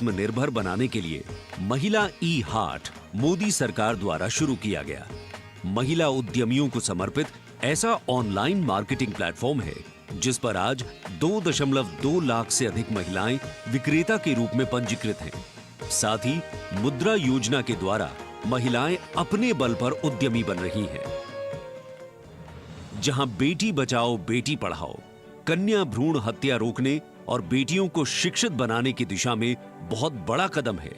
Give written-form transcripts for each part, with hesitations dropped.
आत्मनिर्भर बनाने के लिए महिला ई हाट मोदी सरकार द्वारा शुरू किया गया। महिला उद्यमियों को समर्पित ऐसा ऑनलाइन मार्केटिंग प्लेटफॉर्म है जिस पर आज 2.2 लाख से अधिक महिलाएं विक्रेता के रूप में पंजीकृत हैं। साथ ही मुद्रा योजना के द्वारा महिलाएं अपने बल पर उद्यमी बन रही हैं। जहां बेटी बचाओ बेटी पढ़ाओ, कन्या भ्रूण हत्या रोकने और बेटियों को शिक्षित बनाने की दिशा में बहुत बड़ा कदम है,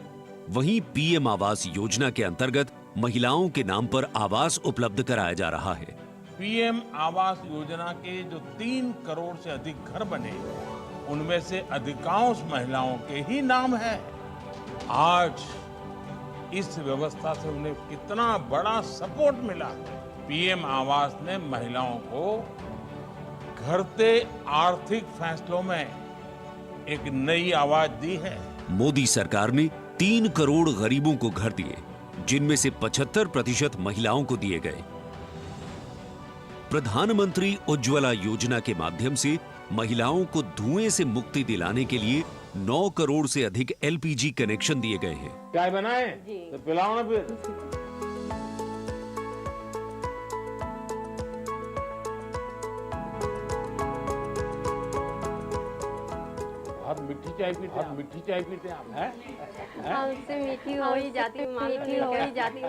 वहीं पीएम आवास योजना के अंतर्गत महिलाओं के नाम पर आवास उपलब्ध कराया जा रहा है। पीएम आवास योजना के जो 3 करोड़ से अधिक घर बने, उनमें से अधिकांश महिलाओं के ही नाम है। आज इस व्यवस्था से उन्हें कितना बड़ा सपोर्ट मिला। पीएम आवास ने महिलाओं को घटते आर्थिक फैसलों में एक नई आवाज दी है। मोदी सरकार ने 3 करोड़ गरीबों को घर दिए, जिनमें से 75% महिलाओं को दिए गए। प्रधानमंत्री उज्ज्वला योजना के माध्यम से महिलाओं को धुएं से मुक्ति दिलाने के लिए 9 करोड़ से अधिक एलपीजी कनेक्शन दिए गए हैं। चाय बनाए तो पिलाओ ना फिर। बहुत मीठी चाय पीते आप हैं? हमसे मीठी हो ही जाती,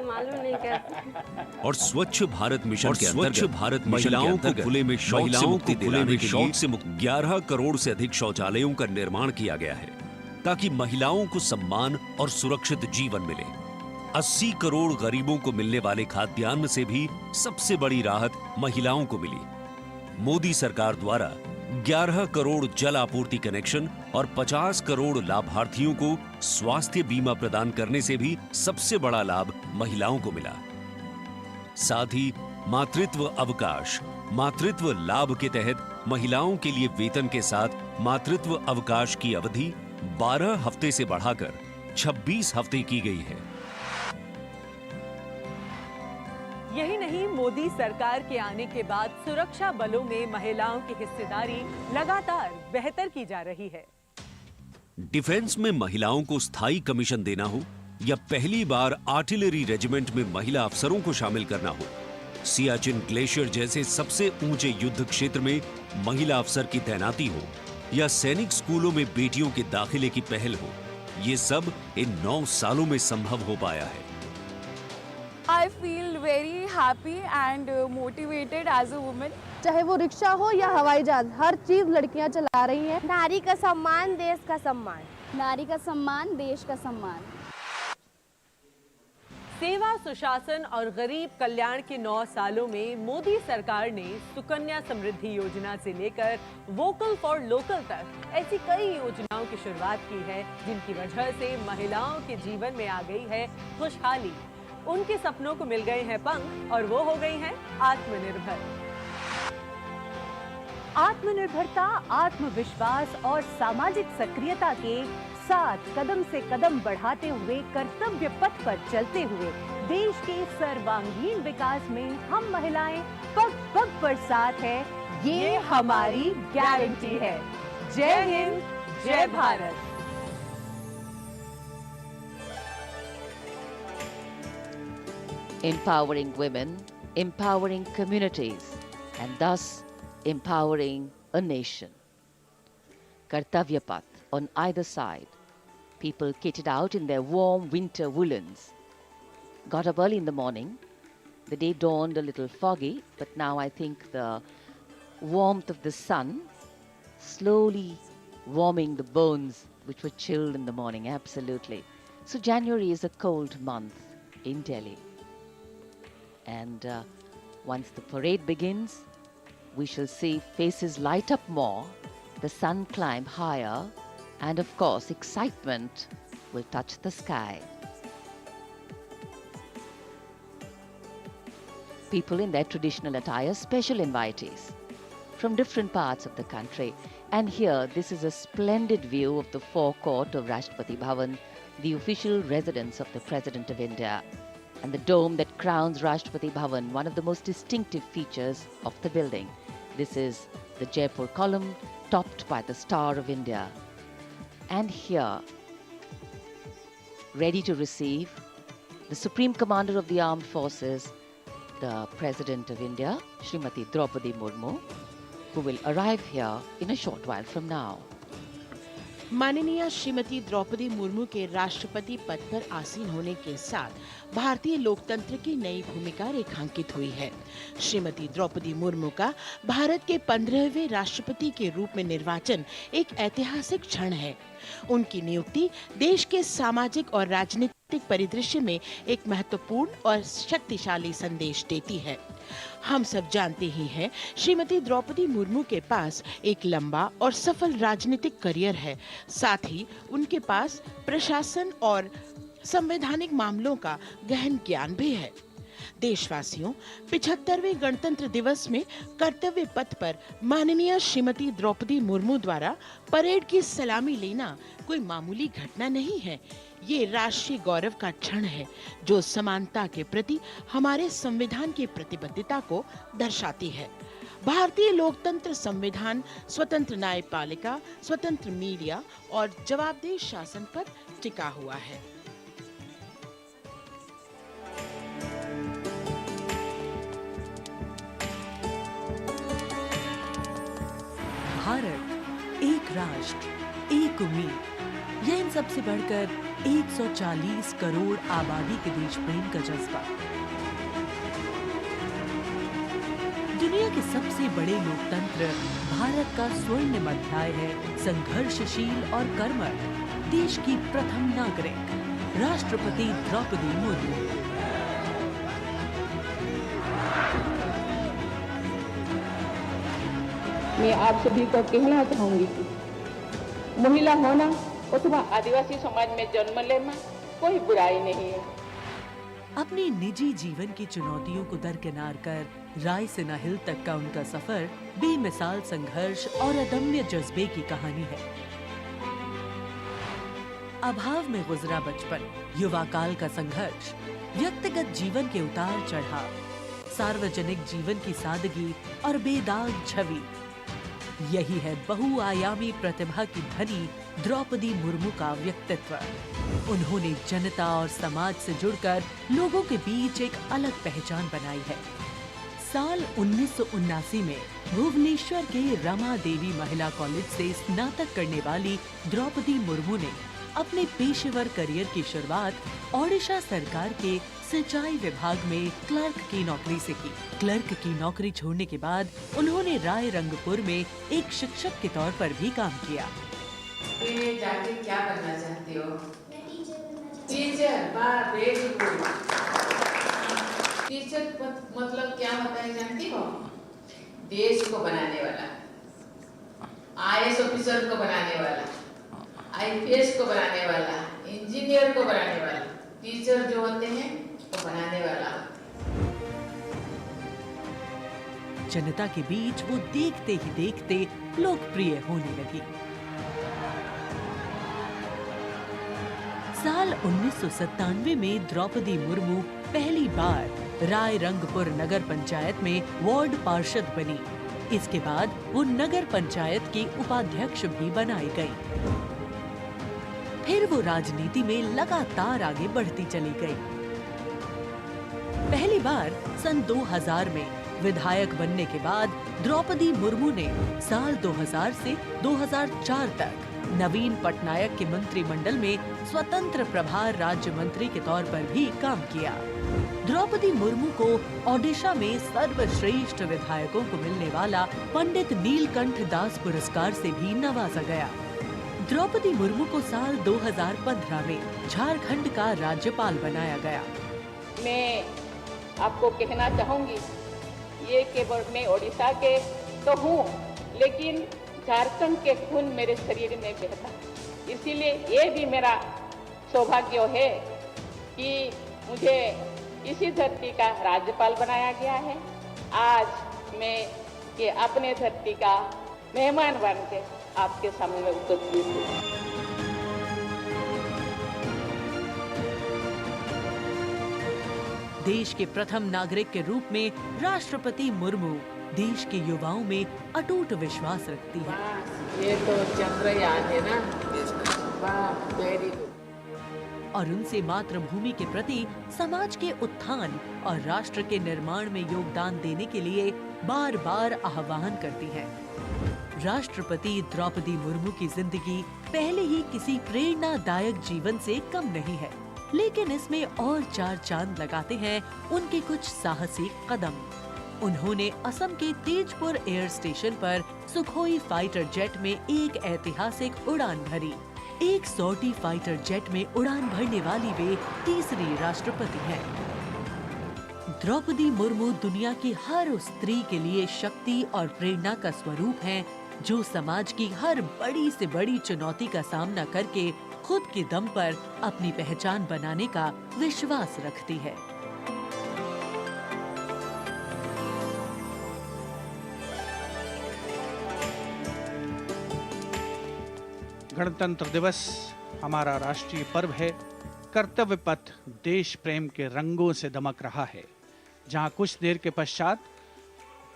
मालूम नहीं कैसे। और स्वच्छ भारत मिशन के अंतर्गत महिलाओं को खुले में शौच से मुक्ति दिलाने के लिए 11 करोड़ से अधिक शौचालयों का निर्माण किया गया है, ताकि महिलाओं को सम्मान और सुरक्षित जीवन मिले। 80 करोड़ गरीबों को मिलने वाले खाद्यान्न से भी सबसे बड़ी राहत महिलाओं को मिली। मोदी सरकार द्वारा 11 करोड़ जल आपूर्ति कनेक्शन और 50 करोड़ लाभार्थियों को स्वास्थ्य बीमा प्रदान करने से भी सबसे बड़ा लाभ महिलाओं को मिला। साथ ही मातृत्व अवकाश, मातृत्व लाभ के तहत महिलाओं के लिए वेतन के साथ मातृत्व अवकाश की अवधि 12 हफ्ते से बढ़ाकर 26 हफ्ते की गई है। यही नहीं, मोदी सरकार के आने के बाद सुरक्षा बलों में महिलाओं की हिस्सेदारी लगातार बेहतर की जा रही है। डिफेंस में महिलाओं को स्थायी कमीशन देना हो या पहली बार आर्टिलरी रेजिमेंट में महिला अफसरों को शामिल करना हो, सियाचिन ग्लेशियर जैसे सबसे ऊंचे युद्ध क्षेत्र में महिला अफसर की तैनाती हो या सैनिक स्कूलों में बेटियों के दाखिले की पहल हो, ये सब इन 9 सालों में संभव हो पाया है। I feel very happy and motivated as a woman. चाहे वो रिक्शा हो या हवाई जहाज, हर चीज लड़कियां चला रही हैं। नारी का सम्मान, देश का सम्मान। नारी का सम्मान, देश का सम्मान। सेवा, सुशासन और गरीब कल्याण के 9 सालों में मोदी सरकार ने सुकन्या समृद्धि योजना से लेकर वोकल फॉर लोकल तक ऐसी कई योजनाओं की शुरुआत की है, जिनकी वजह से महिलाओं के जीवन में आ गई है खुशहाली। उनके सपनों को मिल गए हैं पंख और वो हो गई हैं आत्मनिर्भर। आत्मनिर्भरता, आत्मविश्वास और सामाजिक सक्रियता के साथ कदम से कदम बढ़ाते हुए कर्तव्य पथ पर चलते हुए देश के सर्वांगीण विकास में हम महिलाएं पग पग पर साथ है, ये हमारी गारंटी है। जय हिंद, जय Bharat. Empowering women, empowering communities, and thus empowering a nation. Kartavya Path on either side, people kitted out in their warm winter woolens. Got up early in the morning. The day dawned a little foggy, but now I think the warmth of the sun slowly warming the bones which were chilled in the morning, absolutely. So January is a cold month in Delhi. And once the parade begins, we shall see faces light up more, the sun climb higher, and of course, excitement will touch the sky. People in their traditional attire, special invitees from different parts of the country. And here, this is a splendid view of the forecourt of Rashtrapati Bhavan, the official residence of the President of India. And the dome that crowns Rashtrapati Bhavan, one of the most distinctive features of the building. This is the Jaipur column, topped by the Star of India. And here, ready to receive the Supreme Commander of the Armed Forces, the President of India, Srimati Draupadi Murmu, who will arrive here in a short while from now. माननीय श्रीमती द्रौपदी मुर्मू के राष्ट्रपति पद पर आसीन होने के साथ भारतीय लोकतंत्र की नई भूमिका रेखांकित हुई है। श्रीमती द्रौपदी मुर्मू का भारत के 15वें राष्ट्रपति के रूप में निर्वाचन एक ऐतिहासिक क्षण है। उनकी नियुक्ति देश के सामाजिक और राजनीतिक परिदृश्य में एक महत्वपूर्ण और शक्तिशाली संदेश देती है। हम सब जानते ही हैं, श्रीमती द्रौपदी मुर्मू के पास एक लंबा और सफल राजनीतिक करियर है। साथ ही उनके पास प्रशासन और संवैधानिक मामलों का गहन ज्ञान भी है। देशवासियों, 75वें गणतंत्र दिवस में कर्तव्य पथ पर माननीय श्रीमती द्रौपदी मुर्मू द्वारा परेड की सलामी लेना कोई मामूली घटना नहीं है। ये राष्ट्रीय गौरव का क्षण है जो समानता के प्रति हमारे संविधान की प्रतिबद्धता को दर्शाती है। भारतीय लोकतंत्र संविधान स्वतंत्र न्यायपालिका, स्वतंत्र मीडिया और जवाबदेह शासन पर टिका हुआ है। भारत एक राष्ट्र, एक उम्मीद, यह इन सबसे बढ़कर 140 करोड़ आबादी के देश प्रेम का जज्बा। दुनिया के सबसे बड़े लोकतंत्र भारत का स्वर्णिम अध्याय है संघर्षशील और कर्मठ देश की प्रथम नागरिक राष्ट्रपति द्रौपदी मुर्मू। मैं आप सभी को कहना चाहूंगी कि महिला होना अथवा आदिवासी समाज में जन्म लेना कोई बुराई नहीं है। अपने निजी जीवन की चुनौतियों को दरकिनार कर रायसीना हिल तक का उनका सफर बेमिसाल संघर्ष और अदम्य जज्बे की कहानी है। अभाव में गुजरा बचपन, युवा काल का संघर्ष, व्यक्तिगत जीवन के उतार चढ़ाव, सार्वजनिक जीवन की सादगी और बेदाग छवि, यही है बहुआयामी प्रतिभा की धनी द्रौपदी मुर्मू का व्यक्तित्व। उन्होंने जनता और समाज से जुड़कर लोगों के बीच एक अलग पहचान बनाई है। साल 1979 में भुवनेश्वर के रमा देवी महिला कॉलेज से स्नातक करने वाली द्रौपदी मुर्मू ने अपने पेशेवर करियर की शुरुआत ओडिशा सरकार के सिंचाई विभाग में क्लर्क की नौकरी से की। क्लर्क की नौकरी छोड़ने के बाद उन्होंने रायरंगपुर में एक शिक्षक के तौर पर भी काम किया। जाके क्या बनना चाहती हो? टीचर। वाह, वेरी गुड। टीचर मतलब क्या होता है जानती हो? देश को बनाने वाला, IAS ऑफिसर को बनाने वाला, IPS को बनाने वाला, इंजीनियर को बनाने वाला। टीचर जो होते हैं वो बनाने वाला। जनता के बीच वो देखते ही देखते लोकप्रिय होने लगी। साल 1997 में द्रौपदी मुर्मू पहली बार रायरंगपुर नगर पंचायत में वार्ड पार्षद बनी। इसके बाद वो नगर पंचायत की उपाध्यक्ष भी बनाई गई। फिर वो राजनीति में लगातार आगे बढ़ती चली गई। पहली बार सन 2000 में विधायक बनने के बाद द्रौपदी मुर्मू ने साल 2000 से 2004 तक नवीन पटनायक के मंत्रिमंडल में स्वतंत्र प्रभार राज्य मंत्री के तौर पर भी काम किया। द्रौपदी मुर्मू को ओडिशा में सर्वश्रेष्ठ विधायकों को मिलने वाला पंडित नीलकंठ दास पुरस्कार से भी नवाजा गया। द्रौपदी मुर्मू को साल 2015 में झारखंड का राज्यपाल बनाया गया। मैं आपको कहना चाहूंगी, ये केवल मैं ओडिशा के तो हूँ, लेकिन झारखंड के खून मेरे शरीर में बहता, इसीलिए ये भी मेरा सौभाग्य है कि मुझे इसी धरती का राज्यपाल बनाया गया है। आज मैं ये अपने धरती का मेहमान बन के आपके सामने उपस्थित हूँ। देश के प्रथम नागरिक के रूप में राष्ट्रपति मुर्मू देश के युवाओं में अटूट विश्वास रखती है। ये तो चंद्रयान है ना? वाह, वेरी गुड। और उनसे मातृभूमि के प्रति समाज के उत्थान और राष्ट्र के निर्माण में योगदान देने के लिए बार बार आह्वान करती हैं। राष्ट्रपति द्रौपदी मुर्मू की जिंदगी पहले ही किसी प्रेरणादायक जीवन से कम नहीं है, लेकिन इसमें और चार चांद लगाते हैं उनके कुछ साहसिक कदम। उन्होंने असम के तेजपुर एयर स्टेशन पर सुखोई फाइटर जेट में एक ऐतिहासिक उड़ान भरी। एक सॉर्टी फाइटर जेट में उड़ान भरने वाली वे तीसरी राष्ट्रपति हैं। द्रौपदी मुर्मू दुनिया की हर उस स्त्री के लिए शक्ति और प्रेरणा का स्वरूप हैं, जो समाज की हर बड़ी से बड़ी चुनौती का सामना करके खुद के दम पर अपनी पहचान बनाने का विश्वास रखती है। गणतंत्र दिवस हमारा राष्ट्रीय पर्व है। कर्तव्य पथ देश प्रेम के रंगों से दमक रहा है, जहां कुछ देर के पश्चात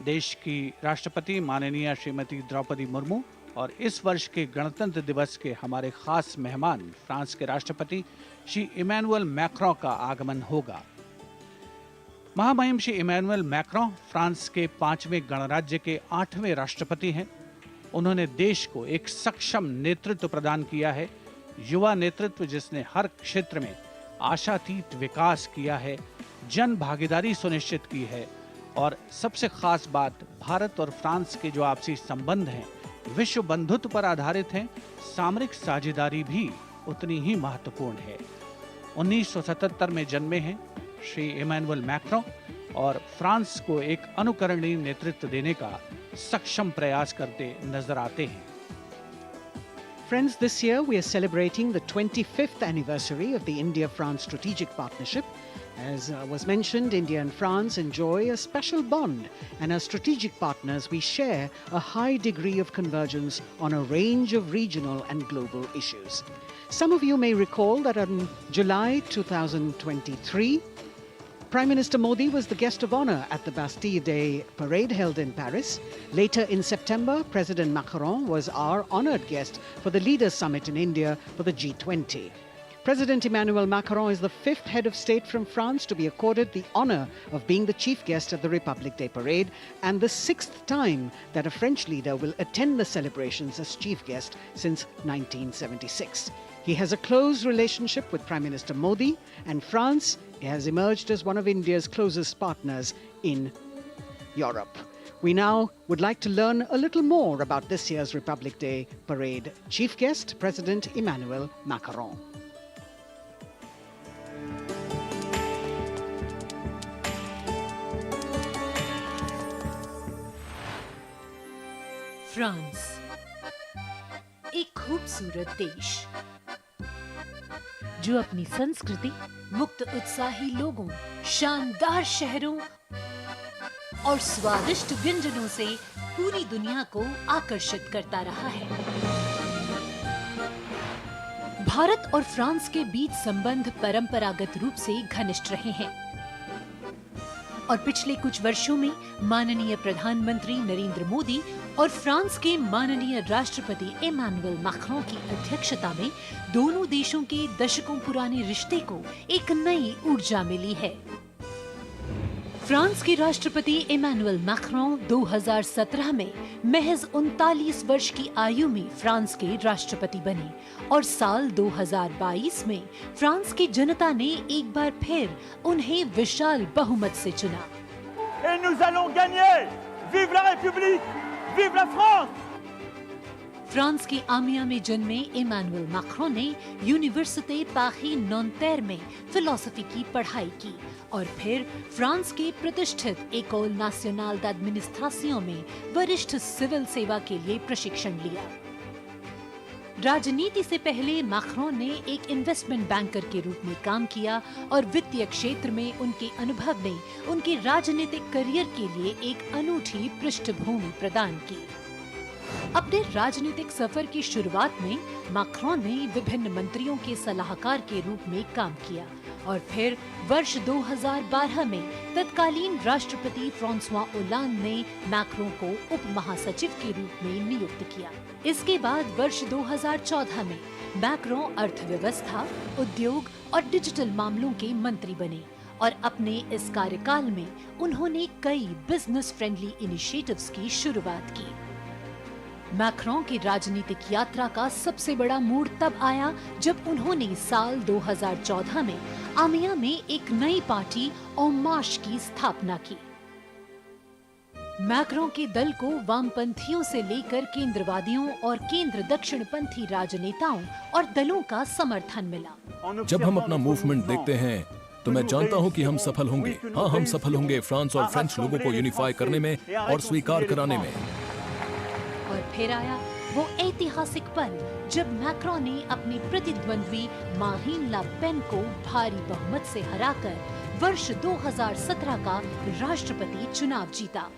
देश की राष्ट्रपति माननीय श्रीमती द्रौपदी मुर्मू और इस वर्ष के गणतंत्र दिवस के हमारे खास मेहमान फ्रांस के राष्ट्रपति श्री इमैनुअल मैक्रों का आगमन होगा। महामहिम श्री इमैनुअल मैक्रों फ्रांस के 5वें गणराज्य के 8वें राष्ट्रपति हैं। उन्होंने देश को एक सक्षम नेतृत्व प्रदान किया है, युवा नेतृत्व जिसने हर क्षेत्र में आशातीत विकास किया है, जन भागीदारी सुनिश्चित की है और सबसे खास बात, भारत और फ्रांस के जो आपसी संबंध हैं विश्व बंधुत्व पर आधारित हैं। सामरिक साझेदारी भी उतनी ही महत्वपूर्ण है। 1977 में जन्मे हैं श्री इमैनुअल मैक्रों और फ्रांस को एक अनुकरणीय नेतृत्व देने का सक्षम प्रयास करते नजर आते हैं। Friends, this year we are celebrating the 25th anniversary of the India-France strategic partnership. As was mentioned, India and France enjoy a special bond, and as strategic partners we share a high degree of convergence on a range of regional and global issues. Some of you may recall that on July 2023, Prime Minister Modi was the guest of honor at the Bastille Day parade held in Paris. Later in September, President Macron was our honored guest for the Leaders Summit in India for the G20. President Emmanuel Macron is the 5th head of state from France to be accorded the honor of being the chief guest at the Republic Day parade, and the 6th time that a French leader will attend the celebrations as chief guest since 1976. He has a close relationship with Prime Minister Modi, and France has emerged as one of India's closest partners in Europe. We now would like to learn a little more about this year's Republic Day parade. Chief guest, President Emmanuel Macron. France, एक खूबसूरत देश जो अपनी संस्कृति, मुक्त उत्साही लोगों, शानदार शहरों और स्वादिष्ट व्यंजनों से पूरी दुनिया को आकर्षित करता रहा है। भारत और फ्रांस के बीच संबंध परंपरागत रूप से घनिष्ठ रहे हैं और पिछले कुछ वर्षों में माननीय प्रधानमंत्री नरेंद्र मोदी और फ्रांस के माननीय राष्ट्रपति इमैनुअल मैक्रों की अध्यक्षता में दोनों देशों के दशकों पुराने रिश्ते को एक नई ऊर्जा मिली है। फ्रांस के राष्ट्रपति इमैनुअल मैक्रों 2017 में महज 39 वर्ष की आयु में फ्रांस के राष्ट्रपति बने और साल 2022 में फ्रांस की जनता ने एक बार फिर उन्हें विशाल बहुमत से चुना। Et nous allons gagner! Vive la République! Vive la France! France के आमिया में जन्मे इमैनुअल मैक्रों ने यूनिवर्सिटी पारी नॉन्तेर में फिलोसफी की पढ़ाई की और फिर फ्रांस के प्रतिष्ठित एकोल नेशनल d'administration में वरिष्ठ सिविल सेवा के लिए प्रशिक्षण लिया। राजनीति से पहले मैक्रों ने एक इन्वेस्टमेंट बैंकर के रूप में काम किया और वित्तीय क्षेत्र में उनके अनुभव ने उनके राजनीतिक करियर के लिए एक अनूठी पृष्ठभूमि प्रदान की। अपने राजनीतिक सफर की शुरुआत में मैक्रों ने विभिन्न मंत्रियों के सलाहकार के रूप में काम किया और फिर वर्ष 2012 में तत्कालीन राष्ट्रपति फ्रांसवा ओलांद ने मैक्रों को उप महासचिव के रूप में नियुक्त किया। इसके बाद वर्ष 2014 में मैक्रों अर्थव्यवस्था, उद्योग और डिजिटल मामलों के मंत्री बने और अपने इस कार्यकाल में उन्होंने कई बिजनेस फ्रेंडली इनिशिएटिव्स की शुरुआत की। मैक्रों की राजनीतिक यात्रा का सबसे बड़ा मोड़ तब आया जब उन्होंने साल 2014 में आमिया में एक नई पार्टी En Marche की स्थापना की। मैक्रों के दल को वामपंथियों से लेकर केंद्रवादियों और केंद्र दक्षिणपंथी राजनेताओं और दलों का समर्थन मिला। जब हम अपना मूवमेंट देखते हैं तो मैं जानता हूं कि हम सफल होंगे। हाँ, हम सफल होंगे फ्रांस और फ्रेंच लोगों को यूनिफाई करने में और स्वीकार कराने में। और फिर आया वो ऐतिहासिक पल जब मैक्रों ने अपने प्रतिद्वंद्वी मारीन ला पेन को भारी बहुमत से हराकर वर्ष 2017 का राष्ट्रपति चुनाव जीता।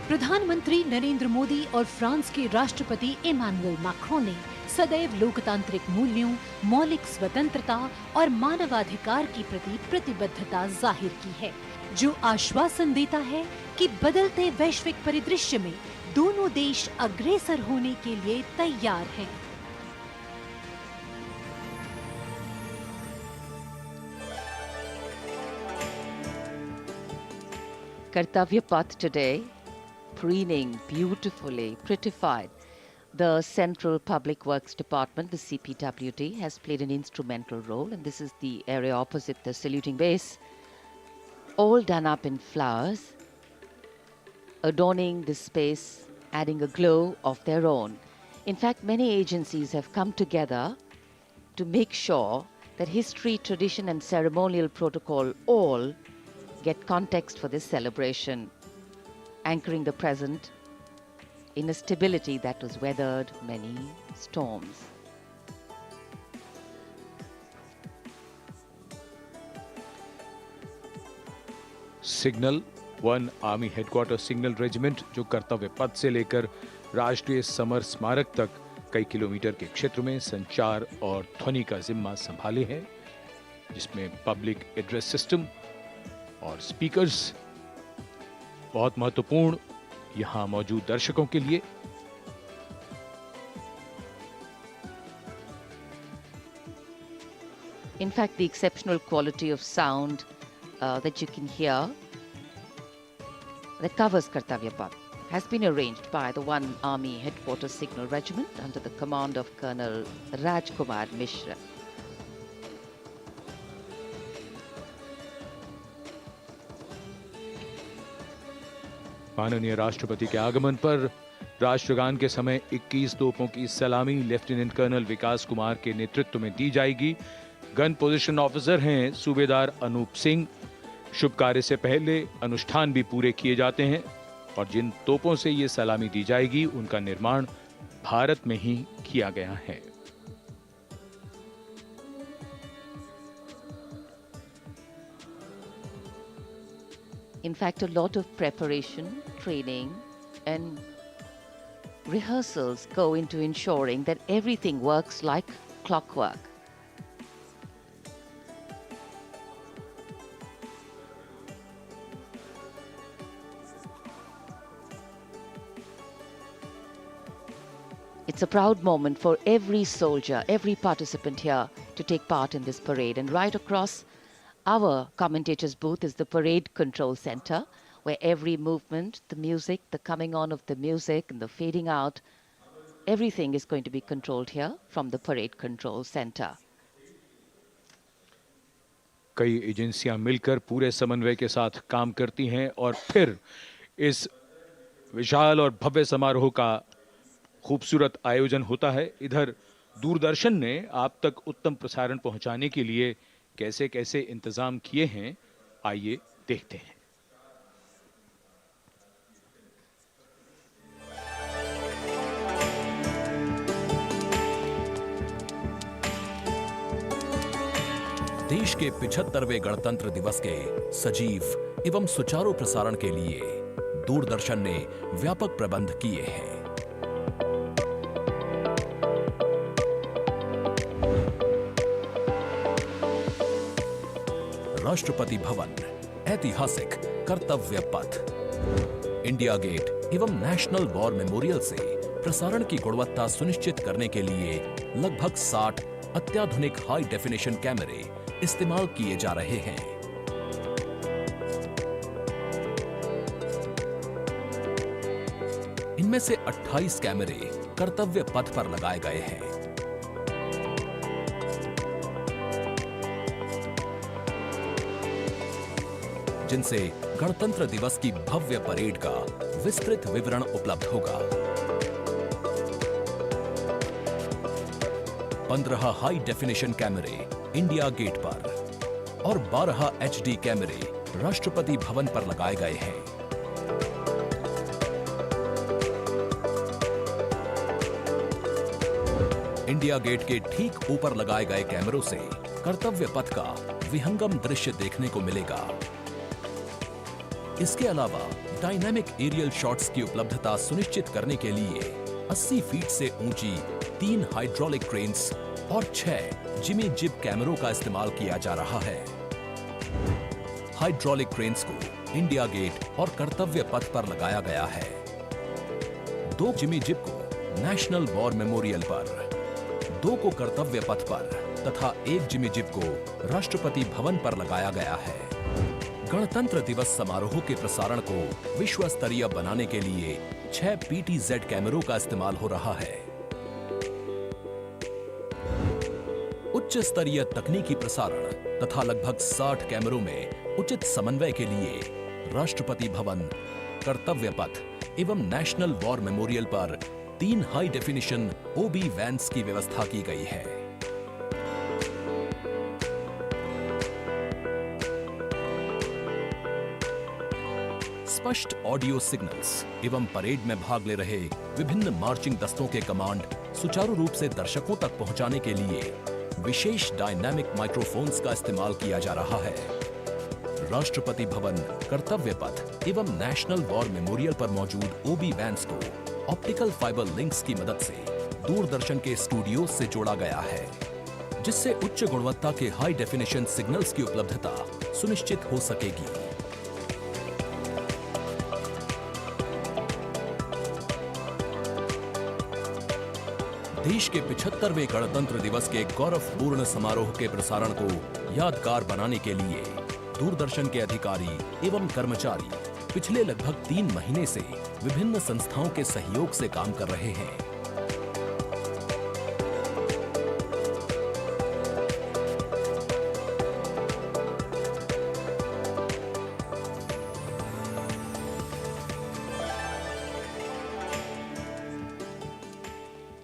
प्रधानमंत्री नरेंद्र मोदी और फ्रांस के राष्ट्रपति इमैनुअल मैक्रों ने सदैव लोकतांत्रिक मूल्यों, मौलिक स्वतंत्रता और मानवाधिकार के प्रति प्रतिबद्धता जाहिर की है, जो आश्वासन देता है कि बदलते वैश्विक परिदृश्य में दोनों देश अग्रसर होने के लिए तैयार हैं। Kartavya Path today, preening beautifully, prettified. The Central Public Works Department, the CPWD, has played an instrumental role, and this is the area opposite the saluting base, all done up in flowers, adorning this space, adding a glow of their own. In fact, many agencies have come together to make sure that history, tradition and ceremonial protocol all get context for this celebration, anchoring the present in a stability that was weathered many storms. Signal 1 army headquarter signal regiment, जो कर्तव्य पथ से लेकर राष्ट्रीय summer स्मारक तक कई kilometre के क्षेत्र में संचार और ध्वनि का जिम्मा संभाले हैं, जिसमें पब्लिक एड्रेस सिस्टम और स्पीकर्स बहुत महत्वपूर्ण यहां मौजूद दर्शकों के लिए। In fact, the exceptional quality of sound that you can hear that covers Kartavya Path has been arranged by the 1 Army Headquarters Signal Regiment under the command of Colonel Rajkumar Mishra. माननीय राष्ट्रपति के आगमन पर राष्ट्रगान के समय 21 तोपों की सलामी लेफ्टिनेंट कर्नल विकास कुमार के नेतृत्व में दी जाएगी। गन पोजीशन ऑफिसर हैं सूबेदार अनूप सिंह। शुभ कार्य से पहले अनुष्ठान भी पूरे किए जाते हैं और जिन तोपों से ये सलामी दी जाएगी उनका निर्माण भारत में ही किया गया है। In fact, a lot of preparation, training and rehearsals go into ensuring that everything works like clockwork. It's a proud moment for every soldier, every participant here to take part in this parade. And right across our commentator's booth is the Parade Control Center, where every movement, the music, the coming on of the music and the fading out, everything is going to be controlled here from the Parade Control Center. कई एजेंसियां मिलकर पूरे समन्वय के साथ काम करती हैं और फिर इस विशाल और भव्य समारोह का खूबसूरत आयोजन होता है। इधर दूरदर्शन ने आप तक उत्तम प्रसारण पहुंचाने के लिए कैसे कैसे इंतजाम किए हैं, आइए देखते हैं। देश के 75वें गणतंत्र दिवस के सजीव एवं सुचारू प्रसारण के लिए दूरदर्शन ने व्यापक प्रबंध किए हैं। राष्ट्रपति भवन, ऐतिहासिक कर्तव्य पथ, इंडिया गेट एवं नेशनल वॉर मेमोरियल से प्रसारण की गुणवत्ता सुनिश्चित करने के लिए लगभग 60 अत्याधुनिक हाई डेफिनेशन कैमरे इस्तेमाल किए जा रहे हैं। इनमें से 28 कैमरे कर्तव्य पथ पर लगाए गए हैं। जिनसे गणतंत्र दिवस की भव्य परेड का विस्तृत विवरण उपलब्ध होगा। 15 हाई डेफिनेशन कैमरे इंडिया गेट पर और 12 HD कैमरे राष्ट्रपति भवन पर लगाए गए हैं। इंडिया गेट के ठीक ऊपर लगाए गए कैमरों से कर्तव्य पथ का विहंगम दृश्य देखने को मिलेगा। इसके अलावा डायनामिक एरियल शॉट्स की उपलब्धता सुनिश्चित करने के लिए 80 फीट से ऊंची 3 हाइड्रोलिक क्रेन्स और 6 जिमी जिब कैमरों का इस्तेमाल किया जा रहा है। हाइड्रोलिक क्रेन्स को इंडिया गेट और कर्तव्य पथ पर लगाया गया है। 2 जिमी जिब को नेशनल वॉर मेमोरियल पर, 2 को कर्तव्य पथ पर तथा 1 जिमी जिब को राष्ट्रपति भवन पर लगाया गया है। गणतंत्र दिवस समारोह के प्रसारण को विश्व स्तरीय बनाने के लिए 6 PTZ कैमरों का इस्तेमाल हो रहा है। उच्च स्तरीय तकनीकी प्रसारण तथा लगभग 60 कैमरों में उचित समन्वय के लिए राष्ट्रपति भवन, कर्तव्य पथ एवं नेशनल वॉर मेमोरियल पर 3 हाई डेफिनेशन OB वैन्स की व्यवस्था की गई है। स्पष्ट ऑडियो सिग्नल्स एवं परेड में भाग ले रहे विभिन्न मार्चिंग दस्तों के कमांड सुचारू रूप से दर्शकों तक पहुंचाने के लिए विशेष डायनामिक माइक्रोफोन्स का इस्तेमाल किया जा रहा है। राष्ट्रपति भवन, कर्तव्य पथ एवं नेशनल वॉर मेमोरियल पर मौजूद OB वैन्स को ऑप्टिकल फाइबर लिंक्स की मदद से दूरदर्शन के स्टूडियो से जोड़ा गया है, जिससे उच्च गुणवत्ता के हाई डेफिनेशन सिग्नल्स की उपलब्धता सुनिश्चित हो सकेगी। देश के 75वें गणतंत्र दिवस के गौरवपूर्ण समारोह के प्रसारण को यादगार बनाने के लिए दूरदर्शन के अधिकारी एवं कर्मचारी पिछले लगभग 3 महीने से विभिन्न संस्थाओं के सहयोग से काम कर रहे हैं।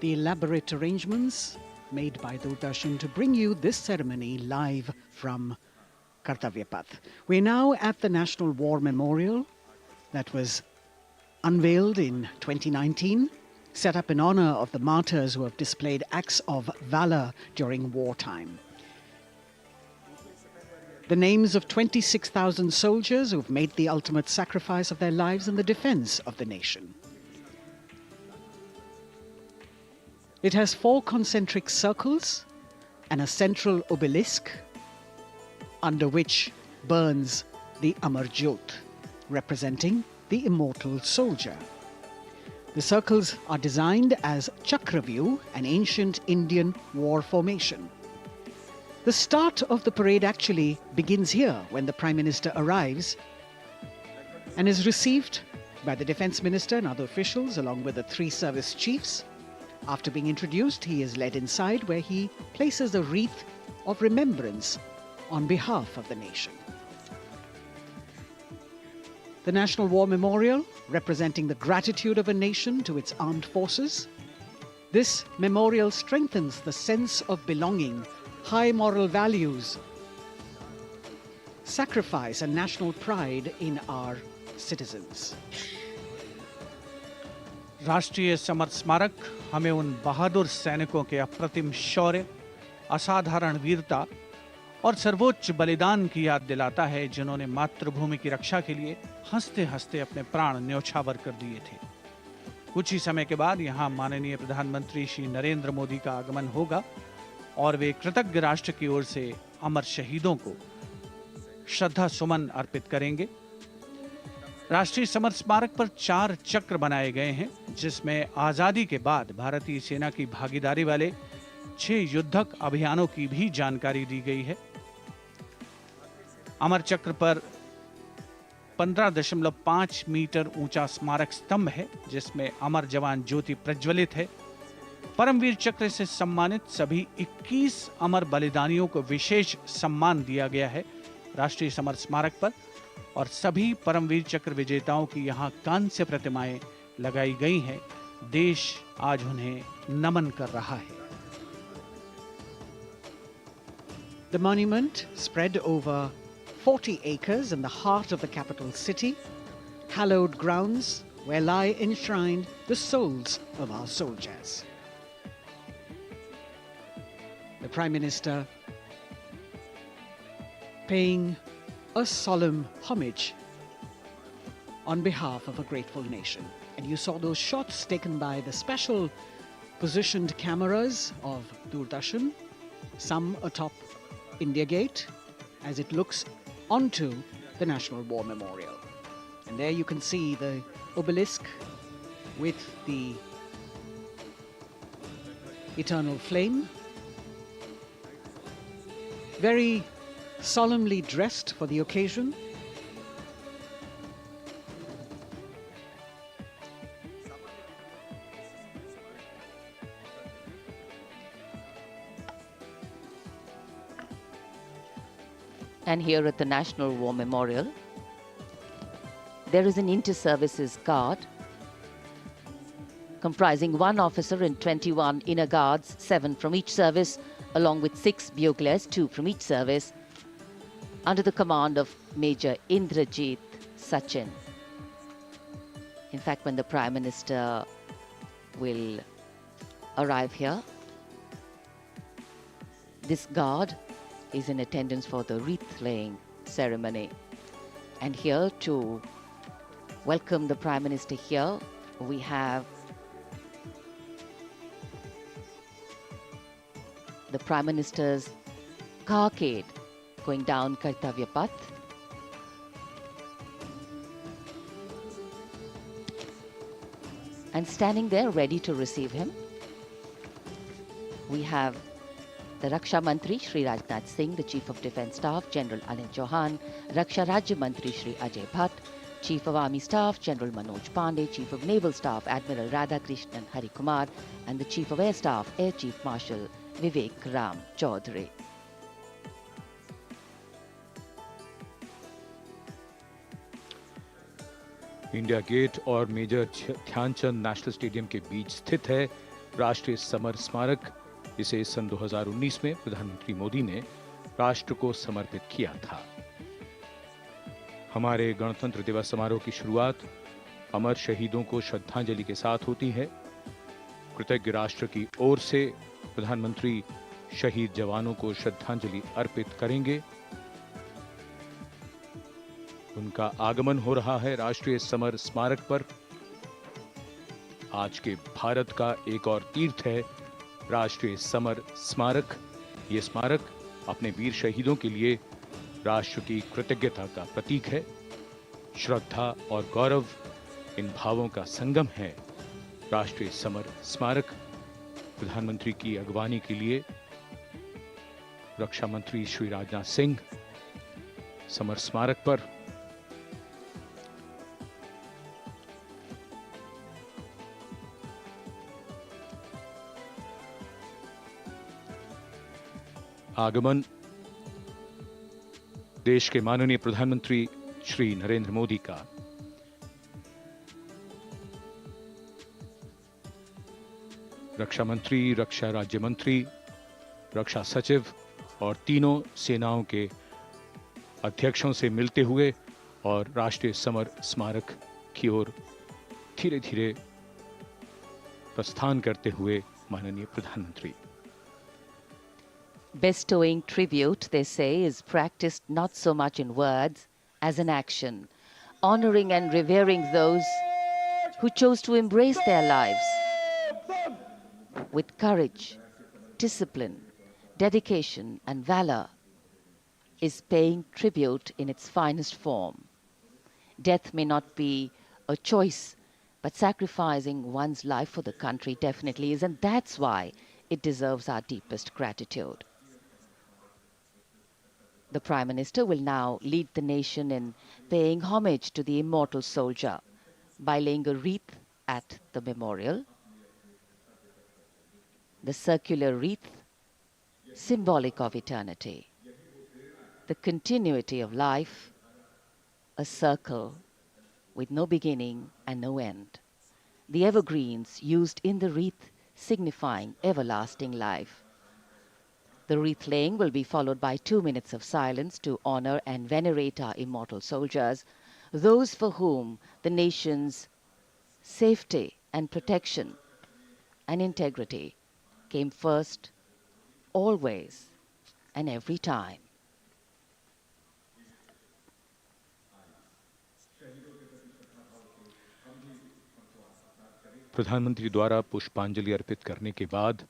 The elaborate arrangements made by Doordarshan to bring you this ceremony live from Kartavya Path. We're now at the National War Memorial that was unveiled in 2019, set up in honor of the martyrs who have displayed acts of valor during wartime. The names of 26,000 soldiers who've made the ultimate sacrifice of their lives in the defense of the nation. It has 4 concentric circles and a central obelisk under which burns the Amar Jyot, representing the immortal soldier. The circles are designed as Chakravyu, an ancient Indian war formation. The start of the parade actually begins here when the Prime Minister arrives and is received by the Defence Minister and other officials along with the 3 service chiefs. After being introduced, he is led inside where he places a wreath of remembrance on behalf of the nation. The National War Memorial, representing the gratitude of a nation to its armed forces. This memorial strengthens the sense of belonging, high moral values, sacrifice and national pride in our citizens. राष्ट्रीय summer स्मारक हमें उन बहादुर सैनिकों के अप्रतिम शौर्य, असाधारण वीरता और सर्वोच्च बलिदान की याद दिलाता है, जिन्होंने मातृभूमि की रक्षा के लिए हंसते हंसते अपने प्राण न्यौछावर कर दिए थे। कुछ ही समय के बाद यहाँ माननीय प्रधानमंत्री श्री नरेंद्र मोदी का आगमन होगा और वे कृतज्ञ राष्ट्र की ओर से अमर शहीदों को श्रद्धा सुमन अर्पित करेंगे। राष्ट्रीय समर स्मारक पर 4 चक्र बनाए गए हैं, जिसमें आजादी के बाद भारतीय सेना की भागीदारी वाले 6 युद्धक अभियानों की भी जानकारी दी गई है। अमर चक्र पर 15.5 मीटर ऊंचा स्मारक स्तंभ है, जिसमें अमर जवान ज्योति प्रज्वलित है। परमवीर चक्र से सम्मानित सभी 21 अमर बलिदानियों को विशेष सम्मान दिया गया है राष्ट्रीय समर स्मारक पर, और सभी परमवीर चक्र विजेताओं की यहां कांस्य प्रतिमाएं लगाई गई हैं। देश आज उन्हें नमन कर रहा है। The monument, spread over 40 acres in the heart of the capital city, hallowed grounds where lie enshrined the souls of our soldiers. The Prime Minister paying a solemn homage on behalf of a grateful nation. And you saw those shots taken by the special positioned cameras of Doordarshan, some atop India Gate, as it looks onto the National War Memorial. And there you can see the obelisk with the eternal flame, very solemnly dressed for the occasion. And here at the National War Memorial, there is an inter-services guard comprising 1 officer and 21 inner guards, 7 from each service, along with 6 buglers, 2 from each service, under the command of Major Indrajit Sachin. In fact, when the Prime Minister will arrive here, this guard is in attendance for the wreath-laying ceremony. And here to welcome the Prime Minister here, we have the Prime Minister's carcade going down Kartavya Path. And standing there ready to receive him, we have the Raksha Mantri Shri Rajnath Singh, the Chief of Defence Staff General Anil Chauhan, Raksha Rajya Mantri Shri Ajay Bhatt, Chief of Army Staff General Manoj Pandey, Chief of Naval Staff Admiral Radhakrishnan Hari Kumar, and the Chief of Air Staff Air Chief Marshal Vivek Ram Chaudhary. India gate और major Dhyan Chand national stadium के बीच स्थित है राष्ट्रीय summer स्मारक। इसे सन 2019 में प्रधानमंत्री मोदी ने राष्ट्र को समर्पित किया था। हमारे गणतंत्र दिवस समारोह की शुरुआत अमर शहीदों को श्रद्धांजलि के साथ होती है। कृतज्ञ राष्ट्र की ओर से प्रधानमंत्री शहीद जवानों को श्रद्धांजलि अर्पित करेंगे। उनका आगमन हो रहा है राष्ट्रीय समर स्मारक पर। आज के भारत का एक और तीर्थ है राष्ट्रीय समर स्मारक। ये स्मारक अपने वीर शहीदों के लिए राष्ट्र की कृतज्ञता का प्रतीक है। श्रद्धा और गौरव, इन भावों का संगम है राष्ट्रीय समर स्मारक। प्रधानमंत्री की अगवानी के लिए रक्षा मंत्री श्री राजनाथ सिंह समर स्मारक पर आगमन देश के माननीय प्रधानमंत्री श्री नरेंद्र मोदी का। रक्षा मंत्री, रक्षा राज्य मंत्री, रक्षा सचिव और तीनों सेनाओं के अध्यक्षों से मिलते हुए और राष्ट्रीय समर स्मारक की ओर धीरे धीरे प्रस्थान करते हुए माननीय प्रधानमंत्री। Bestowing tribute, they say, is practiced not so much in words as in action, honoring and revering those who chose to embrace their lives with courage, discipline, dedication and valor is paying tribute in its finest form. Death may not be a choice, but sacrificing one's life for the country definitely is, and that's why it deserves our deepest gratitude. The Prime Minister will now lead the nation in paying homage to the immortal soldier by laying a wreath at the memorial. The circular wreath, symbolic of eternity, the continuity of life, a circle with no beginning and no end. The evergreens used in the wreath signifying everlasting life. The wreath laying will be followed by 2 minutes of silence to honor and venerate our immortal soldiers, those for whom the nation's safety and protection and integrity came first, always and every time. प्रधानमंत्री द्वारा पुष्पांजलि अर्पित करने के बाद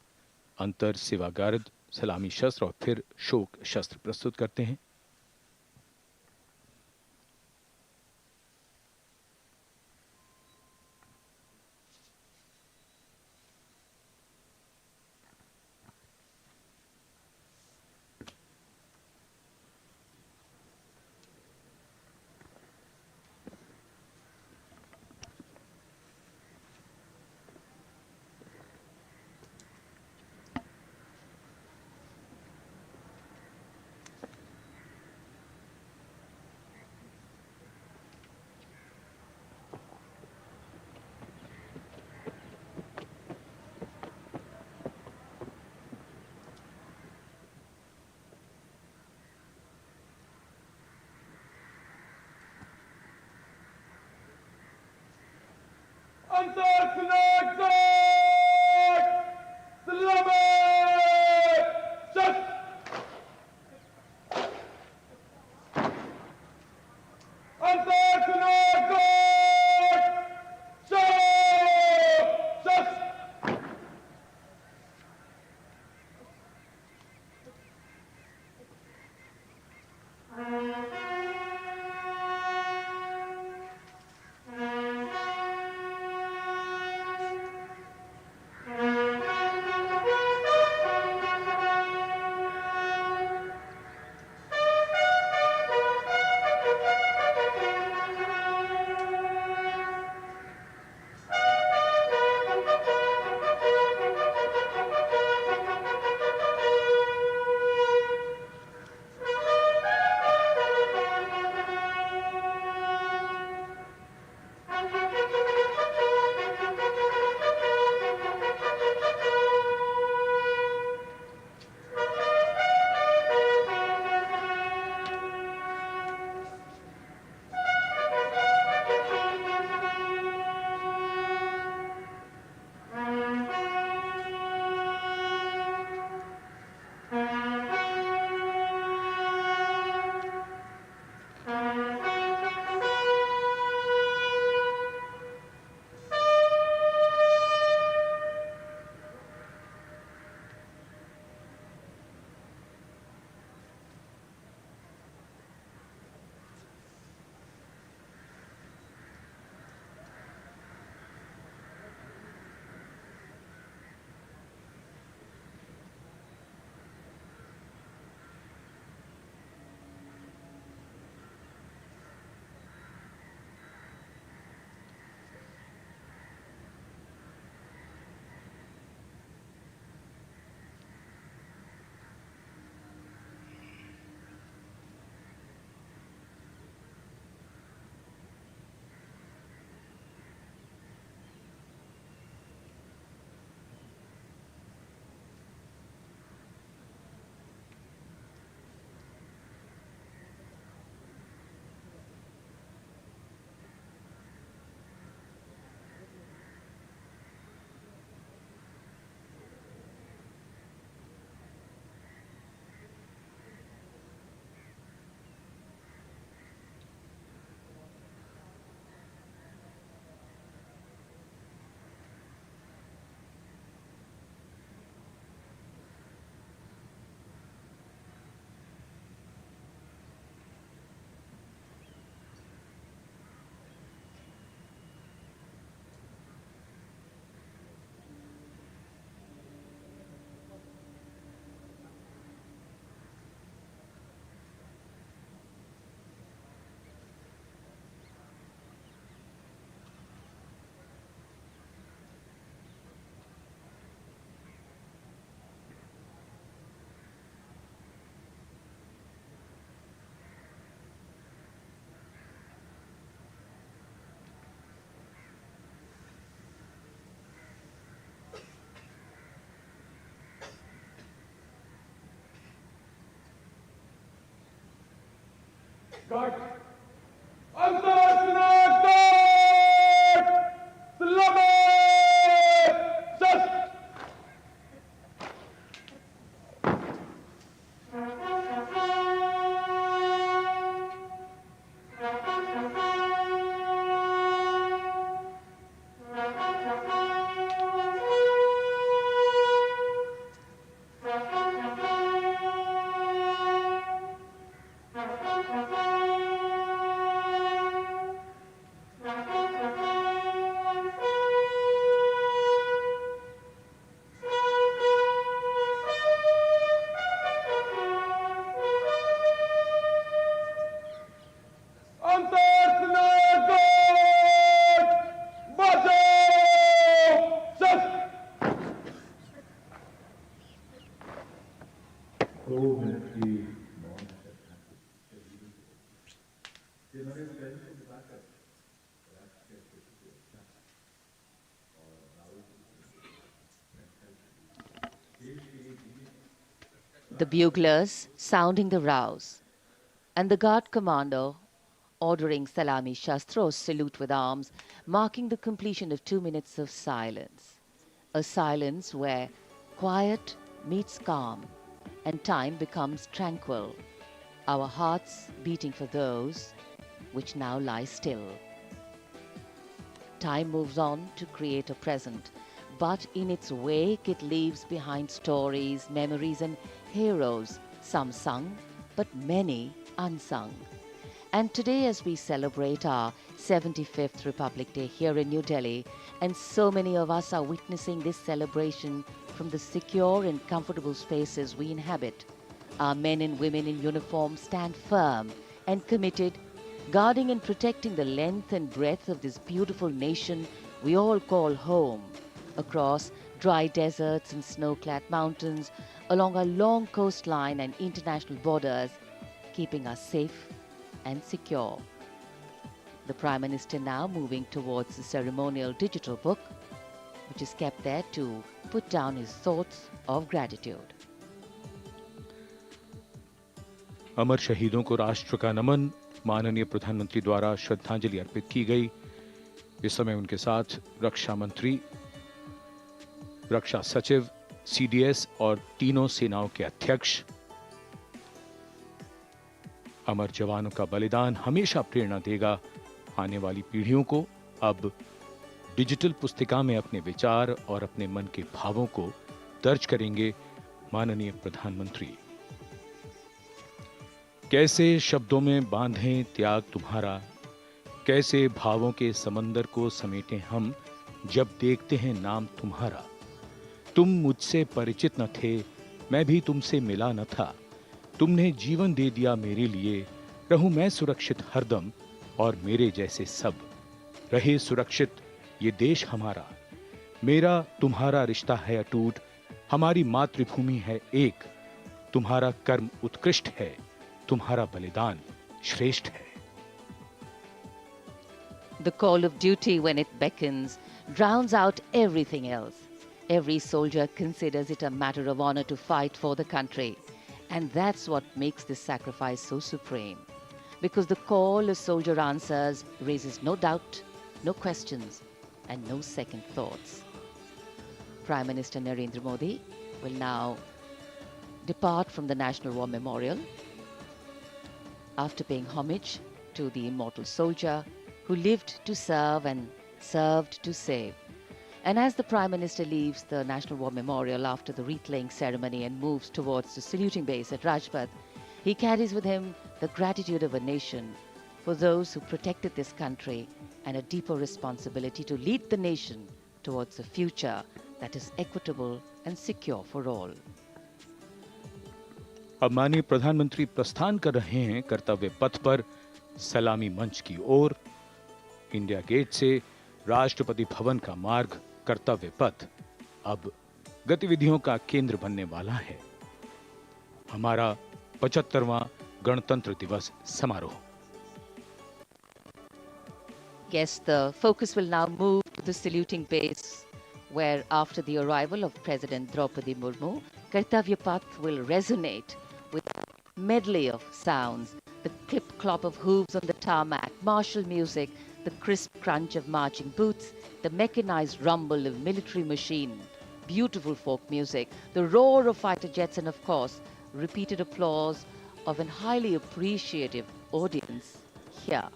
अंतर सेवागार्द सलामी शस्त्र और फिर शोक शस्त्र प्रस्तुत करते हैं। The buglers sounding the rouse, and the guard commander ordering Salami Shastros salute with arms, marking the completion of 2 minutes of silence. A silence where quiet meets calm and time becomes tranquil, our hearts beating for those which now lie still. Time moves on to create a present, but in its wake it leaves behind stories, memories and heroes, some sung, but many unsung. And today, as we celebrate our 75th Republic Day here in New Delhi, and so many of us are witnessing this celebration from the secure and comfortable spaces we inhabit, our men and women in uniform stand firm and committed, guarding and protecting the length and breadth of this beautiful nation we all call home, across dry deserts and snow-clad mountains, along our long coastline and international borders, keeping us safe and secure. The Prime Minister now moving towards the ceremonial digital book, which is kept there to put down his thoughts of gratitude. अमर शहीदों को राष्ट्र का नमन, माननीय प्रधानमंत्री द्वारा श्रद्धांजलि अर्पित की गई। इस समय उनके साथ रक्षा मंत्री, रक्षा सचिव, सीडीएस और तीनों सेनाओं के अध्यक्ष। अमर जवानों का बलिदान हमेशा प्रेरणा देगा आने वाली पीढ़ियों को। अब डिजिटल पुस्तिका में अपने विचार और अपने मन के भावों को दर्ज करेंगे माननीय प्रधानमंत्री। कैसे शब्दों में बांधें त्याग तुम्हारा, कैसे भावों के समंदर को समेटें हम जब देखते हैं नाम तुम्हारा। तुम मुझसे परिचित न थे, मैं भी तुमसे मिला न था, तुमने जीवन दे दिया मेरे लिए, रहूं मैं सुरक्षित हरदम और मेरे जैसे सब रहे सुरक्षित ये देश हमारा। मेरा तुम्हारा रिश्ता है अटूट, हमारी मातृभूमि है एक, तुम्हारा कर्म उत्कृष्ट है, तुम्हारा बलिदान श्रेष्ठ है। The call of duty, when it beckons, drowns out everything else. Every soldier considers it a matter of honor to fight for the country. And that's what makes this sacrifice so supreme. Because the call a soldier answers raises no doubt, no questions, and no second thoughts. Prime Minister Narendra Modi will now depart from the National War Memorial after paying homage to the immortal soldier who lived to serve and served to save. And as the Prime Minister leaves the National War Memorial after the wreath-laying ceremony and moves towards the saluting base at Rajpath, he carries with him the gratitude of a nation for those who protected this country and a deeper responsibility to lead the nation towards a future that is equitable and secure for all. अब माननीय प्रधानमंत्री प्रस्थान कर रहे हैं कर्तव्य पथ पर सलामी मंच की ओर। इंडिया गेट से राष्ट्रपति भवन का मार्ग कर्तव्य पथ अब गतिविधियों का केंद्र बनने वाला है। हमारा 75वां गणतंत्र दिवस समारोह। Yes, the focus will now move to the saluting base, where after the arrival of President Draupadi Murmu, Kartavya Path will resonate with a medley of sounds, the clip-clop of hooves on the tarmac, martial music, the crisp crunch of marching boots, the mechanized rumble of military machine, beautiful folk music, the roar of fighter jets, and of course, repeated applause of an highly appreciative audience here.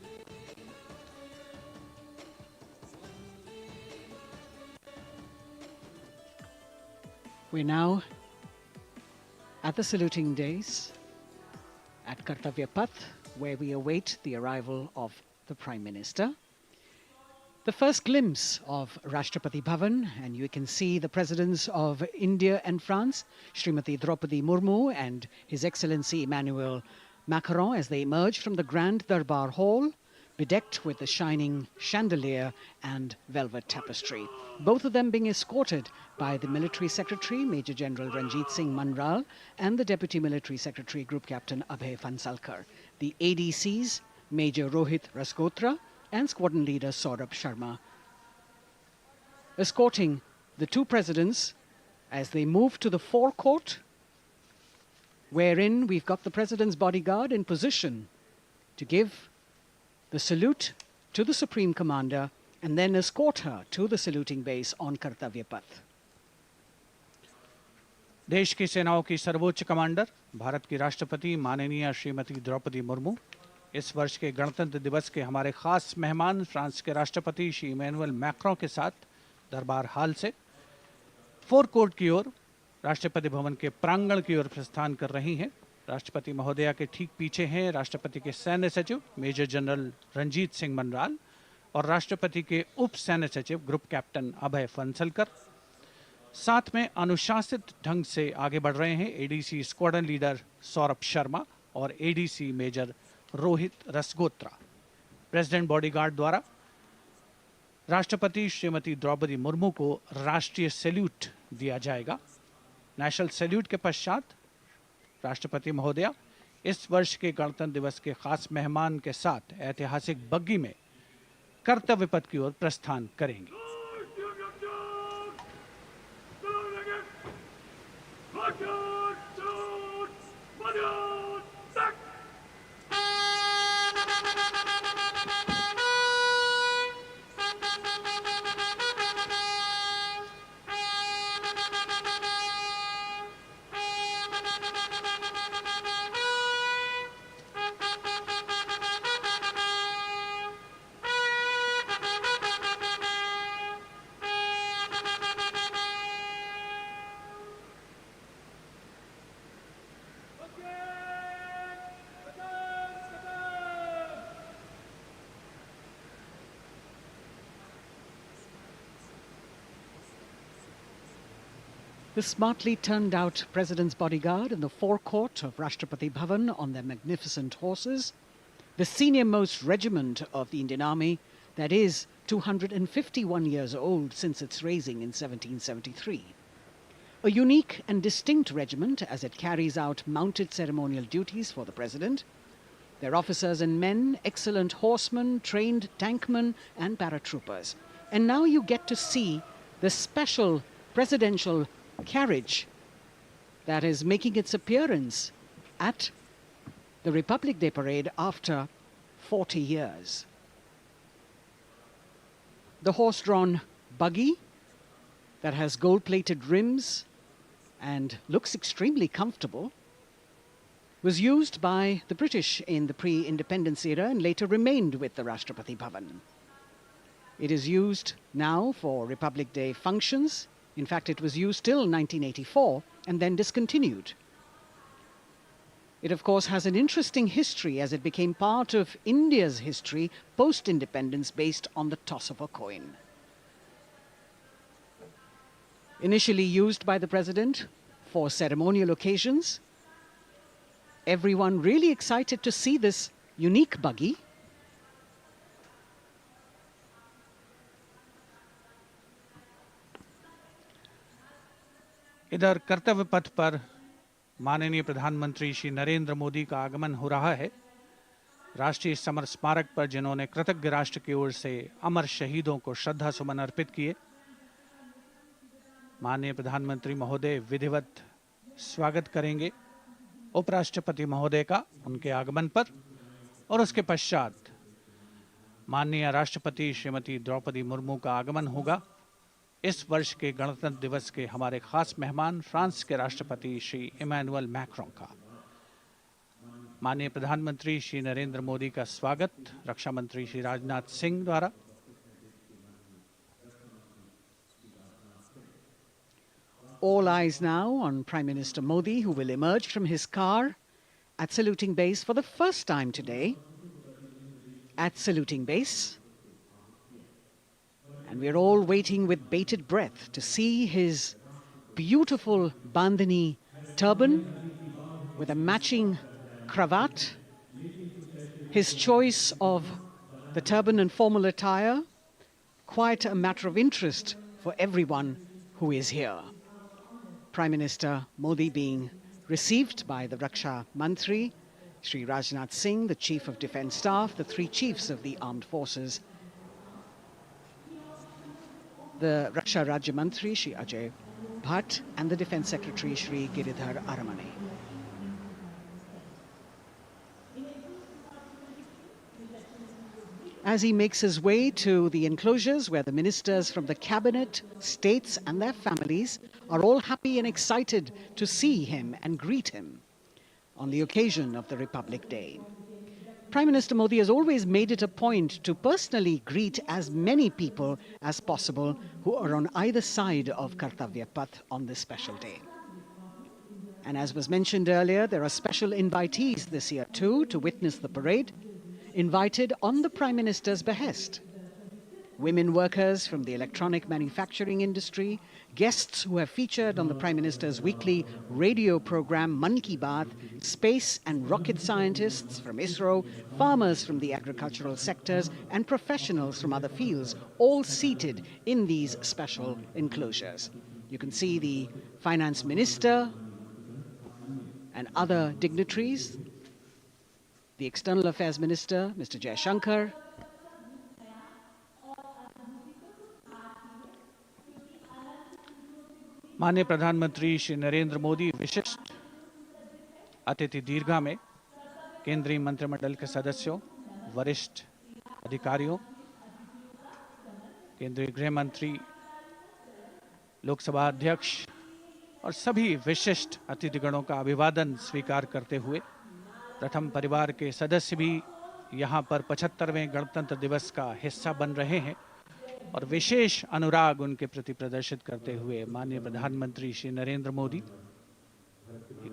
We're now at the saluting days at Kartavya Path, where we await the arrival of the Prime Minister. The first glimpse of Rashtrapati Bhavan, and you can see the presidents of India and France, Srimati Draupadi Murmu and His Excellency Emmanuel Macron, as they emerge from the Grand Darbar Hall, bedecked with the shining chandelier and velvet tapestry. Both of them being escorted by the Military Secretary, Major General Ranjit Singh Manral, and the Deputy Military Secretary, Group Captain Abhay Fansalkar. The ADCs, Major Rohit Rasgotra and Squadron Leader Saurabh Sharma, escorting the two presidents as they move to the forecourt, wherein we've got the President's bodyguard in position to give the salute to the Supreme Commander and then escort her to the saluting base on Kartavya Path. देश की सेनाओं की सर्वोच्च commander Bharat की राष्ट्रपति माननीय श्रीमती द्रौपदी मुर्मू इस वर्ष के गणतंत्र दिवस के हमारे खास मेहमान फ्रांस के राष्ट्रपति श्री इमैनुअल मैक्रों के साथ दरबार हाल से फोर कोर्ट की ओर राष्ट्रपति भवन के प्रांगण की ओर प्रस्थान कर रही हैं। राष्ट्रपति महोदया के ठीक पीछे हैं राष्ट्रपति के सैन्य सचिव मेजर जनरल रंजीत सिंह मनराल और राष्ट्रपति के उप सैन्य सचिव ग्रुप कैप्टन अभय फंसलकर। साथ में अनुशासित ढंग से आगे बढ़ रहे हैं ADC squadron leader Saurabh Sharma और ADC major Rohit Rasgotra. President bodyguard द्वारा राष्ट्रपति श्रीमती द्रौपदी मुर्मू को राष्ट्रीय सैल्यूट दिया जाएगा। नेशनल सैल्यूट के पश्चात राष्ट्रपति महोदया इस वर्ष के गणतंत्र दिवस के खास मेहमान के साथ ऐतिहासिक बग्गी में कर्तव्य पथ की ओर प्रस्थान करेंगी। The smartly turned out President's bodyguard in the forecourt of Rashtrapati Bhavan on their magnificent horses, the senior-most regiment of the Indian Army, that is 251 years old since its raising in 1773. A unique and distinct regiment as it carries out mounted ceremonial duties for the President. Their officers and men, excellent horsemen, trained tankmen and paratroopers. And now you get to see the special presidential carriage that is making its appearance at the Republic Day Parade after 40 years. The horse-drawn buggy that has gold-plated rims and looks extremely comfortable was used by the British in the pre-independence era and later remained with the Rashtrapati Bhavan. It is used now for Republic Day functions. In fact, it was used till 1984 and then discontinued. It, of course, has an interesting history as it became part of India's history post-independence based on the toss of a coin. Initially used by the President for ceremonial occasions, everyone really excited to see this unique buggy. इधर कर्तव्य पथ पर माननीय प्रधानमंत्री श्री नरेंद्र मोदी का आगमन हो रहा है। राष्ट्रीय समर स्मारक पर जिन्होंने कृतज्ञ राष्ट्र की ओर से अमर शहीदों को श्रद्धा सुमन अर्पित किए, माननीय प्रधानमंत्री महोदय विधिवत स्वागत करेंगे उपराष्ट्रपति महोदय का उनके आगमन पर और उसके पश्चात माननीय राष्ट्रपति श्रीमती द्रौपदी मुर्मू का आगमन होगा। इस वर्ष के गणतंत्र दिवस के हमारे खास मेहमान फ्रांस के राष्ट्रपति श्री इमैनुअल मैक्रों का। माननीय प्रधानमंत्री श्री नरेंद्र मोदी का स्वागत रक्षा मंत्री श्री राजनाथ सिंह द्वारा। All eyes now on Prime Minister Modi, who will emerge from his car at saluting base for the first time today. At saluting base. And we're all waiting with bated breath to see his beautiful bandhani turban with a matching cravat. His choice of the turban and formal attire, quite a matter of interest for everyone who is here. Prime Minister Modi being received by the Raksha Mantri, Shri Rajnath Singh, the Chief of Defence Staff, the three chiefs of the armed forces, the Raksha Rajya Mantri, Shri Ajay Bhatt, and the Defence Secretary, Shri Giridhar Aramane. As he makes his way to the enclosures where the ministers from the cabinet, states and their families are all happy and excited to see him and greet him on the occasion of the Republic Day. Prime Minister Modi has always made it a point to personally greet as many people as possible who are on either side of Kartavya Path on this special day. And as was mentioned earlier, there are special invitees this year too to witness the parade, invited on the Prime Minister's behest. Women workers from the electronic manufacturing industry, guests who have featured on the Prime Minister's weekly radio program Mann Ki Baat, space and rocket scientists from ISRO, farmers from the agricultural sectors and professionals from other fields, all seated in these special enclosures. You can see the Finance Minister and other dignitaries, the External Affairs Minister, Mr. Jaishankar, माननीय प्रधानमंत्री श्री नरेंद्र मोदी विशिष्ट अतिथि दीर्घा में केंद्रीय मंत्रिमंडल के सदस्यों, वरिष्ठ अधिकारियों, केंद्रीय गृह मंत्री, लोकसभा अध्यक्ष और सभी विशिष्ट अतिथिगणों का अभिवादन स्वीकार करते हुए प्रथम परिवार के सदस्य भी यहां पर 75वें गणतंत्र दिवस का हिस्सा बन रहे हैं और विशेष अनुराग उनके प्रति प्रदर्शित करते हुए माननीय प्रधानमंत्री श्री नरेंद्र मोदी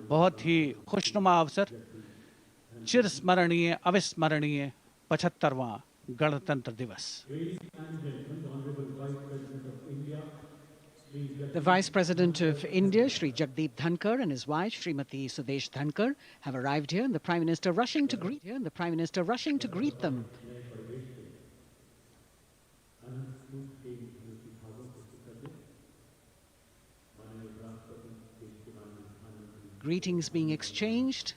बहुत ही खुशनुमा अवसर, चिरस्मरणीय अविस्मरणीय 75वां गणतंत्र दिवस। The Vice President of India, Shri Jagdeep Dhankar, and his wife, Srimati Sudesh Dhankar, have arrived here, and the Prime Minister rushing to greet them. Greetings being exchanged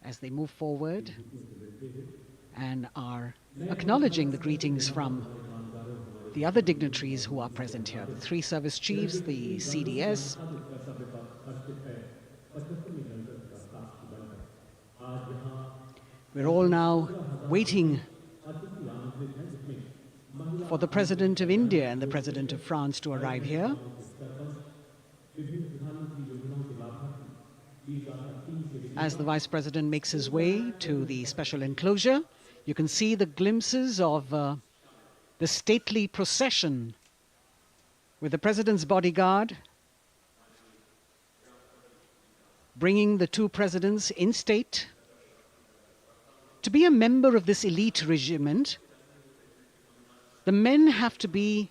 as they move forward and are acknowledging the greetings from the other dignitaries who are present here, the three service chiefs, the CDS. We're all now waiting for the President of India and the President of France to arrive here. As the Vice President makes his way to the special enclosure, you can see the glimpses of the stately procession with the President's bodyguard bringing the two presidents in state. To be a member of this elite regiment, the men have to be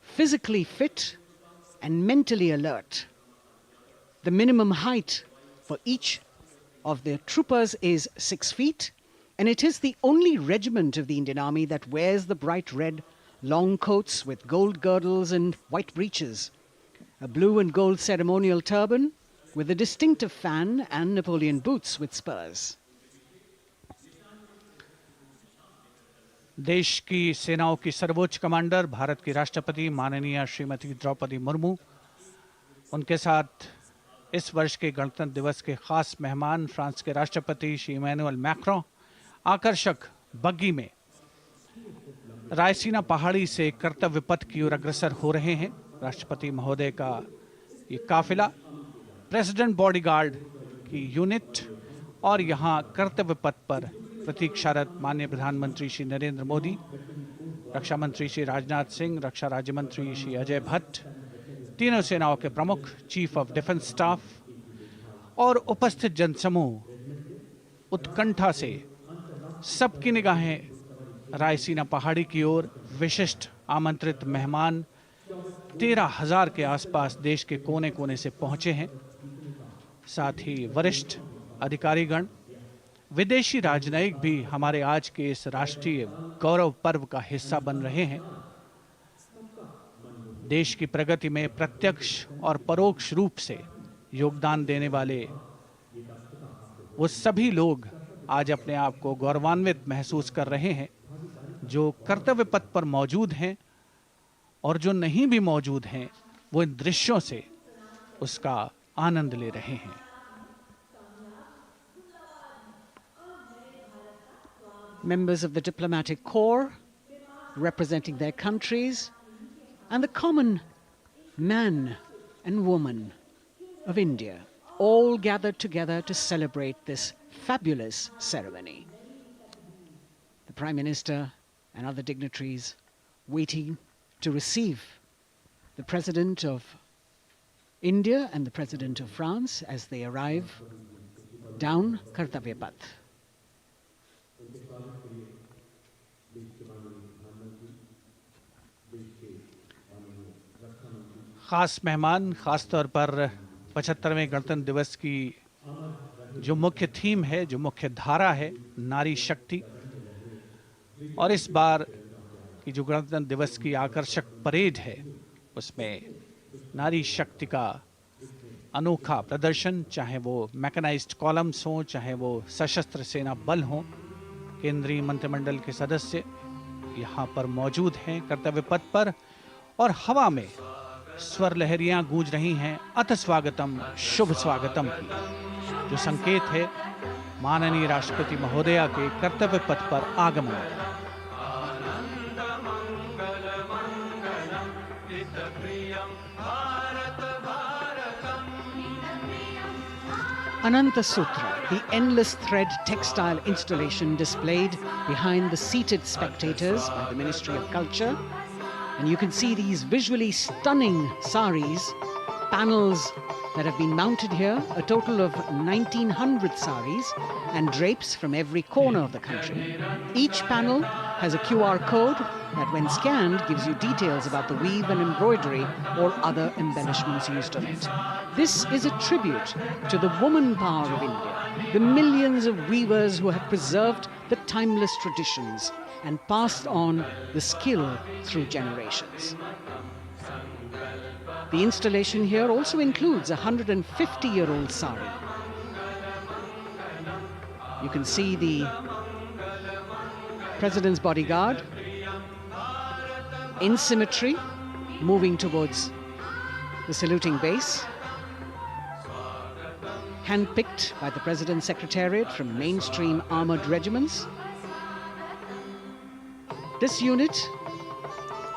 physically fit and mentally alert. The minimum height for each of the troopers is 6 feet, and it is the only regiment of the Indian Army that wears the bright red long coats with gold girdles and white breeches, a blue and gold ceremonial turban with a distinctive fan and Napoleon boots with spurs. देश की सेनाओं की सर्वोच्च commander Bharat की राष्ट्रपति माननीय श्रीमती द्रौपदी मुर्मू, उनके साथ इस वर्ष के गणतंत्र दिवस के खास मेहमान फ्रांस के राष्ट्रपति श्री इमैनुअल मैक्रों आकर्षक बग्गी में रायसीना पहाड़ी से कर्तव्य पथ की ओर अग्रसर हो रहे हैं। राष्ट्रपति महोदय का ये काफिला, प्रेसिडेंट बॉडीगार्ड की यूनिट और यहाँ कर्तव्य पथ पर प्रतीक्षारत माननीय प्रधानमंत्री श्री नरेंद्र मोदी, रक्षा मंत्री श्री राजनाथ सिंह, रक्षा राज्य मंत्री श्री अजय भट्ट, तीनों सेनाओं के प्रमुख, चीफ ऑफ डिफेंस स्टाफ और उपस्थित जनसमूह उत्कंठा से सबकी निगाहें रायसीना पहाड़ी की ओर। विशिष्ट आमंत्रित मेहमान 13,000 के आसपास देश के कोने कोने से पहुंचे हैं। साथ ही वरिष्ठ अधिकारीगण, विदेशी राजनयिक भी हमारे आज के इस राष्ट्रीय गौरव पर्व का हिस्सा बन रहे हैं। देश की प्रगति में प्रत्यक्ष और परोक्ष रूप से योगदान देने वाले वो सभी लोग आज अपने आप को गौरवान्वित महसूस कर रहे हैं, जो कर्तव्य पथ पर मौजूद हैं और जो नहीं भी मौजूद हैं, वो इन दृश्यों से उसका आनंद ले रहे हैं। Members of the diplomatic corps representing their countries and the common man and woman of India all gathered together to celebrate this fabulous ceremony. The Prime Minister and other dignitaries waiting to receive the President of India and the President of France as they arrive down Kartavya Path. खास मेहमान, खास तौर पर 75वें गणतंत्र दिवस की जो मुख्य थीम है, जो मुख्य धारा है, नारी शक्ति, और इस बार की जो गणतंत्र दिवस की आकर्षक परेड है उसमें नारी शक्ति का अनोखा प्रदर्शन, चाहे वो मैकेनाइज्ड कॉलम्स हों, चाहे वो सशस्त्र सेना बल हों। केंद्रीय मंत्रिमंडल के सदस्य यहाँ पर मौजूद हैं कर्तव्य पथ पर, और हवा में स्वर लहरियां गूंज रही हैं अथ स्वागतम, शुभ स्वागतम की, जो संकेत है माननीय राष्ट्रपति महोदया के कर्तव्य पथ पर आगमन का। Ananta Sutra, the endless thread textile installation displayed behind the seated spectators by the Ministry of Culture. And you can see these visually stunning saris, panels that have been mounted here, a total of 1,900 saris and drapes from every corner of the country. Each panel has a QR code that when scanned gives you details about the weave and embroidery or other embellishments used on it. This is a tribute to the woman power of India, the millions of weavers who have preserved the timeless traditions and passed on the skill through generations. The installation here also includes a 150-year-old sari. You can see the President's bodyguard in symmetry moving towards the saluting base, handpicked by the President's Secretariat from mainstream armored regiments. This unit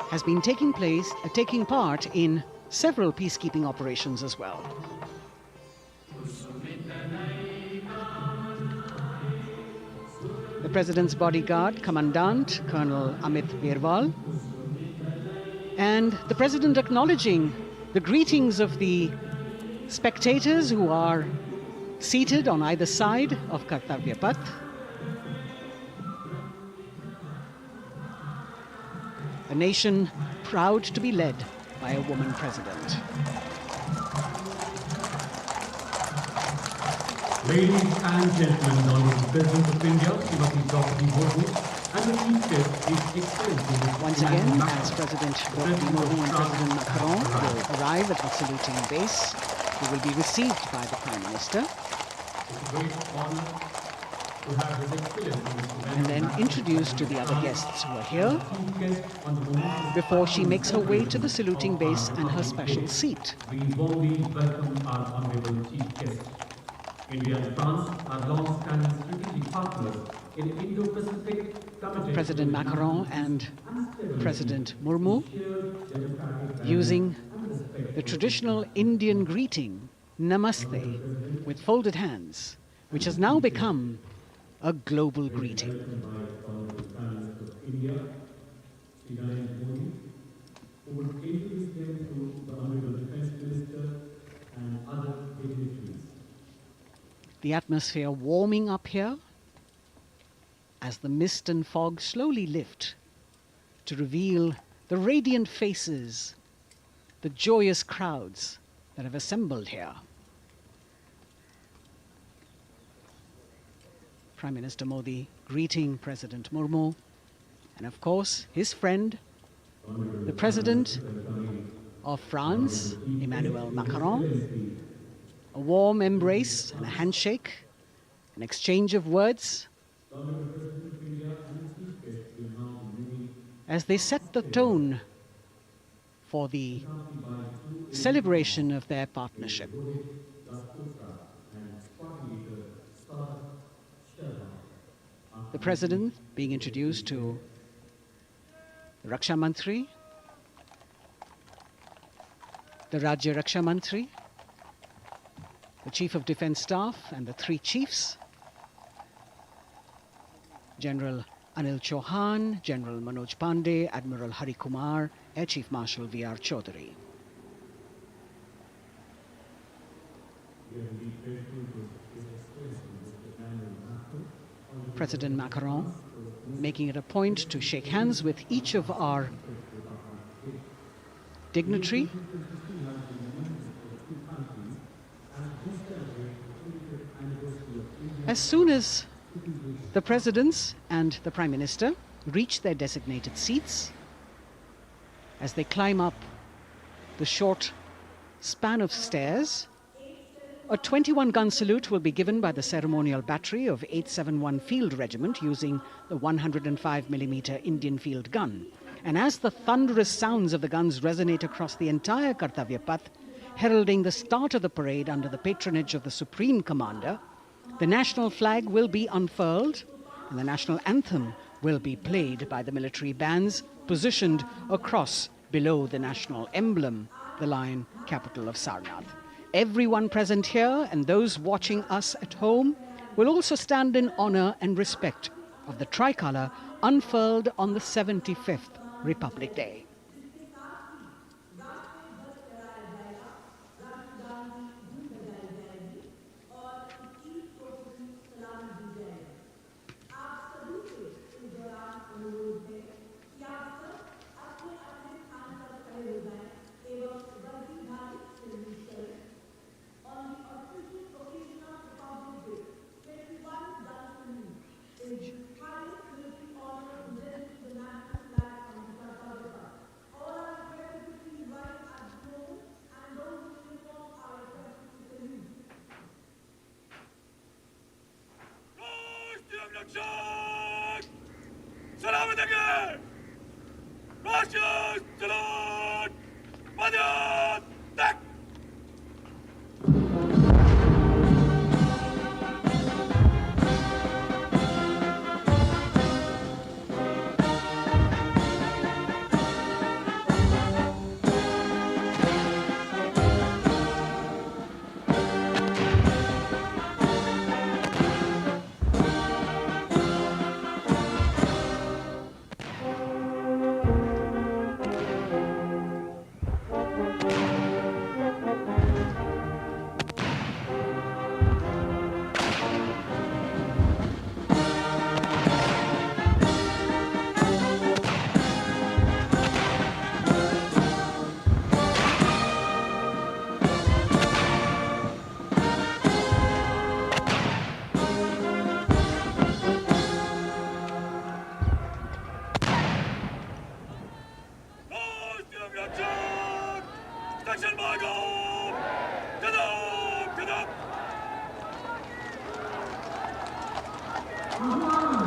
has been taking part in several peacekeeping operations as well. The President's bodyguard, Commandant Colonel Amit Birwal, and the President acknowledging the greetings of the spectators who are seated on either side of Kartavya Path. A nation proud to be led by a woman president. Ladies and gentlemen, Honorable President of India, Srimati Draupadi Murmu, and the Chief Guest, His Excellency. Once again, as President Draupadi Murmu and President Macron will arrive at the saluting base, they will be received by the Prime Minister. It's a great honor to have His Excellency and then introduced to the other guests who are here before she makes her way to the saluting base and her special seat. We warmly welcome our Honorable Chief Guest. India and France are long-standing strategic partners in Indo-Pacific committed President Macron and President Murmu using the traditional Indian greeting, Namaste, with folded hands, which has now become a global greeting. The atmosphere warming up here as the mist and fog slowly lift to reveal the radiant faces, the joyous crowds that have assembled here. Prime Minister Modi greeting President Murmu, and of course his friend, the President of France, Emmanuel Macron. A warm embrace and a handshake, an exchange of words as they set the tone for the celebration of their partnership. The President being introduced to the Raksha Mantri, the Rajya Raksha Mantri, the Chief of Defence Staff and the three chiefs, General Anil Chauhan, General Manoj Pandey, Admiral Hari Kumar, Air Chief Marshal V.R. Chaudhary. President Macron making it a point to shake hands with each of our dignitary. As soon as the presidents and the Prime Minister reach their designated seats, as they climb up the short span of stairs, a 21-gun salute will be given by the ceremonial battery of 871 Field Regiment using the 105mm Indian field gun. And as the thunderous sounds of the guns resonate across the entire Kartavya Path, heralding the start of the parade under the patronage of the Supreme Commander, the national flag will be unfurled and the national anthem will be played by the military bands positioned across below the national emblem, the lion capital of Sarnath. Everyone present here and those watching us at home will also stand in honor and respect of the tricolour unfurled on the 75th Republic Day.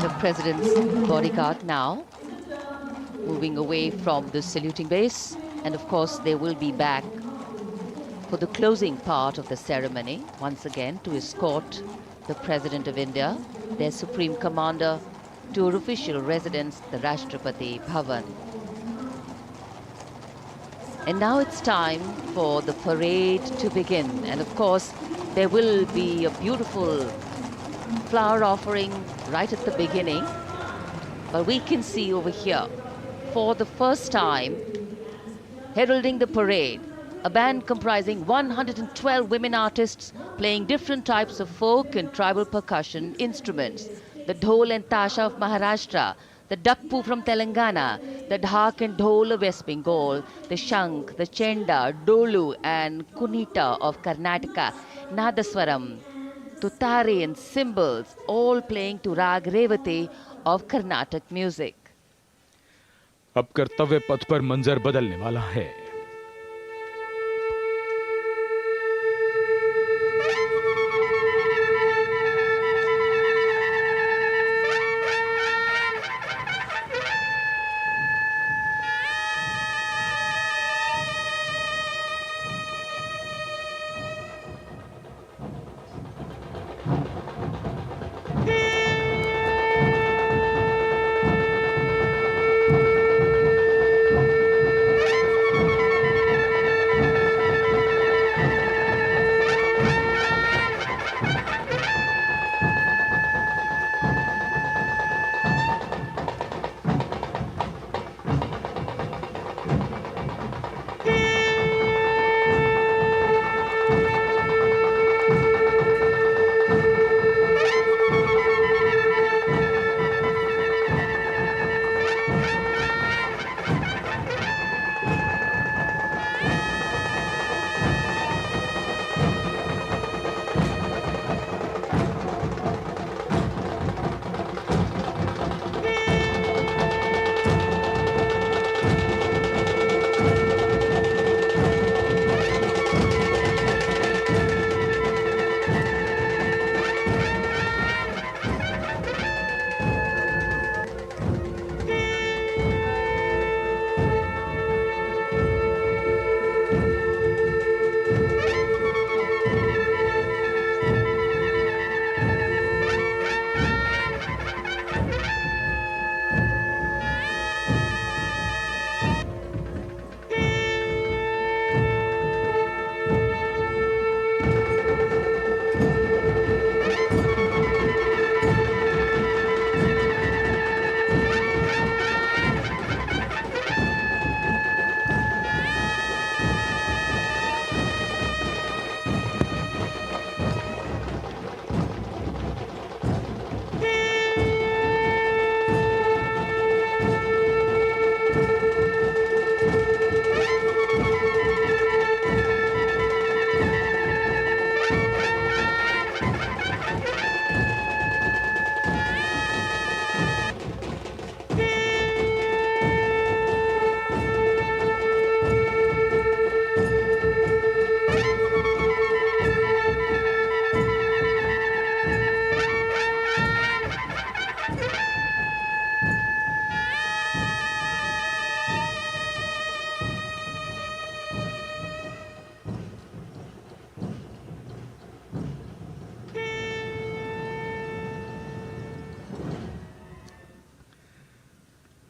The President's bodyguard now moving away from the saluting base, and of course they will be back for the closing part of the ceremony once again to escort the President of India, their Supreme Commander, to her official residence, the Rashtrapati Bhavan. And now it's time for the parade to begin. And of course, there will be a beautiful flower offering right at the beginning. But we can see over here, for the first time, heralding the parade, a band comprising 112 women artists playing different types of folk and tribal percussion instruments. The dhol and tasha of Maharashtra, the dakpu from Telangana, the dhak and dhol of West Bengal, the shank, the chenda, dolu and kunita of Karnataka, nadaswaram, tutari and cymbals, all playing to rag revati of Carnatic music. अब कर्तव्य पथ पर मंजर बदलने वाला है।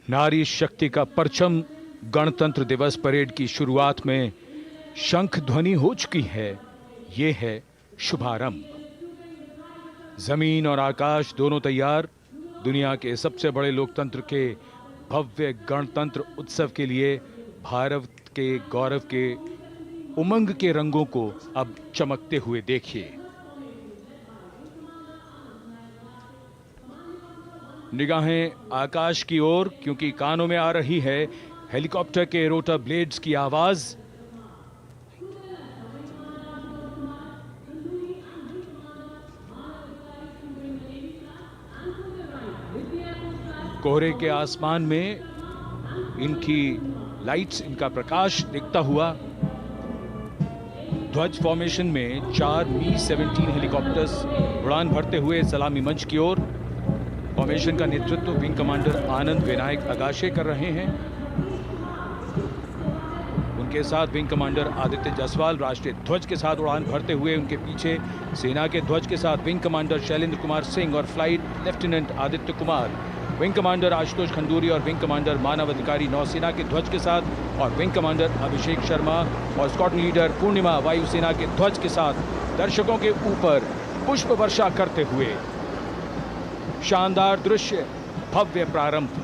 नारी शक्ति का परचम गणतंत्र दिवस परेड की शुरुआत में शंख ध्वनि हो चुकी है। ये है शुभारंभ। जमीन और आकाश दोनों तैयार। दुनिया के सबसे बड़े लोकतंत्र के भव्य गणतंत्र उत्सव के लिए भारत के गौरव के उमंग के रंगों को अब चमकते हुए देखिए। निगाहें आकाश की ओर, क्योंकि कानों में आ रही है हेलीकॉप्टर के रोटर ब्लेड्स की आवाज। कोहरे के आसमान में इनकी लाइट्स, इनका प्रकाश दिखता हुआ। ध्वज फॉर्मेशन में 4 Mi-17 हेलीकॉप्टर्स उड़ान भरते हुए सलामी मंच की ओर। फॉर्मेशन का नेतृत्व विंग कमांडर आनंद विनायक अगाशे कर रहे हैं। इनके साथ विंग कमांडर आदित्य जायसवाल राष्ट्रीय ध्वज के साथ उड़ान भरते हुए उनके पीछे सेना के ध्वज के साथ विंग कमांडर शैलेंद्र कुमार सिंह और flight lieutenant Aditya Kumar, wing commander Ashutosh Khanduri और विंग कमांडर मानव अधिकारी नौसेना के ध्वज के साथ और विंग कमांडर अभिषेक शर्मा और स्क्वाड्रन लीडर पूर्णिमा वायुसेना के ध्वज के साथ दर्शकों के ऊपर पुष्प वर्षा करते हुए। शानदार दृश्य, भव्य प्रारंभ।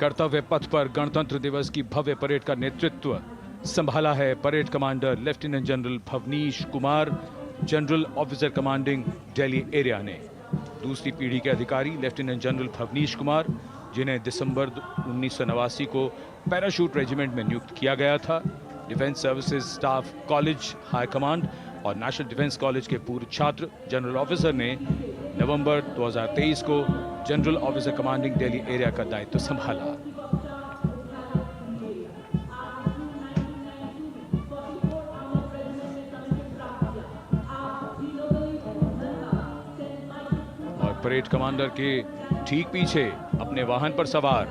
कर्तव्य पथ पर गणतंत्र दिवस की भव्य परेड का नेतृत्व संभाला है parade commander lieutenant general Bhavnish Kumar, general officer commanding Delhi area ने। दूसरी पीढ़ी के अधिकारी लेफ्टिनेंट जनरल भवनीश कुमार, जिन्हें दिसंबर 1989 को पैराशूट रेजिमेंट में नियुक्त किया गया था, defence services staff college high command और नेशनल डिफेंस कॉलेज के पूर्व छात्र जनरल ऑफिसर ने नवंबर 2023 को general officer commanding Delhi area का दायित्व संभाला। और परेड कमांडर के ठीक पीछे अपने वाहन पर सवार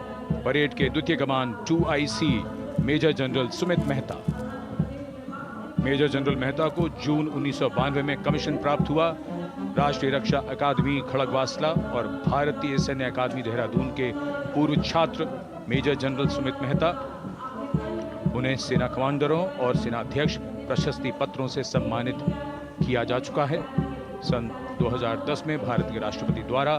परेड के द्वितीय कमान 2IC major general Sumit Mehta. Major general Mehta को जून 1992 में कमीशन प्राप्त हुआ। राष्ट्रीय रक्षा अकादमी खड़गवासला और भारतीय सैन्य अकादमी देहरादून के पूर्व छात्र मेजर जनरल सुमित मेहता। उन्हें सेना कमांडरों और सेनाध्यक्ष प्रशस्ति पत्रों से सम्मानित किया जा चुका है। सन 2010 में भारत के राष्ट्रपति द्वारा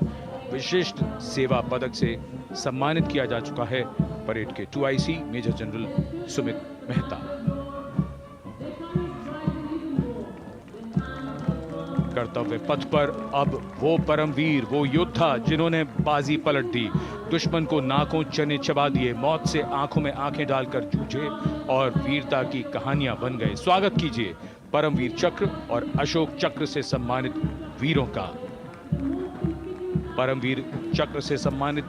विशिष्ट सेवा पदक से सम्मानित किया जा चुका है परेड के 2IC major general Sumit Mehta. कर्तव्य पथ पर अब वो परमवीर, वो योद्धा जिन्होंने बाजी पलट दी, दुश्मन को नाकों चने चबा दिए, मौत से आंखों में आंखें डालकर जूझे और वीरता की कहानियां बन गए। स्वागत कीजिए परमवीर चक्र और अशोक चक्र से सम्मानित वीरों का। परमवीर चक्र से सम्मानित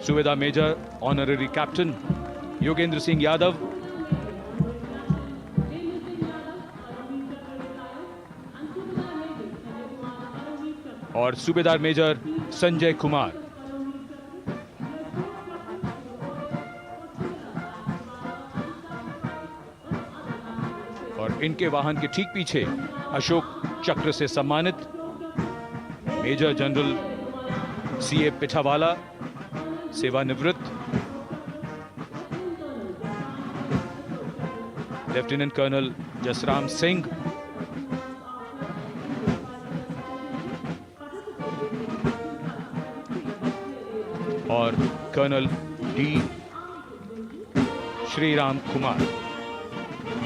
सुवेदा major honorary captain Yogendra Singh Yadav, और सूबेदार मेजर संजय कुमार। और इनके वाहन के ठीक पीछे अशोक चक्र से सम्मानित मेजर जनरल CA पिठावाला, सेवानिवृत्त, लेफ्टिनेंट कर्नल जसराम सिंह, और कर्नल D श्रीराम कुमार।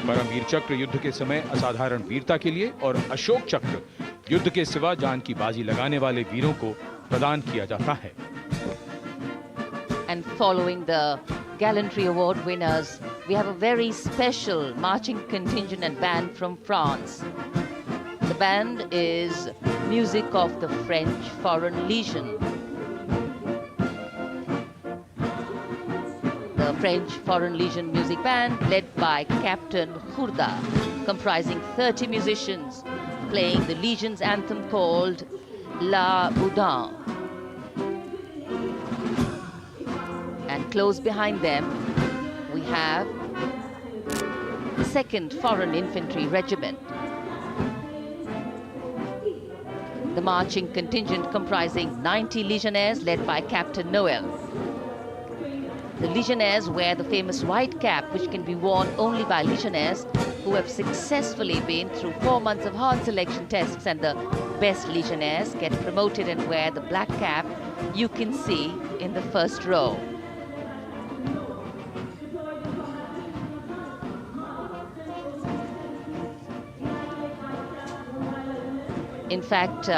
परमवीर चक्र युद्ध के समय असाधारण वीरता के लिए और अशोक चक्र युद्ध के सिवा जान की बाजी लगाने वाले वीरों को प्रदान किया जाता है। And following the gallantry award winners, we have a very special marching contingent and band from France. The band is music of the French Foreign Legion. The French Foreign Legion music band led by Captain Khurda, comprising 30 musicians, playing the Legion's anthem called La Boudin. And close behind them, we have the 2nd Foreign Infantry Regiment. The marching contingent comprising 90 Legionnaires led by Captain Noel. The Legionnaires wear the famous white cap, which can be worn only by Legionnaires who have successfully been through 4 months of hard selection tests, and the best Legionnaires get promoted and wear the black cap you can see in the first row. In fact,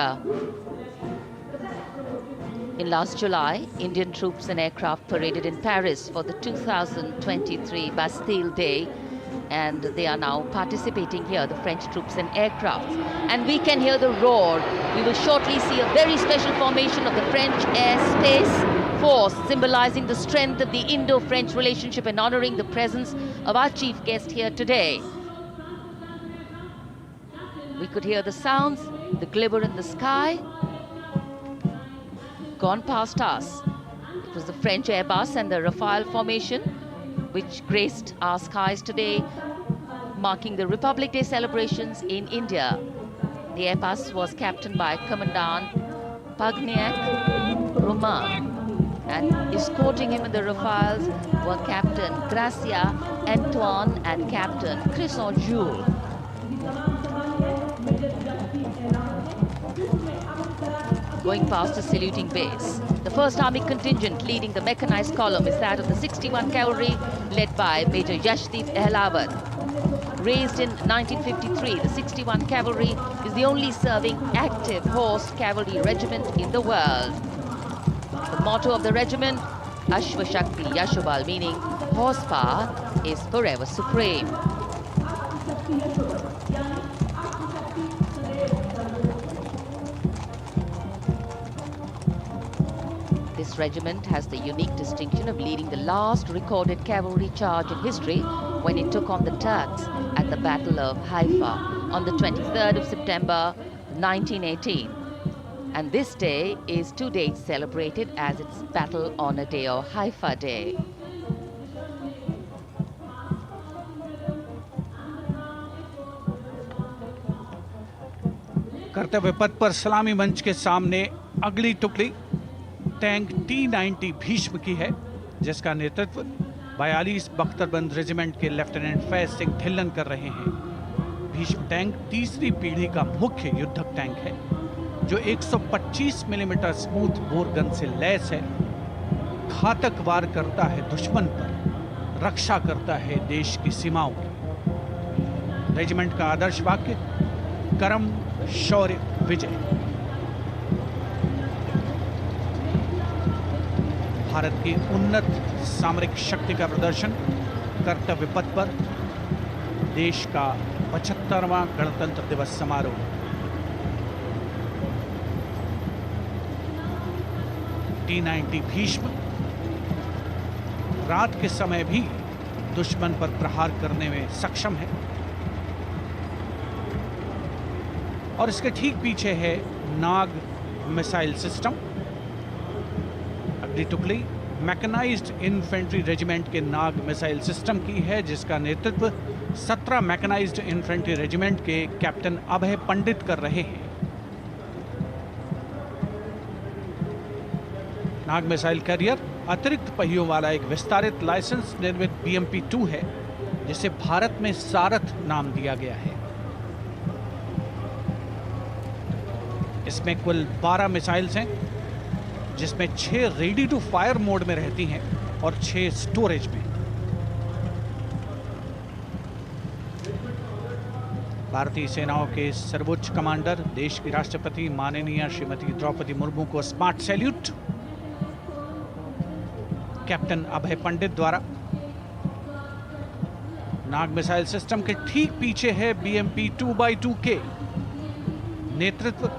in last July, Indian troops and aircraft paraded in Paris for the 2023 Bastille Day, and they are now participating here, the French troops and aircrafts. And we can hear the roar. We will shortly see a very special formation of the French Air Space Force, symbolizing the strength of the Indo-French relationship and honoring the presence of our chief guest here today. We could hear the sounds, the glimmer in the sky. gone past us. It was the French Airbus and the Rafale formation which graced our skies today, marking the Republic Day celebrations in India. The Airbus was captained by Commandant Pagniak Romain, and escorting him in the Rafales were Captain Gracia Antoine and Captain Crisson Jules. Going past the saluting base, the 1st Army contingent leading the mechanized column is that of the 61 Cavalry, led by Major Yashdeep Ehlawat. Raised in 1953, the 61 Cavalry is the only serving active horse cavalry regiment in the world. The motto of the regiment, Ashwa Shakti Yashobal, meaning horsepower is forever supreme. This regiment has the unique distinction of leading the last recorded cavalry charge in history when it took on the Turks at the Battle of Haifa on the 23rd of September 1918. And this day is to date celebrated as its Battle Honor Day or Haifa Day. कर्तव्य पथ पर सलामी मंच के सामने अगली टुकड़ी tank T-90 Bhishma की है, जिसका नेतृत्व 42 बख्तरबंद रेजिमेंट के लेफ्टिनेंट फैज सिंह ढिल्लन कर रहे हैं। भीष्म टैंक तीसरी पीढ़ी का मुख्य युद्धक टैंक है, जो 125 मिलीमीटर स्मूथ बोर गन से लैस है, घातक वार करता है दुश्मन पर, रक्षा करता है देश की सीमाओं की। रेजिमेंट का आदर्श वाक्य कर्म शौर्य विजय। भारत की उन्नत सामरिक शक्ति का प्रदर्शन कर्तव्य पथ पर देश का 75वां गणतंत्र दिवस समारोह। T-90 भीष्म रात के समय भी दुश्मन पर प्रहार करने में सक्षम है और इसके ठीक पीछे है नाग मिसाइल सिस्टम। अगली टुकड़ी मैकेनाइज्ड इन्फेंट्री रेजिमेंट के नाग मिसाइल सिस्टम की है, जिसका नेतृत्व 17 मैकेनाइज्ड इन्फेंट्री रेजिमेंट के कैप्टन अभय पंडित कर रहे हैं। नाग मिसाइल कैरियर अतिरिक्त पहियों वाला एक विस्तारित लाइसेंस निर्मित BMP-2 है, जिसे भारत में सारथ नाम दिया गया है। इसमें कुल 12 मिसाइल्स हैं, जिसमें 6 रेडी टू फायर मोड में रहती हैं और 6 स्टोरेज में। भारतीय सेनाओं के सर्वोच्च कमांडर देश की राष्ट्रपति माननीय श्रीमती द्रौपदी मुर्मू को स्मार्ट सैल्यूट कैप्टन अभय पंडित द्वारा। नाग मिसाइल सिस्टम के ठीक पीछे है BMP-2x2K। नेतृत्व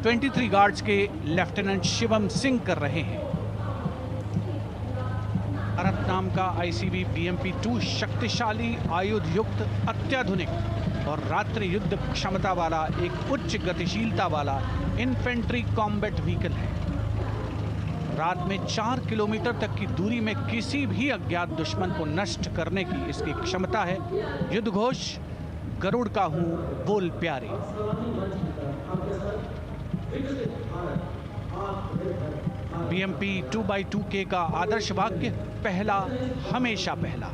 23 गार्ड्स के लेफ्टिनेंट शिवम सिंह कर रहे हैं। भारत नाम का ICV BMP-2 शक्तिशाली आयुध युक्त अत्याधुनिक और रात्रि युद्ध क्षमता वाला एक उच्च गतिशीलता वाला इन्फेंट्री कॉम्बैट व्हीकल है। रात में 4 किलोमीटर तक की दूरी में किसी भी अज्ञात दुश्मन को नष्ट करने की इसकी क्षमता है। युद्ध घोष गरुड़ का हूं बोल प्यारे। BMP-2x2K का आदर्श वाक्य पहला हमेशा पहला।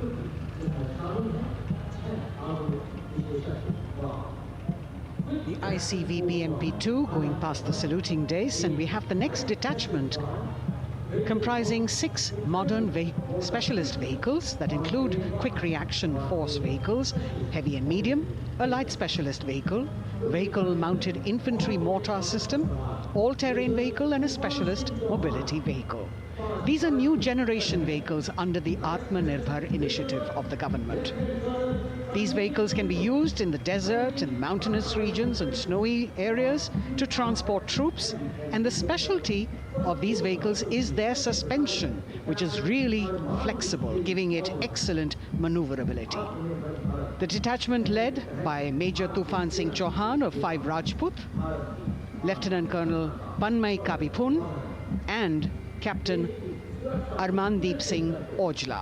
The ICV BMP-2 going past the saluting dais, and we have the next detachment comprising 6 modern specialist vehicles that include quick reaction force vehicles, heavy and medium, a light specialist vehicle, vehicle-mounted infantry mortar system, all-terrain vehicle, and a specialist mobility vehicle. These are new generation vehicles under the Atmanirbhar initiative of the government. These vehicles can be used in the desert and mountainous regions and snowy areas to transport troops, and the specialty of these vehicles is their suspension, which is really flexible, giving it excellent maneuverability. The detachment led by Major Tufan Singh Chauhan of 5 Rajput, Lieutenant Colonel Panmay Kabipun, and Captain Armandeep Singh Ojla.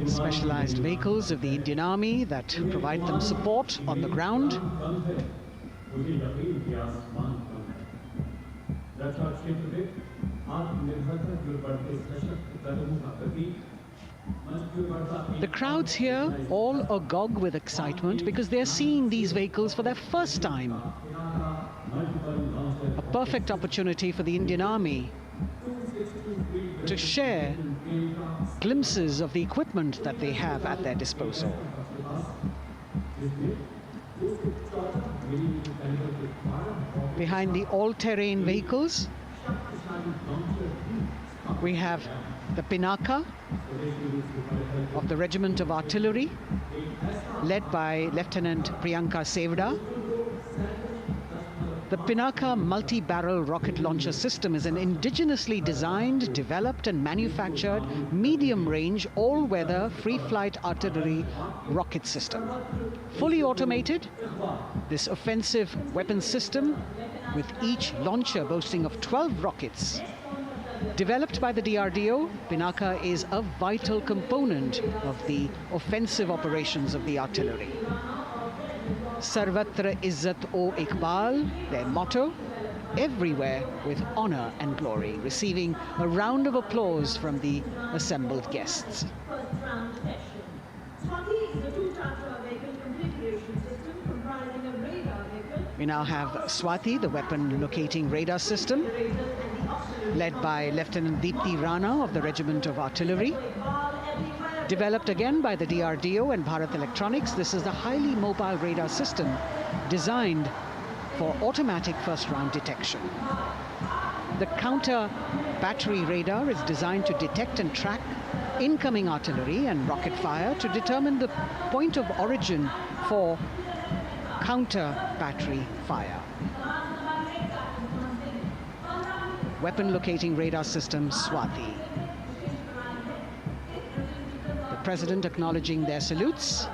Specialized vehicles of the Indian Army that provide them support on the ground. The crowds here all agog with excitement because they're seeing these vehicles for their first time. A perfect opportunity for the Indian Army to share glimpses of the equipment that they have at their disposal. Behind the all-terrain vehicles, we have the Pinaka of the Regiment of Artillery, led by Lieutenant Priyanka Sevda. The Pinaka multi-barrel rocket launcher system is an indigenously designed, developed and manufactured medium-range, all-weather, free-flight artillery rocket system. Fully automated, this offensive weapon system, with each launcher boasting of 12 rockets, developed by the DRDO, Pinaka is a vital component of the offensive operations of the artillery. Sarvatra Izzat O Iqbal, their motto, everywhere with honor and glory, receiving a round of applause from the assembled guests. We now have Swati, the weapon locating radar system, led by Lieutenant Deepthi Rana of the Regiment of Artillery. Developed again by the DRDO and Bharat Electronics, this is a highly mobile radar system designed for automatic first-round detection. The counter battery radar is designed to detect and track incoming artillery and rocket fire to determine the point of origin for counter battery fire. Weapon locating radar system Swati. The President acknowledging their salutes,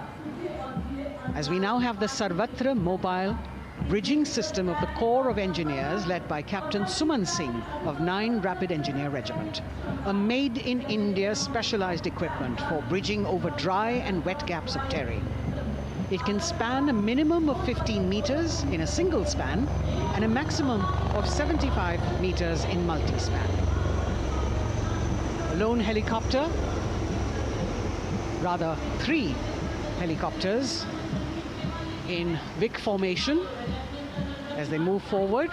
as we now have the Sarvatra mobile bridging system of the Corps of Engineers, led by Captain Suman Singh of 9 Rapid Engineer Regiment, a made-in-India specialized equipment for bridging over dry and wet gaps of terrain. It can span a minimum of 15 meters in a single span and a maximum of 75 meters in multi-span. A lone helicopter, rather 3 helicopters in Vic formation as they move forward,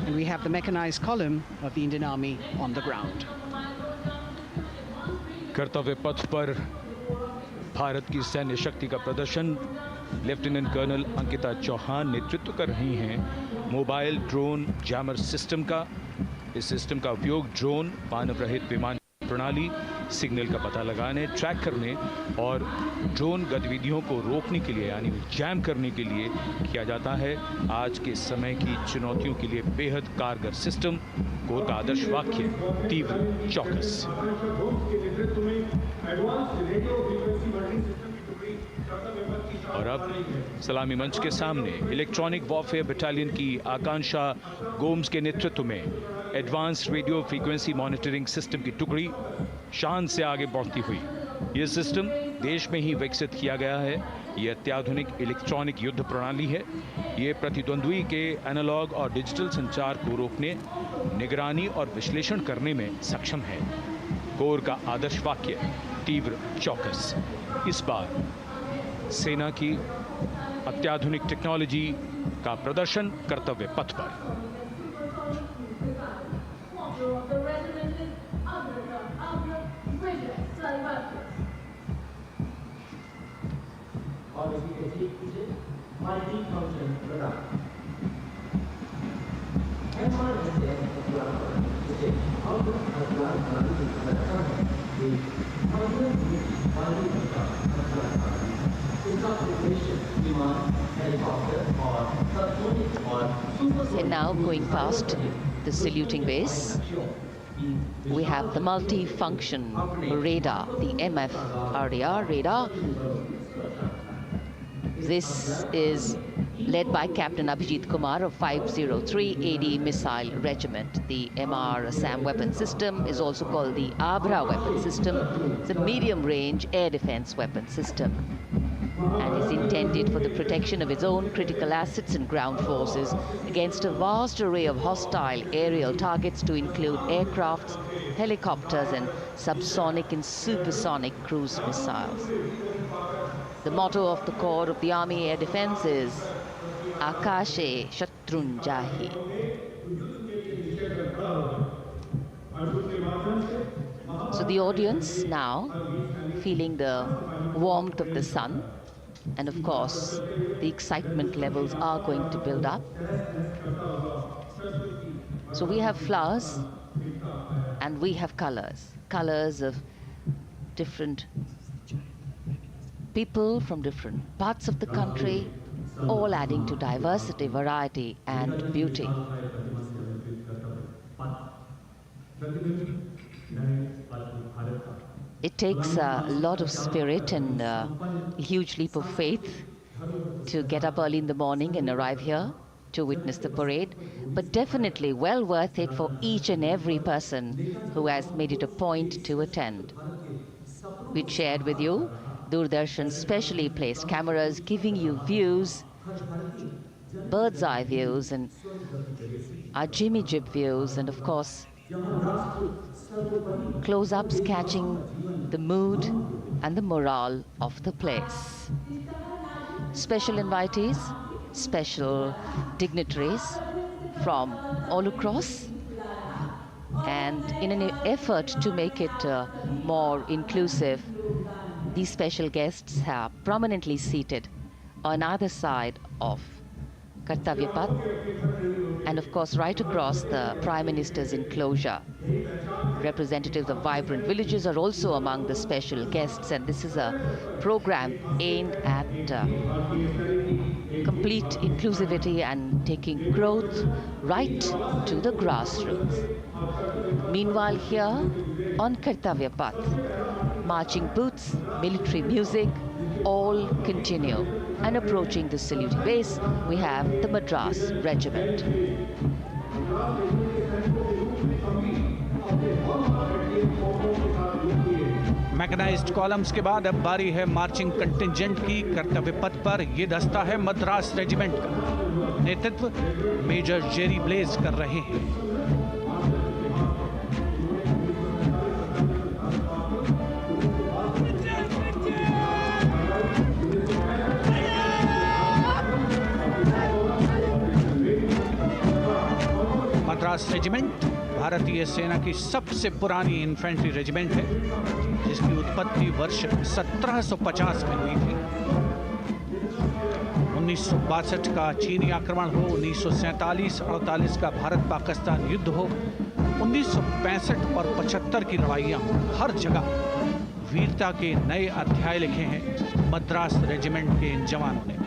and we have the mechanized column of the Indian Army on the ground. कर्तव्य पथ पर भारत की सैन्य शक्ति का प्रदर्शन lieutenant colonel Ankita Chauhan नेतृत्व कर रही हैं मोबाइल ड्रोन जैमर सिस्टम का। इस सिस्टम का उपयोग ड्रोन, मानव रहित विमान प्रणाली, सिग्नल का पता लगाने, ट्रैक करने और ड्रोन गतिविधियों को रोकने के लिए यानी जैम करने के लिए किया जाता है। आज के समय की चुनौतियों के लिए बेहद कारगर सिस्टम। कोर का आदर्श वाक्य तीव्र चौकस। और अब सलामी मंच के सामने इलेक्ट्रॉनिक वॉरफेयर बटालियन की आकांक्षा गोम्स के नेतृत्व में advance radio frequency monitoring system की टुकड़ी शान से आगे बढ़ती हुई। यह सिस्टम देश में ही विकसित किया गया है। यह अत्याधुनिक इलेक्ट्रॉनिक युद्ध प्रणाली है। ये प्रतिद्वंद्वी के एनालॉग और डिजिटल संचार को रोकने, निगरानी और विश्लेषण करने में सक्षम है। कोर का आदर्श वाक्य तीव्र चौकस। इस बार सेना की अत्याधुनिक टेक्नोलॉजी का प्रदर्शन कर्तव्य पथ पर। And now going past the saluting base, we have the multi-function radar, the MFRDR radar. This is led by Captain Abhijit Kumar of 503 AD Missile Regiment. The MR Assam weapon system is also called the Abra weapon system. It's a medium-range air defense weapon system and is intended for the protection of its own critical assets and ground forces against a vast array of hostile aerial targets to include aircrafts, helicopters and subsonic and supersonic cruise missiles. The motto of the Corps of the Army Air Defense is Akashe Shatrun Jahi. So the audience now feeling the warmth of the sun, and of course the excitement levels are going to build up. So we have flowers and we have colors of different people from different parts of the country, all adding to diversity, variety and beauty. It takes a lot of spirit and a huge leap of faith to get up early in the morning and arrive here to witness the parade, but definitely well worth it for each and every person who has made it a point to attend. We shared with you Doordarshan's specially placed cameras giving you views, bird's eye views and our Jimmy Jib views, and of course close-ups catching the mood and the morale of the place. Special invitees, special dignitaries from all across, and in an effort to make it more inclusive, these special guests are prominently seated on either side of Kartavya Path, and of course right across the Prime Minister's enclosure. Representatives of vibrant villages are also among the special guests, and this is a program aimed at complete inclusivity and taking growth right to the grassroots. Meanwhile, here on Kartavya Path, marching boots, military music, all continue. And approaching the saluting base, we have the Madras Regiment. Mechanised columns के बाद अब बारी है marching contingent की। कर्तव्य पथ पर ये दस्ता है मद्रास रेजिमेंट का। नेतृत्व मेजर जेरी ब्लेज कर रहे हैं। मद्रास रेजिमेंट भारतीय सेना की सबसे पुरानी इन्फेंट्री रेजिमेंट है, जिसकी उत्पत्ति वर्ष 1750 में हुई थी। 1962 का चीनी आक्रमण हो, 1947-48 का भारत पाकिस्तान युद्ध हो, 1965 और 75 की लड़ाइयां हो, हर जगह वीरता के नए अध्याय लिखे हैं मद्रास रेजिमेंट के इन जवानों ने।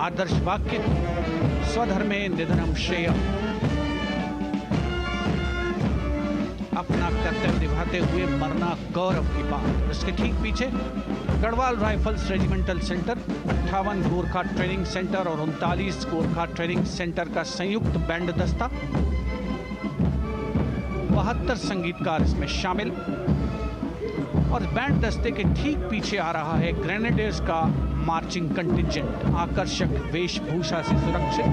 आदर्श वाक्य स्वधर्मे निधनम श्रेयः, अपना कर्तव्य निभाते हुए मरना गौरव की बात। इसके ठीक पीछे Garhwal rifles regimental centre, 58 Gorkha training centre और 39 गोरखा ट्रेनिंग सेंटर का संयुक्त बैंड दस्ता, 72 संगीतकार इसमें शामिल। और बैंड दस्ते के ठीक पीछे आ रहा है ग्रेनेडियर्स का मार्चिंग कंटिंजेंट, आकर्षक वेशभूषा से सुरक्षित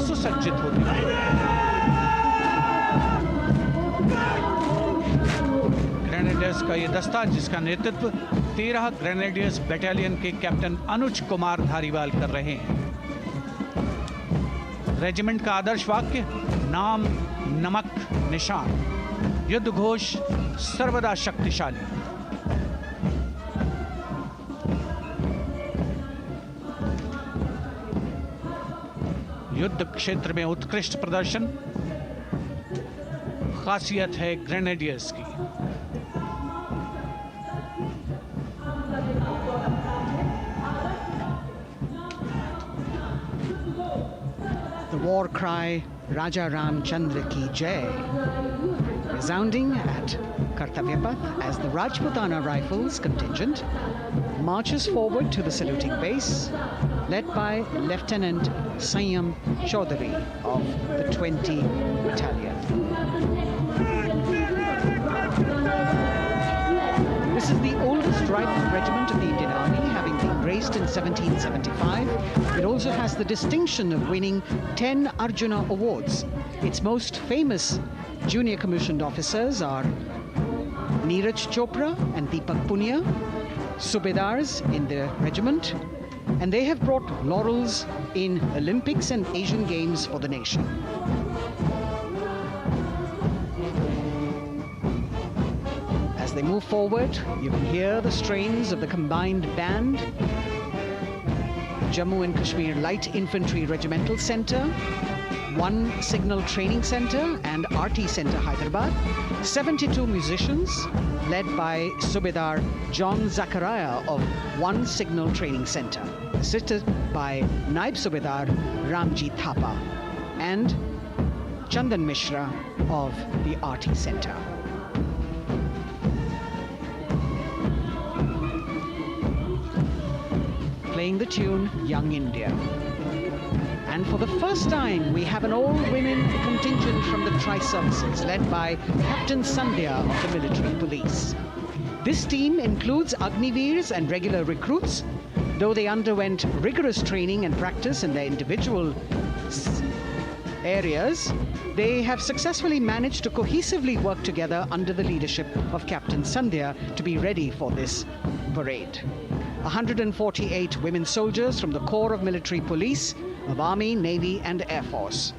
सुसज्जित होते हैं। ग्रेनेडियर्स का ये दस्ता, जिसका नेतृत्व 13 ग्रेनेडियर्स बटालियन के कैप्टन अनुज कुमार धारीवाल कर रहे हैं। रेजिमेंट का आदर्श वाक्य नाम नमक निशान, युद्ध घोष सर्वदा शक्तिशाली। युद्ध क्षेत्र में उत्कृष्ट प्रदर्शन खासियत है ग्रेनेडियर्स की। the war cry Raja Ramchandra Ki Jai, resounding at Kartavya Path as the Rajputana Rifles contingent marches forward to the saluting base, led by Lieutenant Sanyam Chaudhary of the 20 Battalion. This is the oldest rifle regiment of the Indian Army, having been raised in 1775. It also has the distinction of winning 10 Arjuna Awards. Its most famous junior commissioned officers are Neeraj Chopra and Deepak Punia, Subedars in the regiment, and they have brought laurels in Olympics and Asian Games for the nation. As they move forward, you can hear the strains of the combined band. Jammu and Kashmir Light Infantry Regimental Centre, 1 Signal Training Centre and RT Centre Hyderabad, 72 musicians led by Subedar John Zachariah of 1 Signal Training Centre, assisted by Naib Subedar Ramji Thapa and Chandan Mishra of the RT Centre. Playing the tune Young India. And for the first time, we have an all-women contingent from the Tri-Services, led by Captain Sandhya of the Military Police. This team includes Agniveers and regular recruits. Though they underwent rigorous training and practice in their individual areas, they have successfully managed to cohesively work together under the leadership of Captain Sandhya to be ready for this parade. 148 women soldiers from the Corps of Military Police of Army, Navy and Air Force.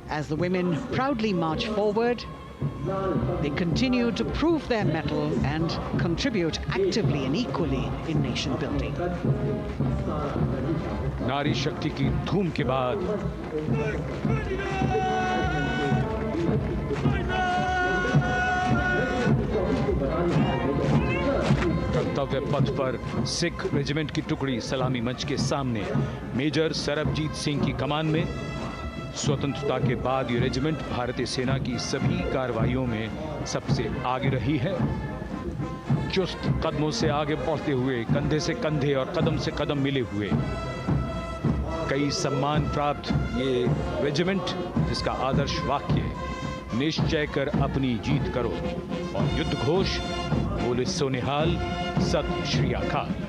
As the women proudly march forward, they continue to prove their mettle and contribute actively and equally in nation building. नारी शक्ति की धूम के बाद कर्तव्य पथ पर Sikh regiment की टुकड़ी सलामी मंच के सामने मेजर सरबजीत सिंह की कमान में। स्वतंत्रता के बाद ये रेजिमेंट भारतीय सेना की सभी कार्रवाइयों में सबसे आगे रही है। चुस्त कदमों से आगे बढ़ते हुए, कंधे से कंधे और कदम से कदम मिले हुए, कई सम्मान प्राप्त ये रेजिमेंट, जिसका आदर्श वाक्य निश्चय कर अपनी जीत करो और युद्ध घोष बोले सोनिहाल सत श्री अकाल।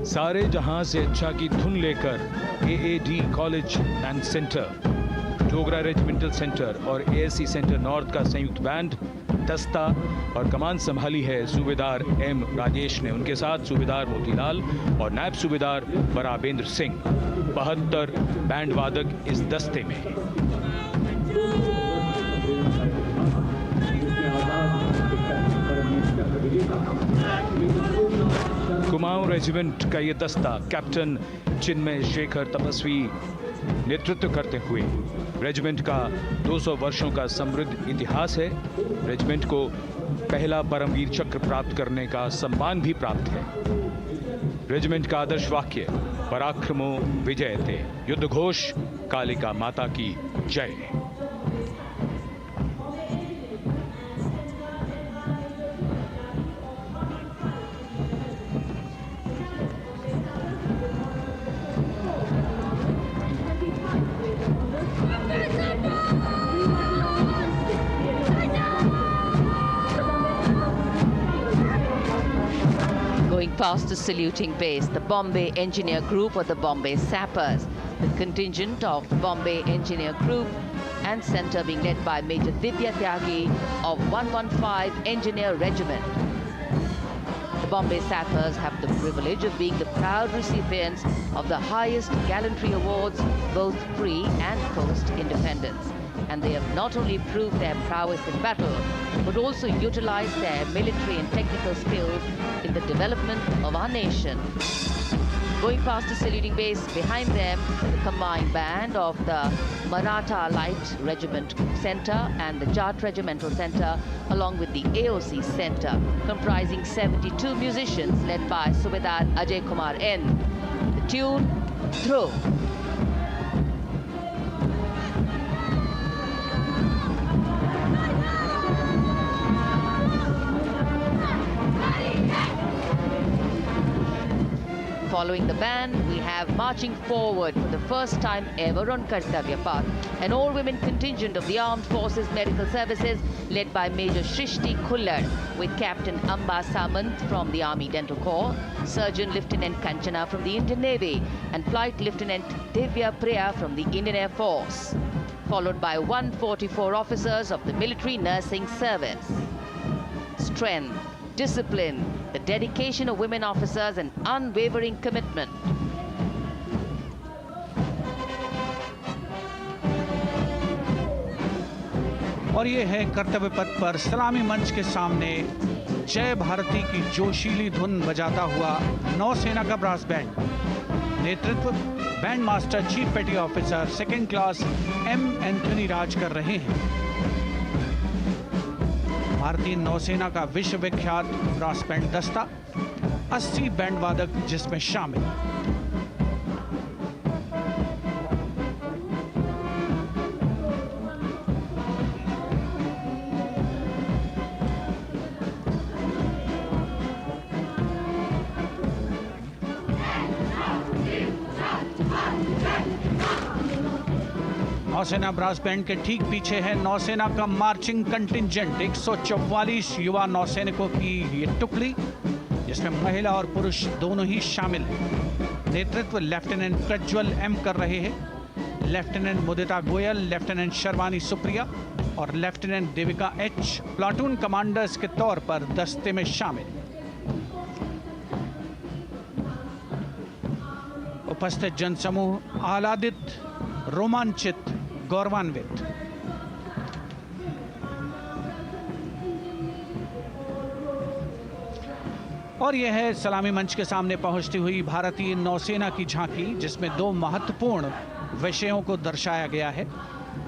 सारे जहां से अच्छा की धुन लेकर AAD college and centre, Dogra regimental centre और ASC सेंटर नॉर्थ का संयुक्त बैंड, दस्ता और कमान संभाली है सूबेदार M राजेश ने। उनके साथ सूबेदार मोतीलाल और नायब सूबेदार बराबेंद्र सिंह, 72 बैंड वादक इस दस्ते में। कुमाऊं रेजिमेंट का ये दस्ता कैप्टन चिन्मय शेखर तपस्वी नेतृत्व करते हुए, रेजिमेंट का 200 वर्षों का समृद्ध इतिहास है। रेजिमेंट को पहला परमवीर चक्र प्राप्त करने का सम्मान भी प्राप्त है। रेजिमेंट का आदर्श वाक्य पराक्रमो विजयते, युद्ध घोष कालिका माता की जय। Going past the saluting base, the Bombay Engineer Group or the Bombay Sappers, the contingent of the Bombay Engineer Group and Centre being led by Major Divya Tyagi of 115 Engineer Regiment. The Bombay Sappers have the privilege of being the proud recipients of the highest gallantry awards, both pre and post independence. and they have not only proved their prowess in battle, but also utilized their military and technical skills in the development of our nation. Going past the saluting base, behind them, the combined band of the Maratha Light Regiment Center and the Jat Regimental Center, along with the AOC Center, comprising 72 musicians led by Subedar Ajay Kumar N. The tune, Dhruv. Following the band, we have marching forward for the first time ever on Kartavya Path, an all-women contingent of the Armed Forces Medical Services led by Major Shrishti Khullar, with Captain Amba Samant from the Army Dental Corps, Surgeon Lieutenant Kanchana from the Indian Navy, and Flight Lieutenant Divya Priya from the Indian Air Force, followed by 144 officers of the Military Nursing Service. Strength, discipline, the dedication of women officers, and unwavering commitment. और ये है कर्तव्य पथ पर सलामी मंच के सामने जय भारती की जोशीली धुन बजाता हुआ नौसेना का ब्रास बैंड। नेतृत्व band master chief petty officer second class M Anthony Raj कर रहे हैं। भारतीय नौसेना का विश्व विख्यात ब्रास बैंड दस्ता, 80 बैंड वादक जिसमें शामिल। नौसेना ब्रास बैंड के ठीक पीछे है नौसेना का मार्चिंग कंटिंजेंट, 144 युवा नौसैनिकों की ये टुकड़ी, जिसमें महिला और पुरुष दोनों ही शामिल हैं। नेतृत्व लेफ्टिनेंट प्रज्वल एम कर रहे हैं। लेफ्टिनेंट मुदिता गोयल, लेफ्टिनेंट शर्वानी सुप्रिया और lieutenant Devika H platoon commanders के तौर पर दस्ते में शामिल। उपस्थित जनसमूह आह्लादित, रोमांचित, गौरवान्वित। और यह है सलामी मंच के सामने पहुंचती हुई भारतीय नौसेना की झांकी, जिसमें दो महत्वपूर्ण विषयों को दर्शाया गया है।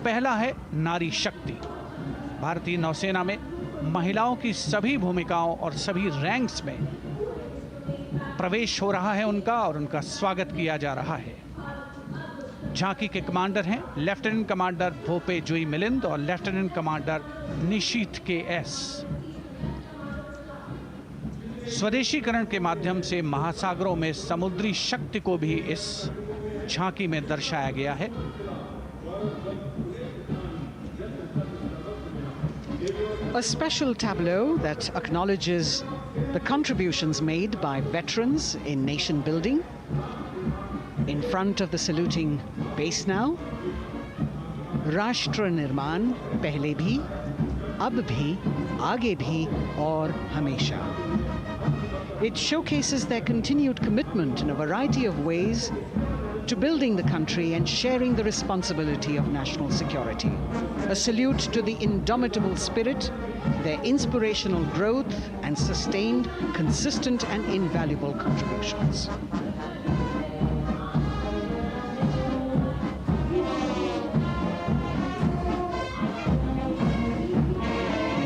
पहला है नारी शक्ति। भारतीय नौसेना में महिलाओं की सभी भूमिकाओं और सभी रैंक्स में प्रवेश हो रहा है उनका, और उनका स्वागत किया जा रहा है। झांकी के कमांडर हैं लेफ्टिनेंट कमांडर भोपे जुई मिलिंद और लेफ्टिनेंट कमांडर निशीथ के एस। स्वदेशीकरण के माध्यम से महासागरों में समुद्री शक्ति को भी इस झांकी में दर्शाया गया है। A special tableau that acknowledges the contributions made by veterans in nation building. In front of the saluting base now, राष्ट्र निर्माण पहले भी, अब भी, आगे भी और हमेशा. It showcases their continued commitment in a variety of ways to building the country and sharing the responsibility of national security. A salute to the indomitable spirit, their inspirational growth, and sustained, consistent, and invaluable contributions.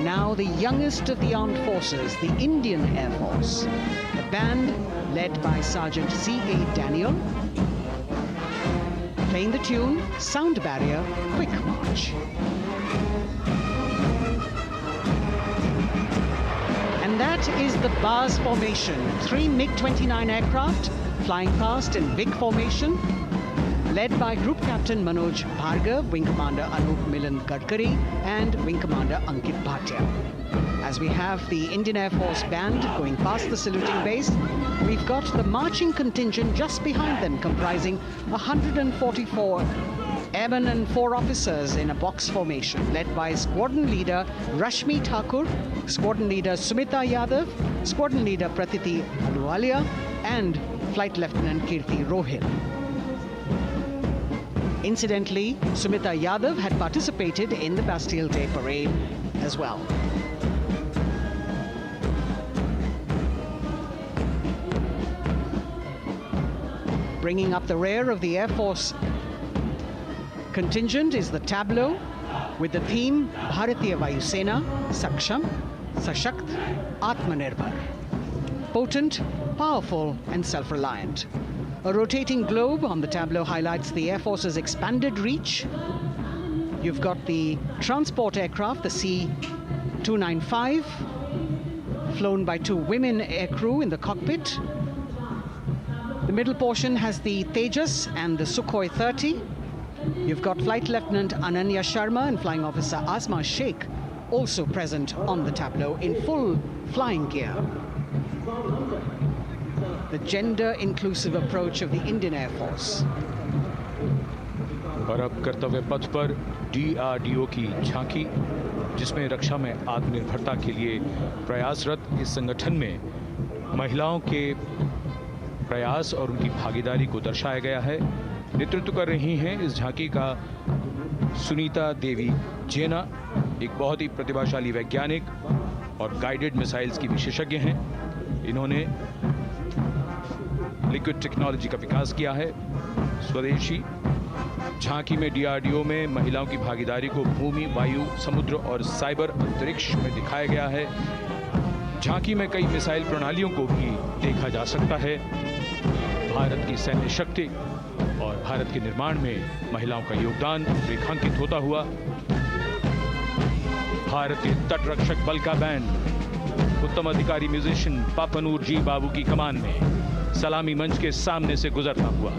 Now the youngest of the armed forces, the Indian Air Force, the band led by Sergeant C.A. Daniel, playing the tune Sound Barrier Quick March. And that is the bars formation, 3 MiG-29 aircraft flying past in big formation, led by Group Captain Manoj Bhargav, Wing Commander Anup Milind Gadkari, and Wing Commander Ankit Bhatia. As we have the Indian Air Force band going past the saluting base, we've got the marching contingent just behind them, comprising 144 airmen and 4 officers in a box formation, led by Squadron Leader Rashmi Thakur, Squadron Leader Sumita Yadav, Squadron Leader Pratiti Aluwalia, and Flight Lieutenant Kirti Rohil. Incidentally, Sumita Yadav had participated in the Bastille Day parade as well. Bringing up the rear of the Air Force contingent is the tableau with the theme Bharatiya Vayu Sena, Saksham, Sashakt, Atmanirbhar. Potent, powerful and self-reliant. A rotating globe on the tableau highlights the Air Force's expanded reach. You've got the transport aircraft, the C-295, flown by 2 women aircrew in the cockpit. The middle portion has the Tejas and the Sukhoi 30. You've got Flight Lieutenant Ananya Sharma and Flying Officer Asma Sheikh also present on the tableau in full flying gear. The gender-inclusive approach of the Indian Air Force. और अब कर्तव्य पथ पर DRDO की झांकी, जिसमें रक्षा में आत्मनिर्भरता के लिए प्रयासरत इस संगठन में महिलाओं के प्रयास और उनकी भागीदारी को दर्शाया गया है। नेतृत्व कर रही हैं इस झांकी का सुनीता देवी जेना, एक बहुत ही प्रतिभाशाली वैज्ञानिक और गाइडेड मिसाइल्स की विशेषज्ञ हैं। इन्होंने लिक्विड टेक्नोलॉजी का विकास किया है, स्वदेशी। झांकी में DRDO में महिलाओं की भागीदारी को भूमि, वायु, समुद्र और साइबर अंतरिक्ष में दिखाया गया है। झांकी में कई मिसाइल प्रणालियों को भी देखा जा सकता है। भारत की सैन्य शक्ति और भारत के निर्माण में महिलाओं का योगदान रेखांकित होता हुआ भारतीय तटरक्षक बल का बैंड उत्तम अधिकारी म्यूजिशियन पापनूर जी बाबू की कमान में सलामी मंच के सामने से गुजरता हुआ।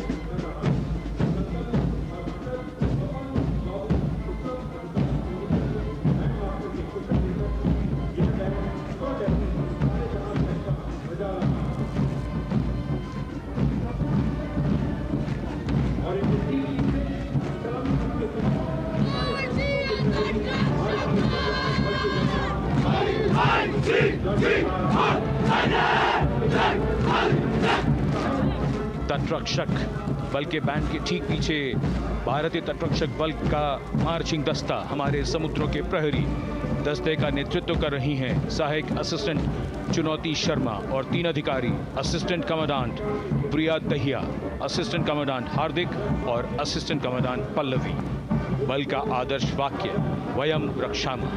तटरक्षक बल के बैंड के ठीक पीछे भारतीय तटरक्षक बल का मार्चिंग दस्ता, हमारे समुद्रों के प्रहरी दस्ते का नेतृत्व कर रही हैं सहायक असिस्टेंट चुनौती शर्मा और 3 अधिकारी, असिस्टेंट कमांडेंट प्रिया दहिया, असिस्टेंट कमांडेंट हार्दिक और असिस्टेंट कमांडेंट पल्लवी। बल का आदर्श वाक्य वयम रक्षामः,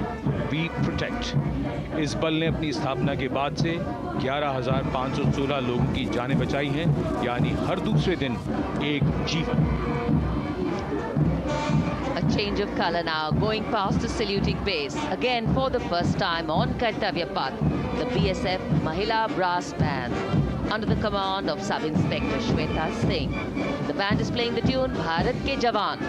वी प्रोटेक्ट। इस बल ने अपनी स्थापना के बाद से 11,516 लोगों की जानें बचाई हैं, यानी हर दूसरे दिन एक जीवन। A change of color now, going past the saluting base. Again, for the first time on Kartavya Path, the BSF Mahila Brass Band, under the command of Sub-Inspector Shweta Singh. The band is playing the tune Bharat Ke Jawan.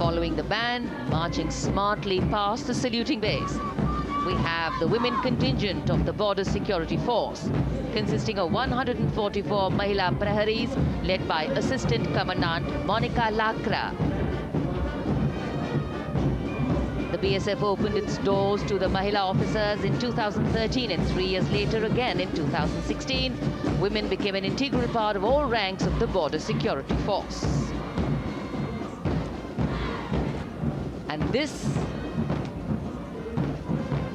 Following the band, marching smartly past the saluting base, we have the women contingent of the Border Security Force, consisting of 144 Mahila Praharis, led by Assistant Commandant Monica Lakra. The BSF opened its doors to the Mahila officers in 2013, and 3 years later again in 2016, women became an integral part of all ranks of the Border Security Force. And this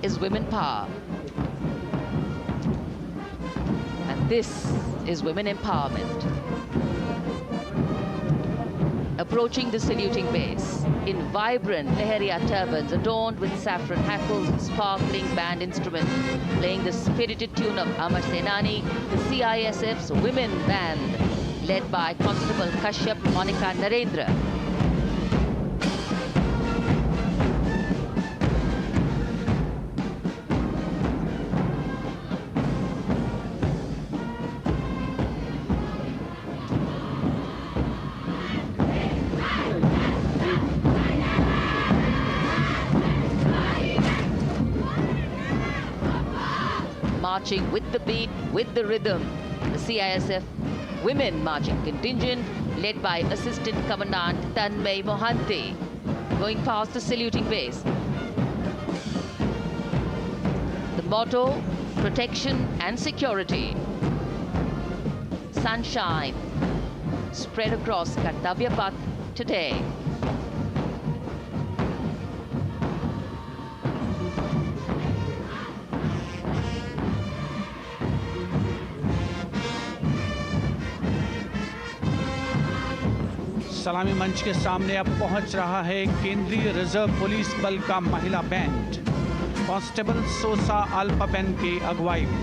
is women power. And this is women empowerment. Approaching the saluting base in vibrant Leheria turbans adorned with saffron hackles and sparkling band instruments, playing the spirited tune of Amar Senani, the CISF's women band, led by Constable Kashyap Monica Narendra. marching with the beat, with the rhythm. The CISF Women Marching Contingent, led by Assistant Commandant Tanmay Mohanty, going past the saluting base. The motto, protection and security. Sunshine spread across Kartavya Path today. सलामी मंच के सामने अब पहुंच रहा है केंद्रीय reserve police बल का महिला बैंड, कांस्टेबल सोसा अल्पापेन की अगुवाई में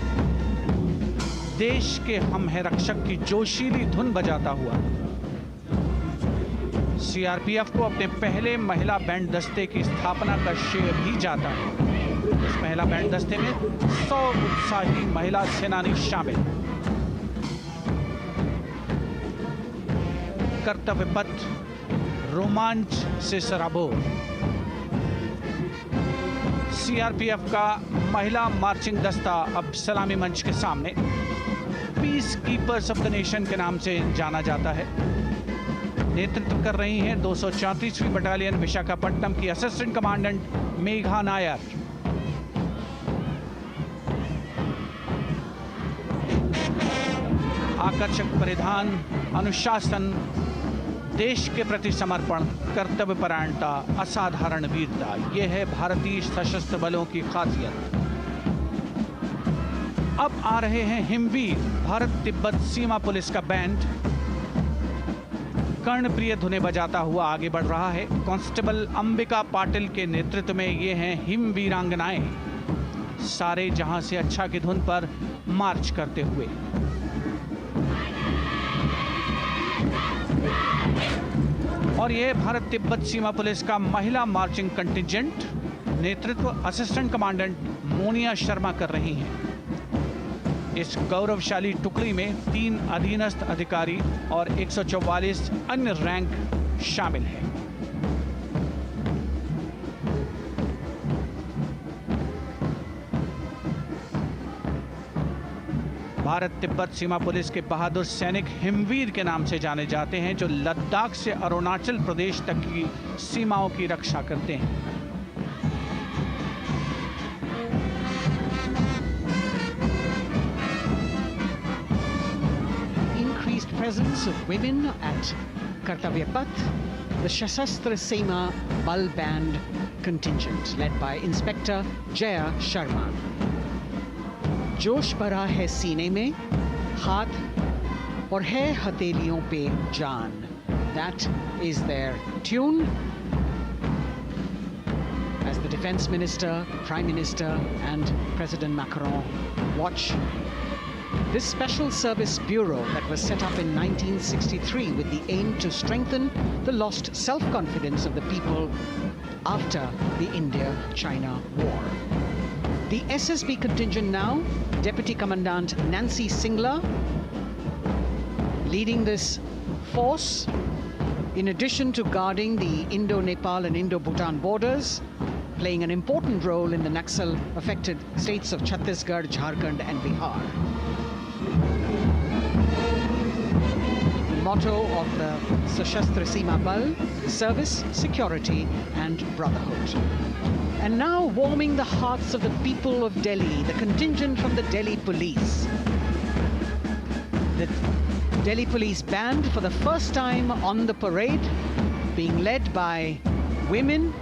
देश के हम है रक्षक की जोशीली धुन बजाता हुआ सीआरपीएफ को अपने पहले महिला बैंड दस्ते की स्थापना का श्रेय भी जाता है। इस महिला बैंड दस्ते में 100 उत्साही महिला सेनानी शामिल। कर्तव्य पथ रोमांच से सराबोर। सीआरपीएफ का महिला मार्चिंग दस्ता अब सलामी मंच के सामने peace keepers of the nation के नाम से जाना जाता है। नेतृत्व कर रही हैं 234वीं बटालियन विशाखापट्टनम की असिस्टेंट कमांडेंट मेघा नायर। आकर्षक परिधान, अनुशासन, देश के प्रति समर्पण, कर्तव्य परायणता, असाधारण वीरता, यह है भारतीय सशस्त्र बलों की खासियत। अब आ रहे हैं हिमवीर भारत तिब्बत सीमा पुलिस का बैंड कर्णप्रिय धुनें बजाता हुआ आगे बढ़ रहा है। कांस्टेबल अंबिका पाटिल के नेतृत्व में ये हैं हिमवीरांगनाएं, सारे जहां से अच्छा की धुन पर मार्च करते हुए। और यह भारत तिब्बत सीमा पुलिस का महिला मार्चिंग कंटिजेंट, नेतृत्व असिस्टेंट कमांडेंट मोनिया शर्मा कर रही हैं। इस गौरवशाली टुकड़ी में 3 अधीनस्थ अधिकारी और 144 अन्य रैंक शामिल हैं। भारत तिब्बत सीमा पुलिस के बहादुर सैनिक हिमवीर के नाम से जाने जाते हैं, जो लद्दाख से अरुणाचल प्रदेश तक की सीमाओं की रक्षा करते हैं। Increased presence of women at Kartavya Path, the Shasastra Seema Bal Band contingent led by Inspector Jaya Sharma. जोश भरा है सीने में, हाथ और है हथेलियों पे जान. That is their tune. As the Defense Minister, Prime Minister and President Macron watch this Special Service Bureau that was set up in 1963 with the aim to strengthen the lost self-confidence of the people after the India-China War. The SSB contingent now, Deputy Commandant Nancy Singla, leading this force, in addition to guarding the Indo-Nepal and Indo-Bhutan borders, playing an important role in the Naxal-affected states of Chhattisgarh, Jharkhand and Bihar. The motto of the Sashastra Seema Bal, service, security and brotherhood. And now warming the hearts of the people of Delhi, the contingent from the Delhi Police. The Delhi Police Band for the first time on the parade, being led by women,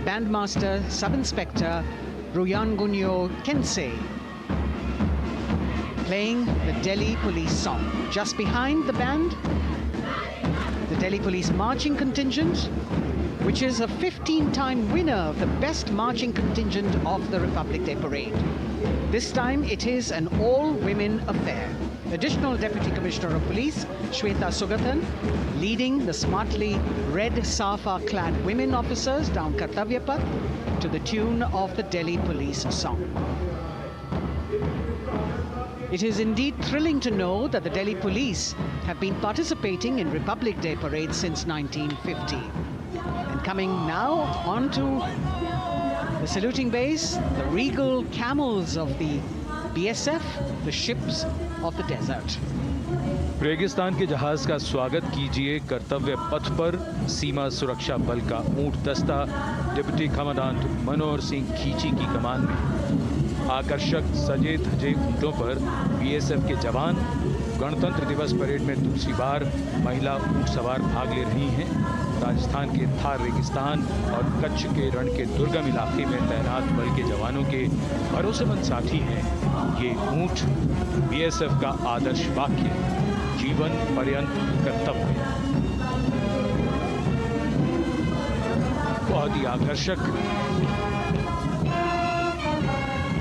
Bandmaster Sub-Inspector Ruyangunyo Kensei, playing the Delhi Police song. Just behind the band, the Delhi Police Marching Contingent, which is a 15-time winner of the best marching contingent of the Republic Day Parade. This time it is an all-women affair. Additional Deputy Commissioner of Police, Shweta Sugathan, leading the smartly red safa-clad women officers down Kartavya Path to the tune of the Delhi Police song. It is indeed thrilling to know that the Delhi Police have been participating in Republic Day parades since 1950. And coming now on to the the saluting base, the regal camels of the BSF, the ships of the desert. रेगिस्तान के जहाज का स्वागत कीजिए कर्तव्य पथ पर सीमा सुरक्षा बल का ऊंट दस्ता डिप्टी कमांडेंट मनोहर सिंह खींची की कमान में। आकर्षक सजे धजे ऊंटों पर बीएसएफ के जवान। गणतंत्र दिवस परेड में दूसरी बार महिला ऊंट सवार भाग ले रही हैं। राजस्थान के थार रेगिस्तान और कच्छ के रण के दुर्गम इलाके में तैनात बल के जवानों के भरोसेमंद साथी हैं। ये ऊंट बीएसएफ का आदर्श वाक्य, जीवन पर्यंत कर्तव्य। बहुत ही आकर्षक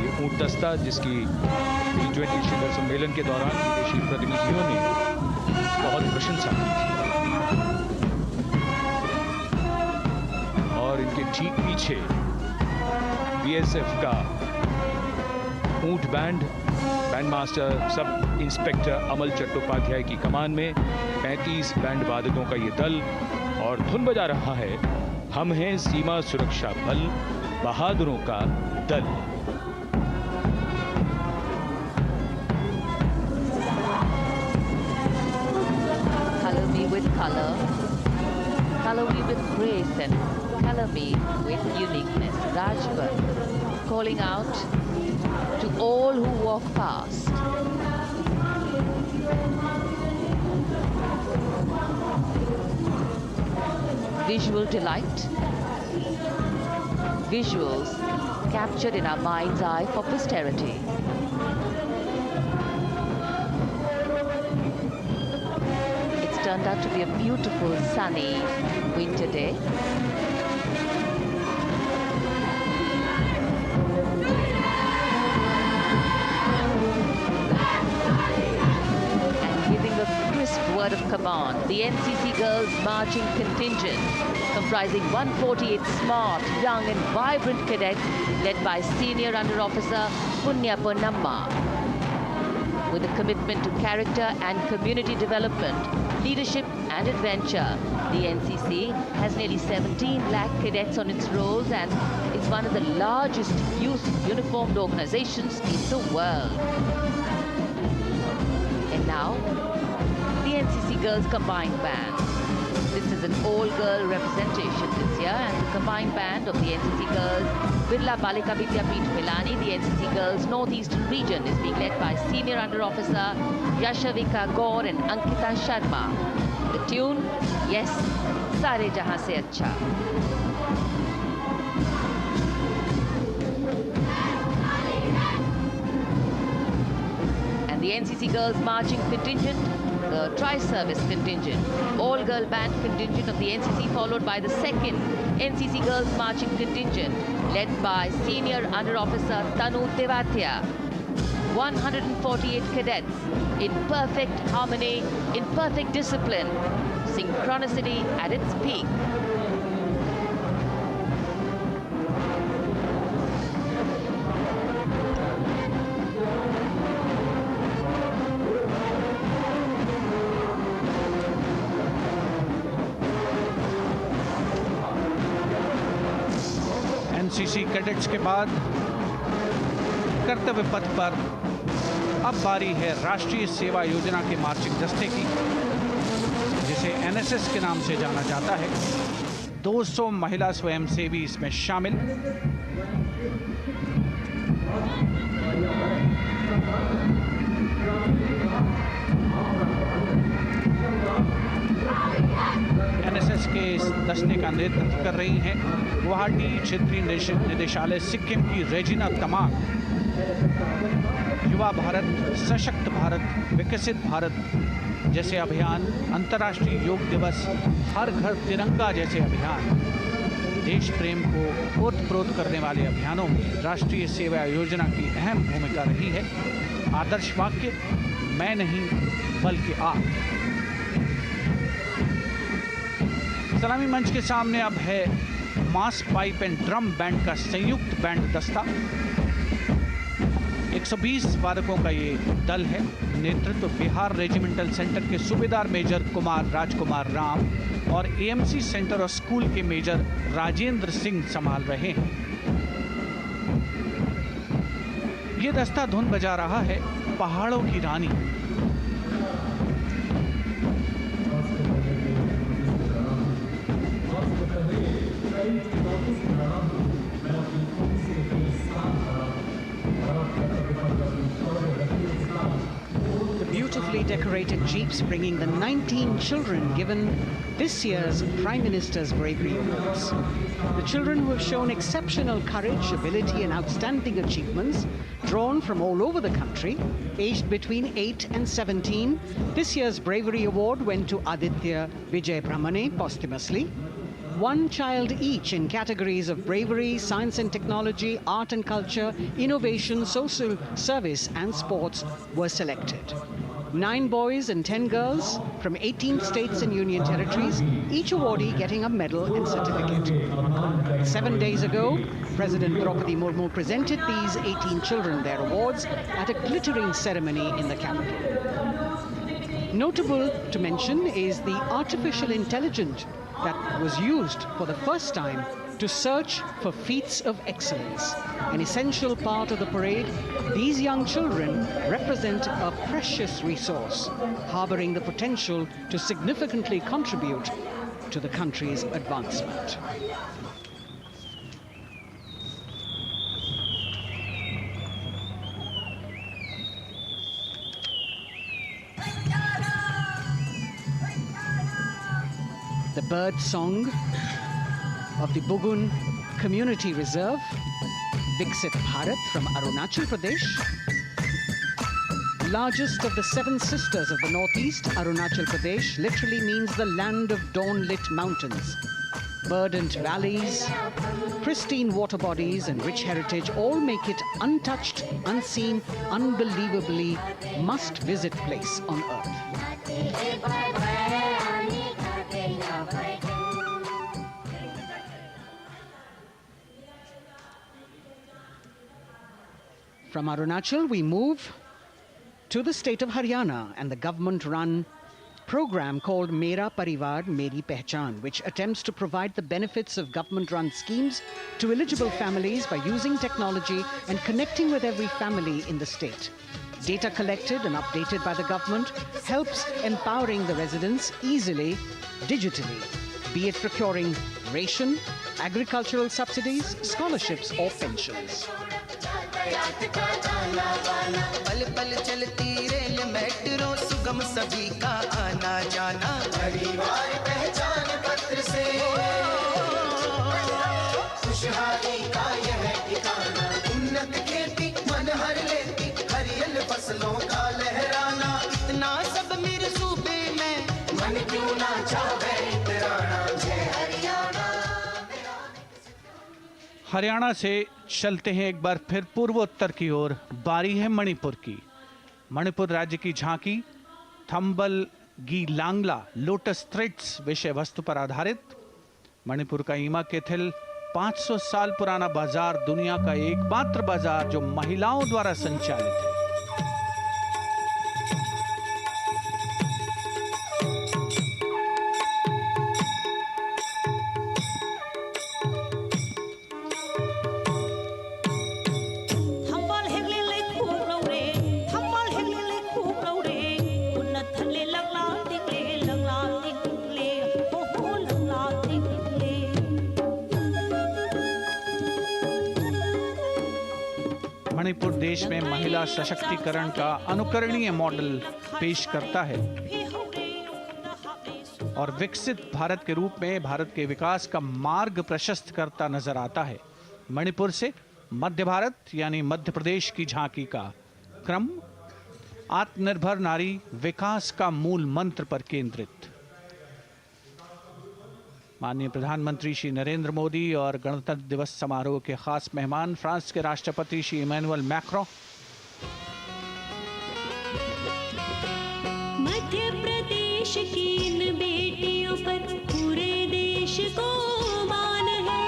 ये ऊंट दस्ता जिसकी G20 शिखर सम्मेलन के दौरान विदेशी प्रतिनिधियों ने बहुत प्रशंसा की थी। और इनके ठीक पीछे बीएसएफ का ऊंट बैंड मास्टर सब इंस्पेक्टर अमल चट्टोपाध्याय की कमान में 35 बैंड वादकों का ये दल और धुन बजा रहा है, हम हैं सीमा सुरक्षा बल, बहादुरों का दल। Color me with color, color me with grace, and color me with uniqueness. Rajpath calling out to all who walk past. Visual delight, visuals captured in our mind's eye for posterity. It's turned out to be a beautiful sunny winter day. Word of command, the NCC Girls Marching Contingent, comprising 148 smart, young and vibrant cadets led by Senior Under Officer Punya Ponnamma. With a commitment to character and community development, leadership and adventure, the NCC has nearly 17 lakh cadets on its rolls and is one of the largest youth uniformed organizations in the world. And now, the NCC Girls Combined Band. This is an all-girl representation this year, and the combined band of the NCC Girls Birla Balika Vidyapeeth Milani, the NCC Girls Northeastern region, is being led by Senior Under Officer Yashavika Gaur and Ankita Sharma. The tune, yes, Sare Jahan Se Acha. And the NCC Girls Marching Contingent, the Tri-Service Contingent, all-girl band contingent of the NCC, followed by the second NCC Girls Marching Contingent, led by Senior Under Officer Tanu Tevatia. 148 cadets in perfect harmony, in perfect discipline, synchronicity at its peak. NCC cadets के बाद कर्तव्य पथ पर अब बारी है राष्ट्रीय सेवा योजना के मार्चिंग दस्ते की, जिसे एनएसएस के नाम से जाना जाता है। 200 महिला स्वयंसेवी इसमें शामिल। एनएसएस के इस दस्ते का नेतृत्व कर रही हैं गुवाहाटी क्षेत्रीय निदेशालय सिक्किम की रेजिना तमांग। युवा भारत, सशक्त भारत, विकसित भारत जैसे अभियान, अंतर्राष्ट्रीय योग दिवस, हर घर तिरंगा जैसे अभियान, देश प्रेम को ओतप्रोत करने वाले अभियानों में राष्ट्रीय सेवा योजना की अहम भूमिका रही है। आदर्श वाक्य, मैं नहीं बल्कि आप। सलामी मंच के सामने अब है मास पाइप एंड ड्रम बैंड का संयुक्त बैंड दस्ता। 120 वादकों का ये दल है। नेतृत्व बिहार रेजिमेंटल सेंटर के सूबेदार मेजर कुमार राजकुमार राम और एएमसी सेंटर और स्कूल के मेजर राजेंद्र सिंह संभाल रहे हैं। ये दस्ता धुन बजा रहा है पहाड़ों की रानी। Beautifully decorated jeeps bringing the 19 children given this year's Prime Minister's Bravery Awards. The children who have shown exceptional courage, ability and outstanding achievements, drawn from all over the country, aged between 8 and 17. This year's Bravery Award went to Aditya Vijay Brahmane posthumously. One child each in categories of bravery, science and technology, art and culture, innovation, social service and sports were selected. 9 boys and 10 girls from 18 states and union territories, each awardee getting a medal and certificate. 7 days ago, President Draupadi Murmu presented these 18 children their awards at a glittering ceremony in the capital. Notable to mention is the artificial intelligence that was used for the first time to search for feats of excellence. An essential part of the parade, these young children represent a precious resource, harboring the potential to significantly contribute to the country's advancement. The bird song of the Bugun Community Reserve, Viksit Bharat from Arunachal Pradesh. Largest of the 7 sisters of the Northeast, Arunachal Pradesh literally means the land of dawn-lit mountains. Verdant valleys, pristine water bodies and rich heritage all make it untouched, unseen, unbelievably must-visit place on earth. From Arunachal, we move to the state of Haryana and the government-run program called Mera Parivar Meri Pehchan, which attempts to provide the benefits of government-run schemes to eligible families by using technology and connecting with every family in the state. Data collected and updated by the government helps empowering the residents easily, digitally, be it procuring ration, agricultural subsidies, scholarships or pensions. पल पल चलती rail metro सुगम सभी का आना जाना परिवार पहचान पत्र से खुशहाली का यह ठिकाना उन्नत खेती मन हर लेती हरियल फसलों का लहराना इतना सब मेरे सूबे में मन क्यों ना चाहे इतराना जय हरियाणा। हरियाणा से चलते हैं एक बार फिर पूर्वोत्तर की ओर। बारी है मणिपुर की। मणिपुर राज्य की झांकी थंबल गी लांगला लोटस थ्रेड्स विषय वस्तु पर आधारित। मणिपुर का ईमा केथिल 500 साल पुराना बाजार, दुनिया का एकमात्र बाजार जो महिलाओं द्वारा संचालित है। मणिपुर देश में महिला सशक्तिकरण का अनुकरणीय मॉडल पेश करता है और विकसित भारत के रूप में भारत के विकास का मार्ग प्रशस्त करता नजर आता है। मणिपुर से मध्य भारत यानी मध्य प्रदेश की झांकी का क्रम आत्मनिर्भर नारी विकास का मूल मंत्र पर केंद्रित। माननीय प्रधानमंत्री श्री नरेंद्र मोदी और गणतंत्र दिवस समारोह के खास मेहमान फ्रांस के राष्ट्रपति श्री इमैनुअल मैक्रों। मध्य प्रदेश की इन बेटियों पर पूरे देश को मान है,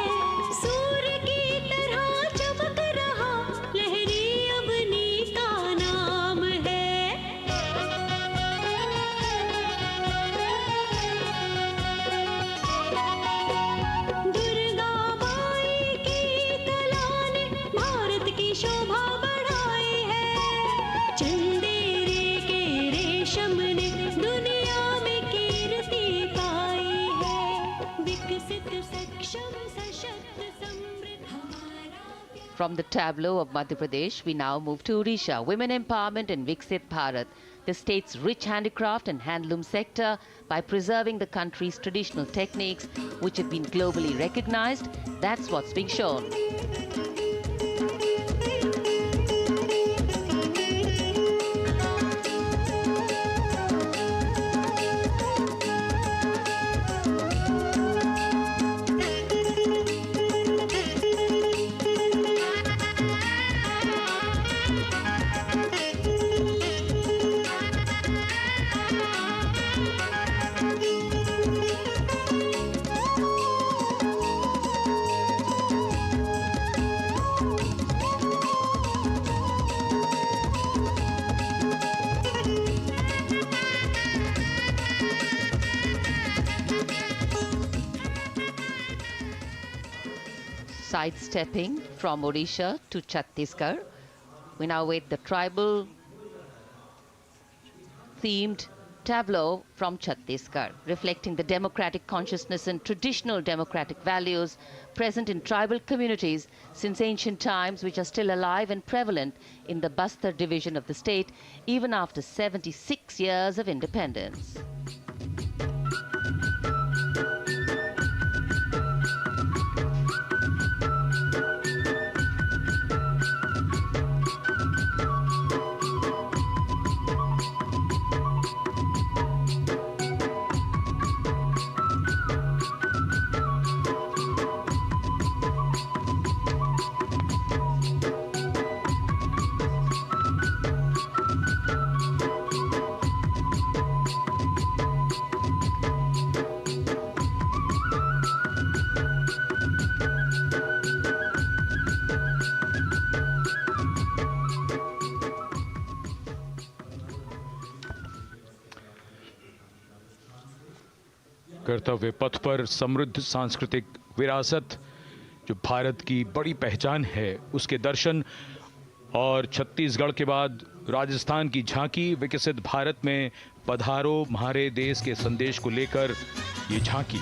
सूर्य की तरह चमक रहा लहरी अवनी का नाम है। दुर्गा माई की कला ने भारत की शोभा बढ़ाई From the tableau of Madhya Pradesh, we now move to Odisha. Women empowerment and Viksit Bharat, the state's rich handicraft and handloom sector, by preserving the country's traditional techniques, which have been globally recognized. That's what's being shown. Sidestepping from Odisha to Chhattisgarh, we now wait the tribal themed tableau from Chhattisgarh, reflecting the democratic consciousness and traditional democratic values present in tribal communities since ancient times, which are still alive and prevalent in the Bastar division of the state, even after 76 years of independence. कर्तव्य पथ पर समृद्ध सांस्कृतिक विरासत जो भारत की बड़ी पहचान है, उसके दर्शन, और छत्तीसगढ़ के बाद राजस्थान की झांकी विकसित भारत में पधारो म्हारे देश के संदेश को लेकर ये झांकी।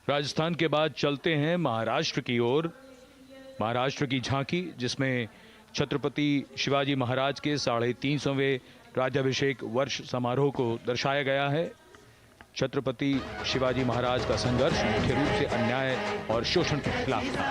राजस्थान के बाद चलते हैं महाराष्ट्र की ओर। महाराष्ट्र की झांकी, जिसमें छत्रपति शिवाजी महाराज के 350वें राज्याभिषेक वर्ष समारोह को दर्शाया गया है। छत्रपति शिवाजी महाराज का संघर्ष मुख्य रूप से अन्याय और शोषण के खिलाफ था।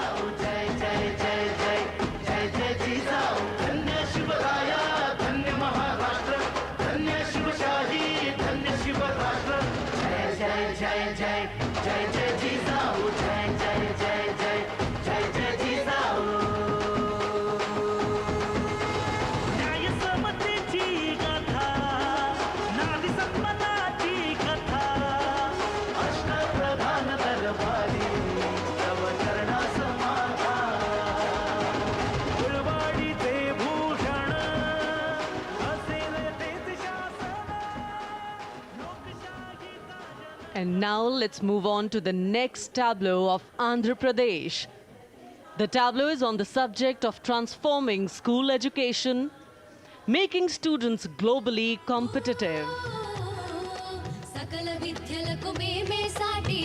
And now let's move on to the next tableau of Andhra Pradesh. The tableau is on the subject of transforming school education, making students globally competitive. విద్యలకు మేమే సాటి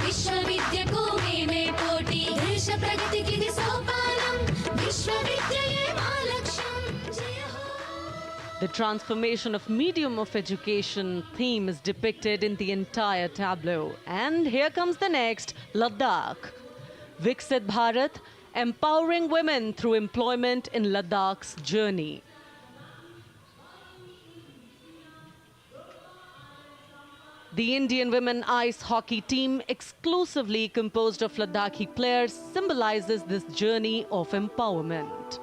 విశ్వవిద్యకు మేమే The transformation of medium of education theme is depicted in the entire tableau. And here comes the next, Ladakh. Viksit Bharat, empowering women through employment in Ladakh's journey. The Indian women ice hockey team, exclusively composed of Ladakhi players, symbolizes this journey of empowerment.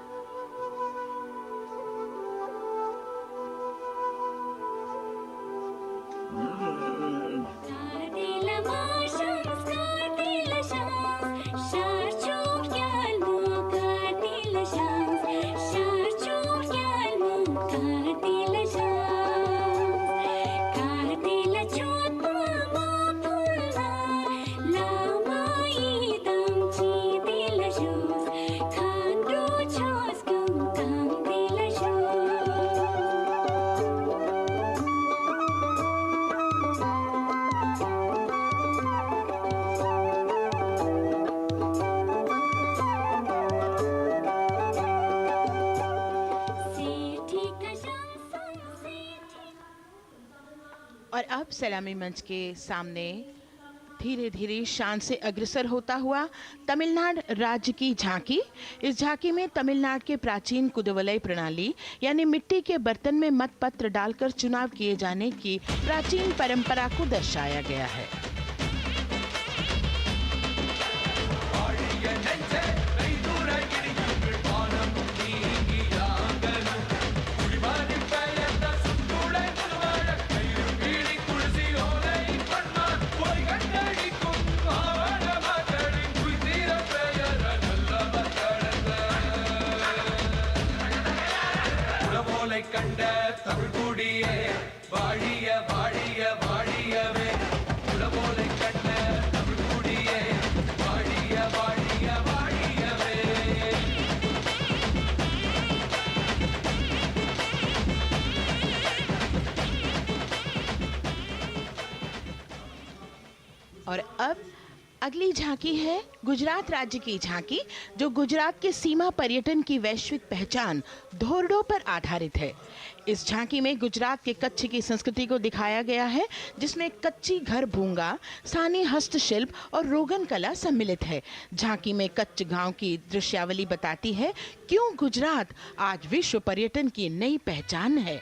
और अब सलामी मंच के सामने धीरे धीरे शान से अग्रसर होता हुआ तमिलनाडु राज्य की झांकी। इस झांकी में तमिलनाडु के प्राचीन कुदवलय प्रणाली यानी मिट्टी के बर्तन में मतपत्र डालकर चुनाव किए जाने की प्राचीन परंपरा को दर्शाया गया है। और अब अगली झांकी है गुजरात राज्य की झांकी, जो गुजरात के सीमा पर्यटन की वैश्विक पहचान धोरडो पर आधारित है। इस झांकी में गुजरात के कच्छ की संस्कृति को दिखाया गया है, जिसमें कच्ची घर भूंगा, स्थानीय हस्तशिल्प और रोगन कला सम्मिलित है। झांकी में कच्छ गांव की दृश्यावली बताती है क्यों गुजरात आज विश्व पर्यटन की नई पहचान है।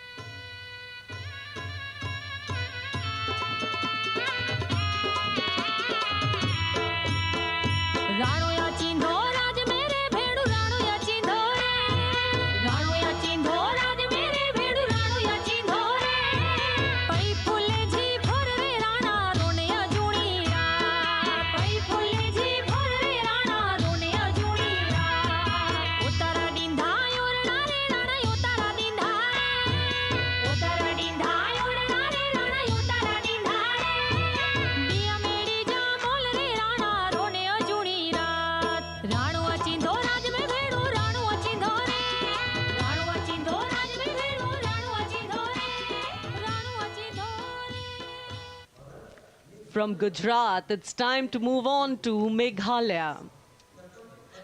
From Gujarat, it's time to move on to Meghalaya.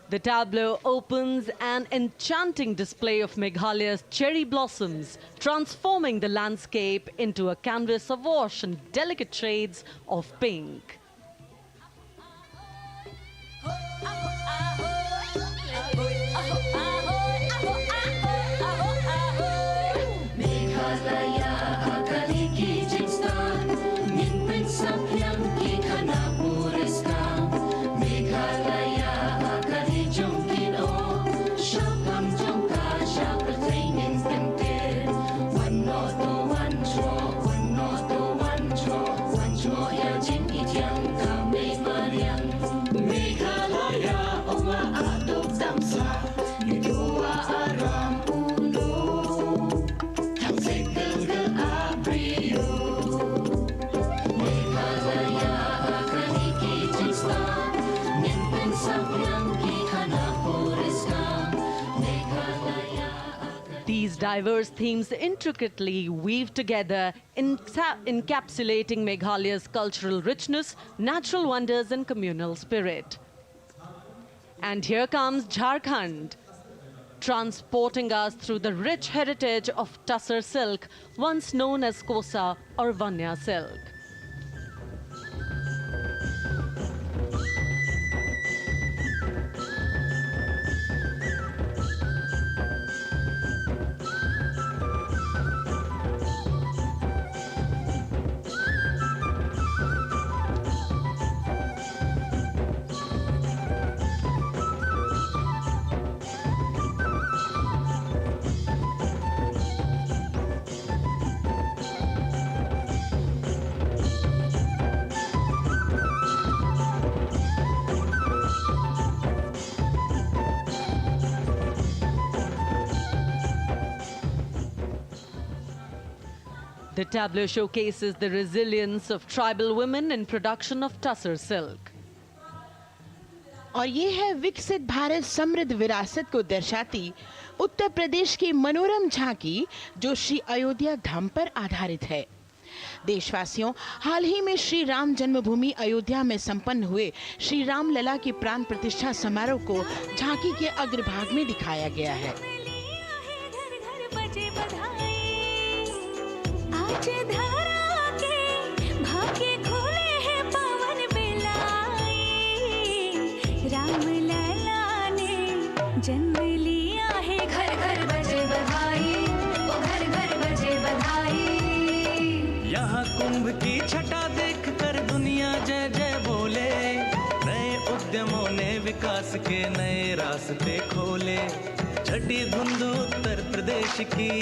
The tableau opens an enchanting display of Meghalaya's cherry blossoms, transforming the landscape into a canvas awash in delicate shades of pink. These diverse themes intricately weave together, encapsulating Meghalaya's cultural richness, natural wonders and communal spirit. And here comes Jharkhand. transporting us through the rich heritage of Tussar silk, once known as Kosa or Vanya silk. The tableau showcases the resilience of tribal women in production of Tussar silk. और ये है विकसित भारत समृद्ध विरासत को दर्शाती उत्तर प्रदेश की मनोरम झांकी, जो श्री अयोध्या धाम पर आधारित है। देशवासियों, हाल ही में श्री राम जन्मभूमि अयोध्या में संपन्न हुए श्री राम लला की प्राण प्रतिष्ठा समारोह को झांकी के अग्रभाग में दिखाया गया है। आज धरा के भाग्य खोले हैं पवन बेलाई, राम लला ने जन्म लिया है, घर घर बजे बधाई, ओ घर घर बजे बधाई। यहाँ कुंभ की छटा देख कर दुनिया जय जय बोले, नए उद्यमों ने विकास के नए रास्ते खोले, छठी धुंध उत्तर प्रदेश की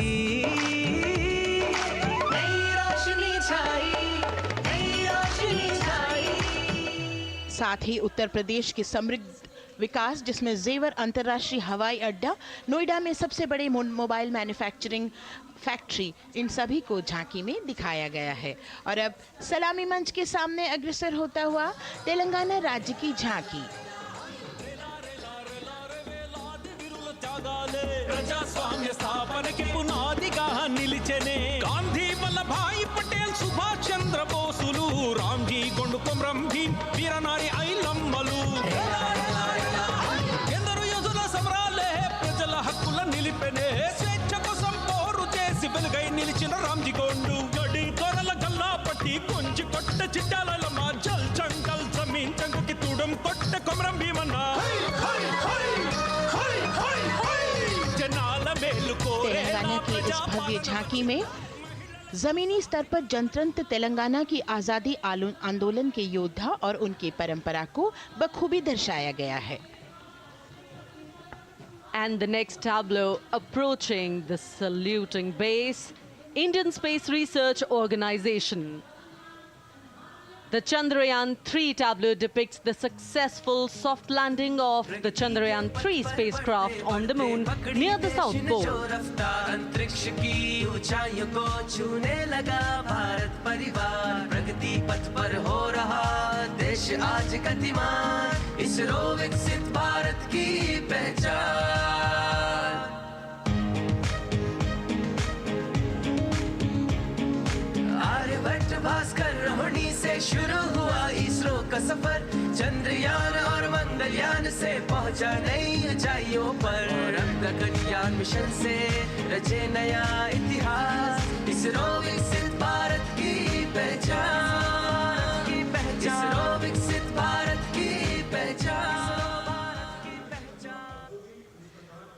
साथ ही उत्तर प्रदेश के समृद्ध विकास, जिसमें जेवर अंतर्राष्ट्रीय हवाई अड्डा, नोएडा में सबसे बड़े मोबाइल मैन्युफैक्चरिंग फैक्ट्री, इन सभी को झांकी में दिखाया गया है। और अब सलामी मंच के सामने अग्रसर होता हुआ तेलंगाना राज्य की झांकी। ప్రజాస్వామ్య స్థాపనకి పునాదిగా నిలిచెనే గాంధీ వల్లభాయ్ పటేల్ సుభాష్ చంద్ర బోసులు రామ్జీ గొండు కొమరం భీం వీరనారి ఐలమ్మలు ఎందరో యోధుల సమరాలే ప్రజల హక్కుల నిలిపెనే స్వేచ్ఛ కోసం పోరు చేసి వెలుగై నిలిచిన రామ్జీ గొండు గడి దొరల గల్లా పట్టి కొంచి కొట్ట చిట్టాలమ్మ జల్ జంగల్ జమీన్ జంగుకి తుడం కొట్ట కొమరం భీమన్న तेलंगाना की इस भव्य झांकी में जमीनी स्तर पर जनतंत्र तेलंगाना की आजादी आंदोलन के योद्धा और उनकी परंपरा को बखूबी दर्शाया गया है। And the next tableau approaching the saluting base, Indian Space Research Organization. The Chandrayaan-3 tableau depicts the successful soft landing of the Chandrayaan-3 spacecraft on the moon near the South Pole. अंतरिक्ष की ऊंचाइयों को छूने लगा भारत परिवार, प्रगति पथ पर हो रहा देश आज गतिमान, इसरो विकसित भारत की पहचान। आर्यभट्ट भास्कर रोहिणी से शुरू हुआ इसरो का सफर, चंद्रयान और मंगलयान से पहुंचा नई ऊंचाइयों पर, अब गगनयान मिशन से रचे नया इतिहास, इसरो विकसित भारत की पहचान, इसरो विकसित भारत की पहचान।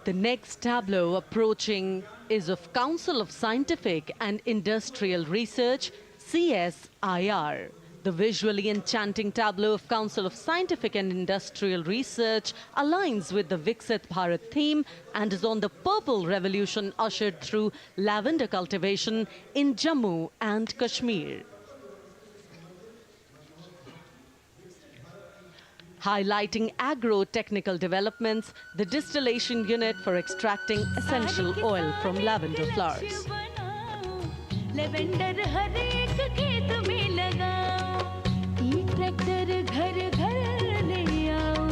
The next tableau approaching is of Council of Scientific and Industrial Research, CSIR. The visually enchanting tableau of Council of Scientific and Industrial Research aligns with the Viksit Bharat theme and is on the purple revolution ushered through lavender cultivation in Jammu and Kashmir. Highlighting agro-technical developments, the distillation unit for extracting essential oil from lavender flowers. Lavender हर एक खेत में लगाओ, ई tractor घर घर ले आओ,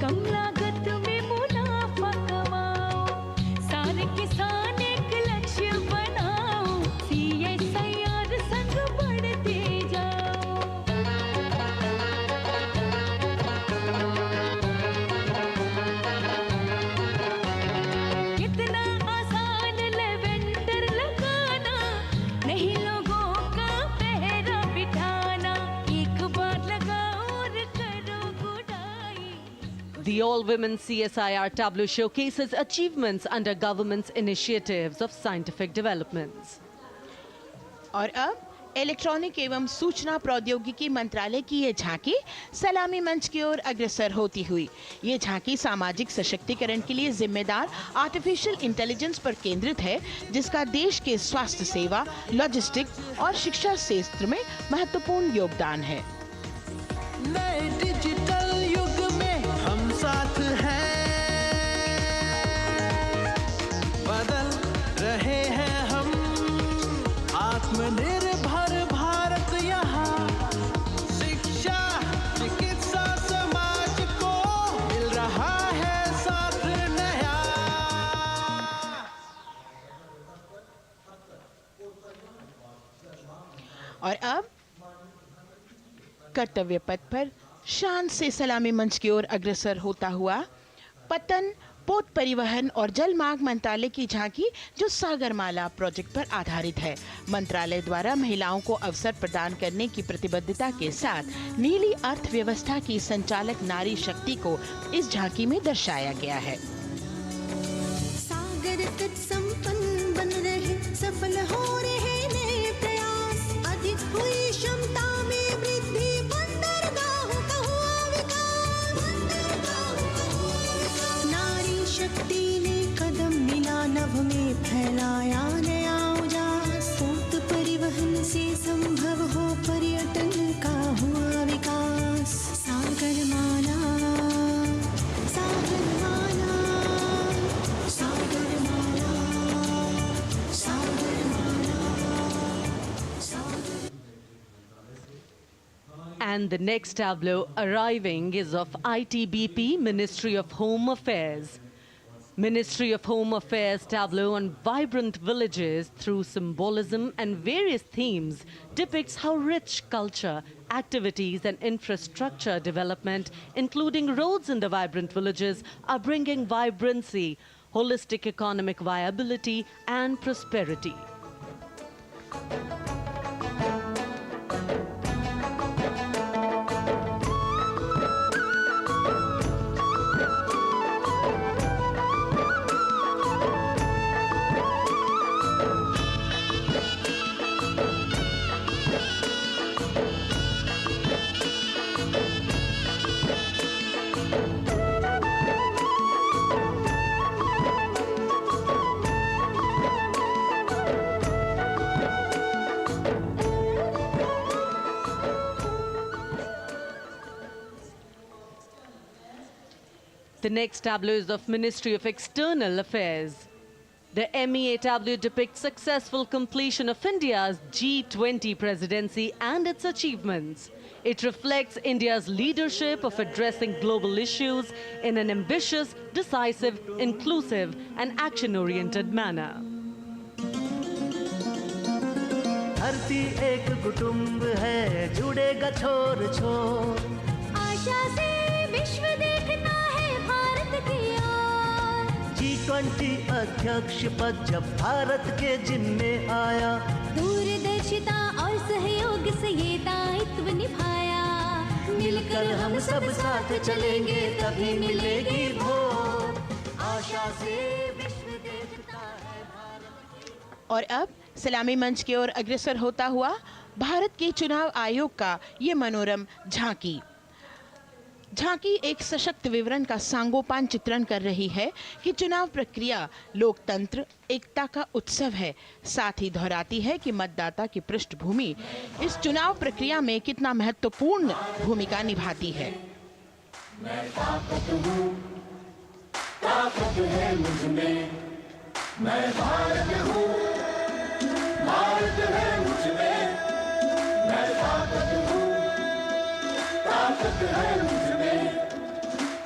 कम लागत में मुनाफा कमाओ, सारे किसान एक लक्ष्य बनाओ, CSIR संग बढ़ते जाओ। The all-women CSIR tableau showcases achievements under government's initiatives of scientific developments. और अब इलेक्ट्रॉनिक एवं सूचना प्रौद्योगिकी मंत्रालय की ये झांकी सलामी मंच की ओर अग्रसर होती हुई। ये झांकी सामाजिक सशक्तिकरण के लिए जिम्मेदार आर्टिफिशियल इंटेलिजेंस पर केंद्रित है, जिसका देश के स्वास्थ्य सेवा, लॉजिस्टिक्स और शिक्षा क्षेत्र में महत्वपूर्ण योगदान है। नए डिजिटल युग में हम साथ हैं, बदल रहे हैं हम, आत्मनिर्भर भारत यहाँ, शिक्षा चिकित्सा समाज को मिल रहा है साथ नया। और अब कर्तव्य पथ पर शान से सलामी मंच की ओर अग्रसर होता हुआ पतन, पोत परिवहन और जल मार्ग मंत्रालय की झांकी, जो सागरमाला प्रोजेक्ट पर आधारित है। मंत्रालय द्वारा महिलाओं को अवसर प्रदान करने की प्रतिबद्धता के साथ नीली अर्थव्यवस्था की संचालक नारी शक्ति को इस झांकी में दर्शाया गया है। सागर तट संपन्न बन रहे, सफल हो रहे नए प्रयास, अधिक हुई क्षमता में वृद्धि, बंदरगाहों का हुआ विकास, नारी शक्ति ने कदम मिला नभ में, फैलाया नया उजास, पोत परिवहन से संभव हो पर्यटन का हुआ विकास। सागरमाला, सागरमाला, सागरमाला, सागरमाला, सागर। And the next tableau arriving is of ITBP, Ministry of Home Affairs. Ministry of Home Affairs tableau on vibrant villages through symbolism and various themes depicts how rich culture, activities and infrastructure development, including roads in the vibrant villages, are bringing vibrancy, holistic economic viability and prosperity. The next tableau is of Ministry of External Affairs. The MEA tableau depicts successful completion of India's G20 presidency and its achievements. It reflects India's leadership of addressing global issues in an ambitious, decisive, inclusive and action-oriented manner. धरती एक कुटुंब है, जुड़ेगा छोर छोर, आशा से विश्व देखता है भारत की ओर। G20 अध्यक्ष पद जब भारत के जिम्मे आया, दूरदर्शिता और सहयोग से ये दायित्व निभाया, मिलकर हम सब साथ चलेंगे तभी मिलेगी भोर, आशा से विश्व देखता है भारत। और अब सलामी मंच की ओर अग्रसर होता हुआ भारत के चुनाव आयोग का ये मनोरम झांकी एक सशक्त विवरण का सांगोपान चित्रण कर रही है कि चुनाव प्रक्रिया लोकतंत्र एकता का उत्सव है। साथ ही दोहराती है कि मतदाता की पृष्ठभूमि इस चुनाव प्रक्रिया में कितना महत्वपूर्ण भूमिका निभाती है। मैं ताकत हूँ, ताकत है मुझ में, मैं भारत हूँ, भारत है मुझ में, मैं ताकत हूँ, ताकत है मुझ में।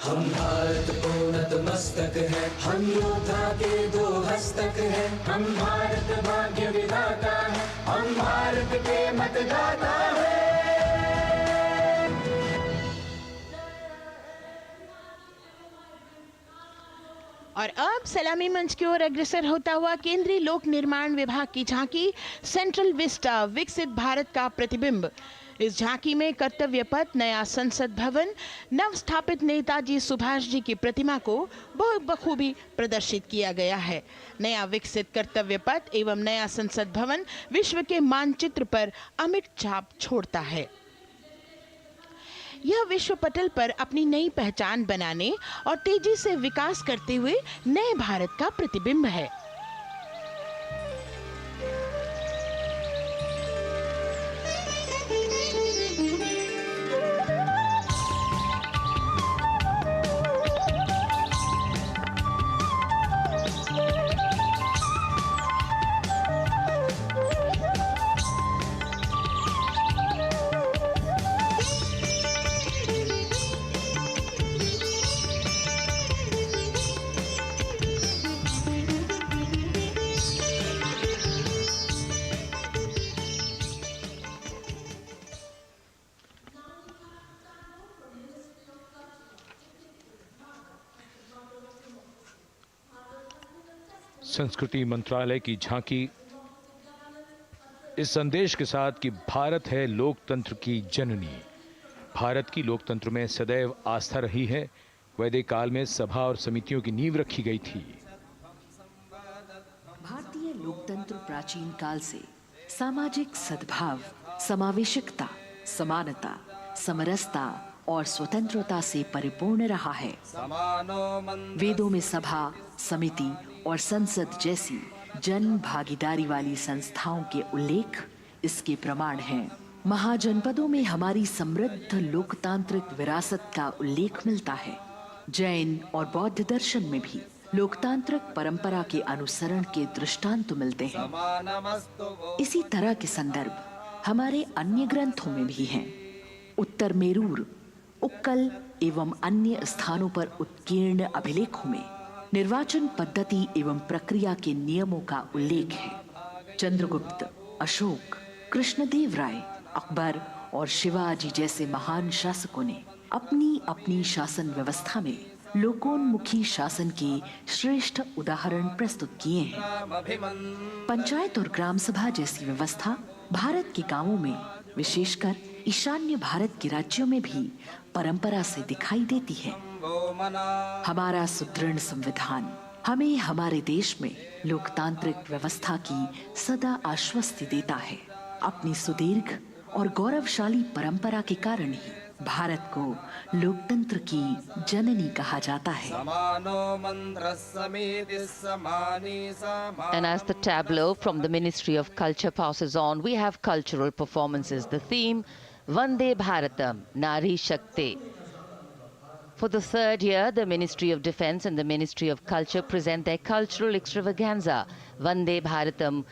हम भारत को नतमस्तक है, हम योद्धा के दो हस्तक है, हम भारत भाग्य विधाता है, हम भारत के मतदाता है। और अब सलामी मंच की ओर अग्रसर होता हुआ केंद्रीय लोक निर्माण विभाग की झांकी सेंट्रल विस्टा, विकसित भारत का प्रतिबिंब, इस झांकी में कर्तव्य पथ, नया संसद भवन, नव स्थापित नेताजी सुभाष जी की प्रतिमा को बहुत बखूबी प्रदर्शित किया गया है। नया विकसित कर्तव्य पथ एवं नया संसद भवन विश्व के मानचित्र पर अमिट छाप छोड़ता है। यह विश्व पटल पर अपनी नई पहचान बनाने और तेजी से विकास करते हुए नए भारत का प्रतिबिंब है। संस्कृति मंत्रालय की झांकी इस संदेश के साथ कि भारत है लोकतंत्र की जननी। भारत की लोकतंत्र में सदैव आस्था रही है। वैदिक काल में सभा और समितियों की नींव रखी गई थी। भारतीय लोकतंत्र प्राचीन काल से सामाजिक सद्भाव, समावेशकता, समानता, समरसता और स्वतंत्रता से परिपूर्ण रहा है। वेदों में सभा, समिति और संसद जैसी जन भागीदारी वाली संस्थाओं के उल्लेख इसके प्रमाण हैं। महाजनपदों में हमारी समृद्ध लोकतांत्रिक विरासत का उल्लेख मिलता है। जैन और बौद्ध दर्शन में भी लोकतांत्रिक परंपरा के अनुसरण के दृष्टांत मिलते हैं। इसी तरह के संदर्भ हमारे अन्य ग्रंथों में भी हैं। उत्तर मेरूर, उक्कल एवं अन्य स्थानों पर उत्कीर्ण अभिलेखों में निर्वाचन पद्धति एवं प्रक्रिया के नियमों का उल्लेख है। चंद्रगुप्त, अशोक, कृष्णदेव राय, अकबर और शिवाजी जैसे महान शासकों ने अपनी अपनी शासन व्यवस्था में लोकोन्मुखी शासन के श्रेष्ठ उदाहरण प्रस्तुत किए हैं। पंचायत और ग्राम सभा जैसी व्यवस्था भारत के गांवों में, विशेषकर ईशान्य भारत के राज्यों में भी परंपरा से दिखाई देती है। हमारा सुदृढ़ संविधान हमें हमारे देश में लोकतांत्रिक व्यवस्था की सदा आश्वस्ति देता है। अपनी सुदीर्घ और गौरवशाली परंपरा के कारण ही भारत को लोकतंत्र की जननी कहा जाता है। And as the tableau from the Ministry of Culture passes on, we have cultural performances. The theme, Vande Bharatam, Nari Shakti. For the third year, the Ministry of Defence and the Ministry of Culture present their cultural extravaganza, Vande Bharatam.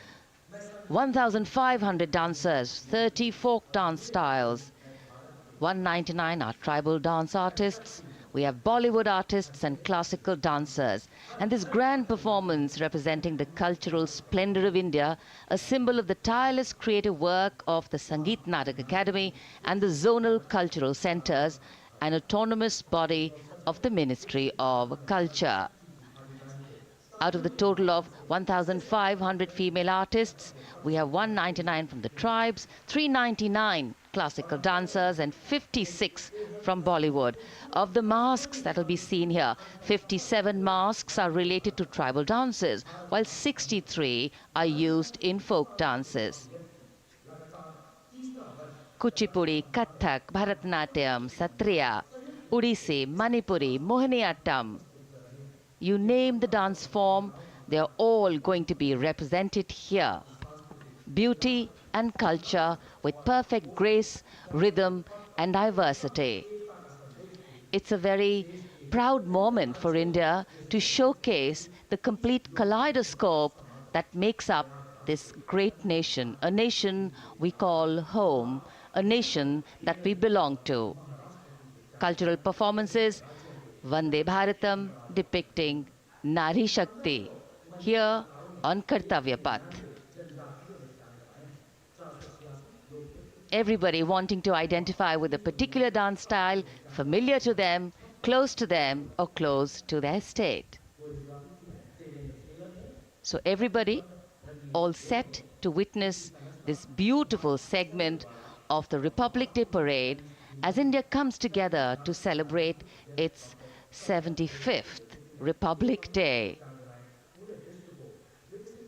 1,500 dancers, 30 folk dance styles, 199 are tribal dance artists. We have Bollywood artists and classical dancers. And this grand performance representing the cultural splendor of India, a symbol of the tireless creative work of the Sangeet Natak Academy and the zonal cultural centers, an autonomous body of the Ministry of Culture. Out of the total of 1,500 female artists, we have 199 from the tribes, 399 classical dancers and 56 from Bollywood. Of the masks that will be seen here, 57 masks are related to tribal dances, while 63 are used in folk dances. Kuchipudi, Kathak, Bharatanatyam, Satriya, Odissi, Manipuri, Mohiniyattam. You name the dance form, they are all going to be represented here. Beauty and culture with perfect grace, rhythm and diversity. It's a very proud moment for India to showcase the complete kaleidoscope that makes up this great nation, a nation we call home, a nation that we belong to. Cultural performances, Vande Bharatam depicting Nari Shakti here on Kartavya Path. Everybody wanting to identify with a particular dance style, familiar to them, close to them, or close to their state. So everybody all set to witness this beautiful segment of the Republic Day parade as India comes together to celebrate its 75th Republic Day.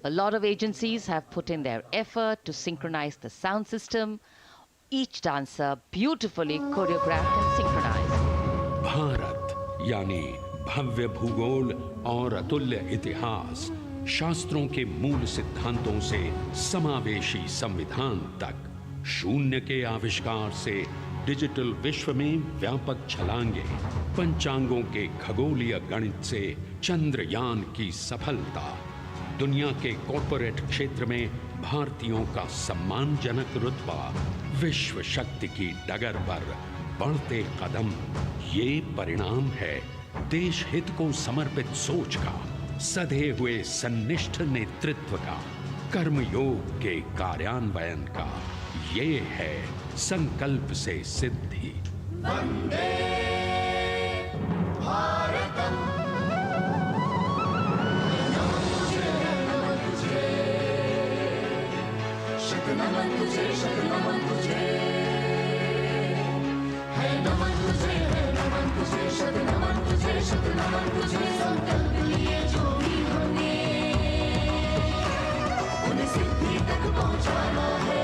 A lot of agencies have put in their effort to synchronize the sound system. Each dancer beautifully choreographed and synchronized. Bharat यानी भव्य भूगोल और अतुल्य इतिहास, शास्त्रों के मूल सिद्धांतों से समावेशी संविधान तक, शून्य के आविष्कार से डिजिटल विश्व में व्यापक छलांगे, पंचांगों के खगोलीय गणित से चंद्रयान की सफलता, दुनिया के कॉर्पोरेट क्षेत्र में भारतीयों का सम्मानजनक रुतबा, विश्व शक्ति की डगर पर बढ़ते कदम, ये परिणाम है देश हित को समर्पित सोच का, सधे हुए सन्निष्ठ नेतृत्व का, कर्मयोग के कार्यान्वयन का। ये है संकल्प से सिद्धि। वंदे भारतम। नमन तुझे, शत नमन तुझे, है नमन तुझे, है नमन तुझे, शत नमन तुझे, शत नमन तुझे। संकल्प लिए जो भी होंगे उन्हें सिद्धि तक पहुंचाना है।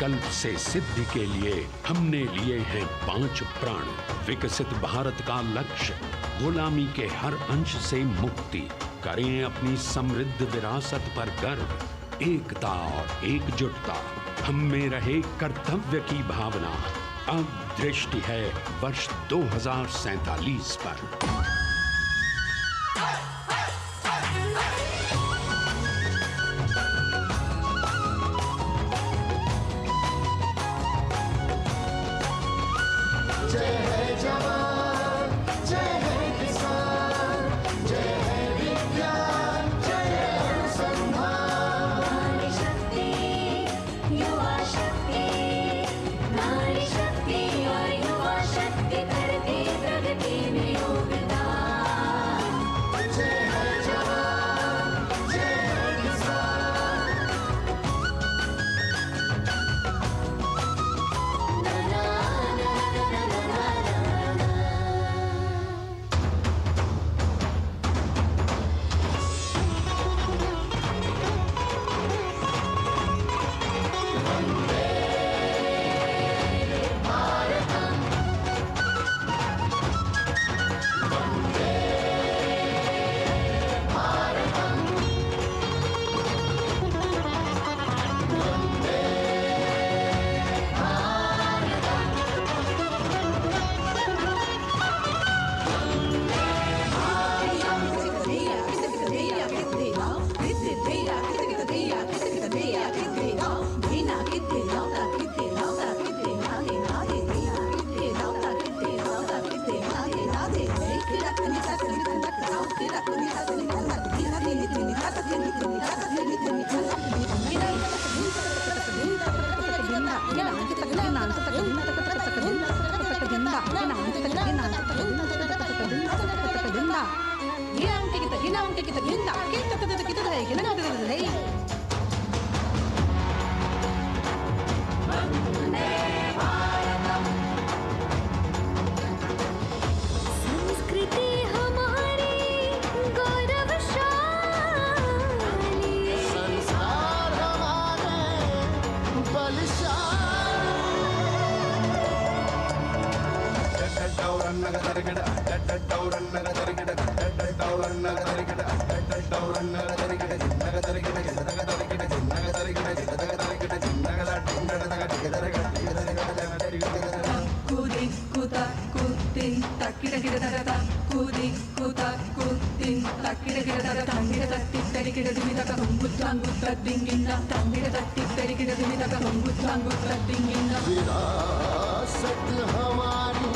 संकल्प से सिद्धि के लिए हमने लिए हैं 5 प्रण। विकसित भारत का लक्ष्य, गुलामी के हर अंश से मुक्ति, करें अपनी समृद्ध विरासत पर गर्व, एकता और एकजुटता, हम में रहे कर्तव्य की भावना। अब दृष्टि है वर्ष 2047 पर। जय है जवान, जय है किसान, जय है विज्ञान, जय है अनुसंधान। नारी शक्ति, युवा शक्ति, नारी शक्ति और युवा शक्ति करती प्रगति में योगदान। जय है जवान, जय है किसान। संस्कृति हमारी गौरवशाली, संस्कार हमारे विरासत हमारी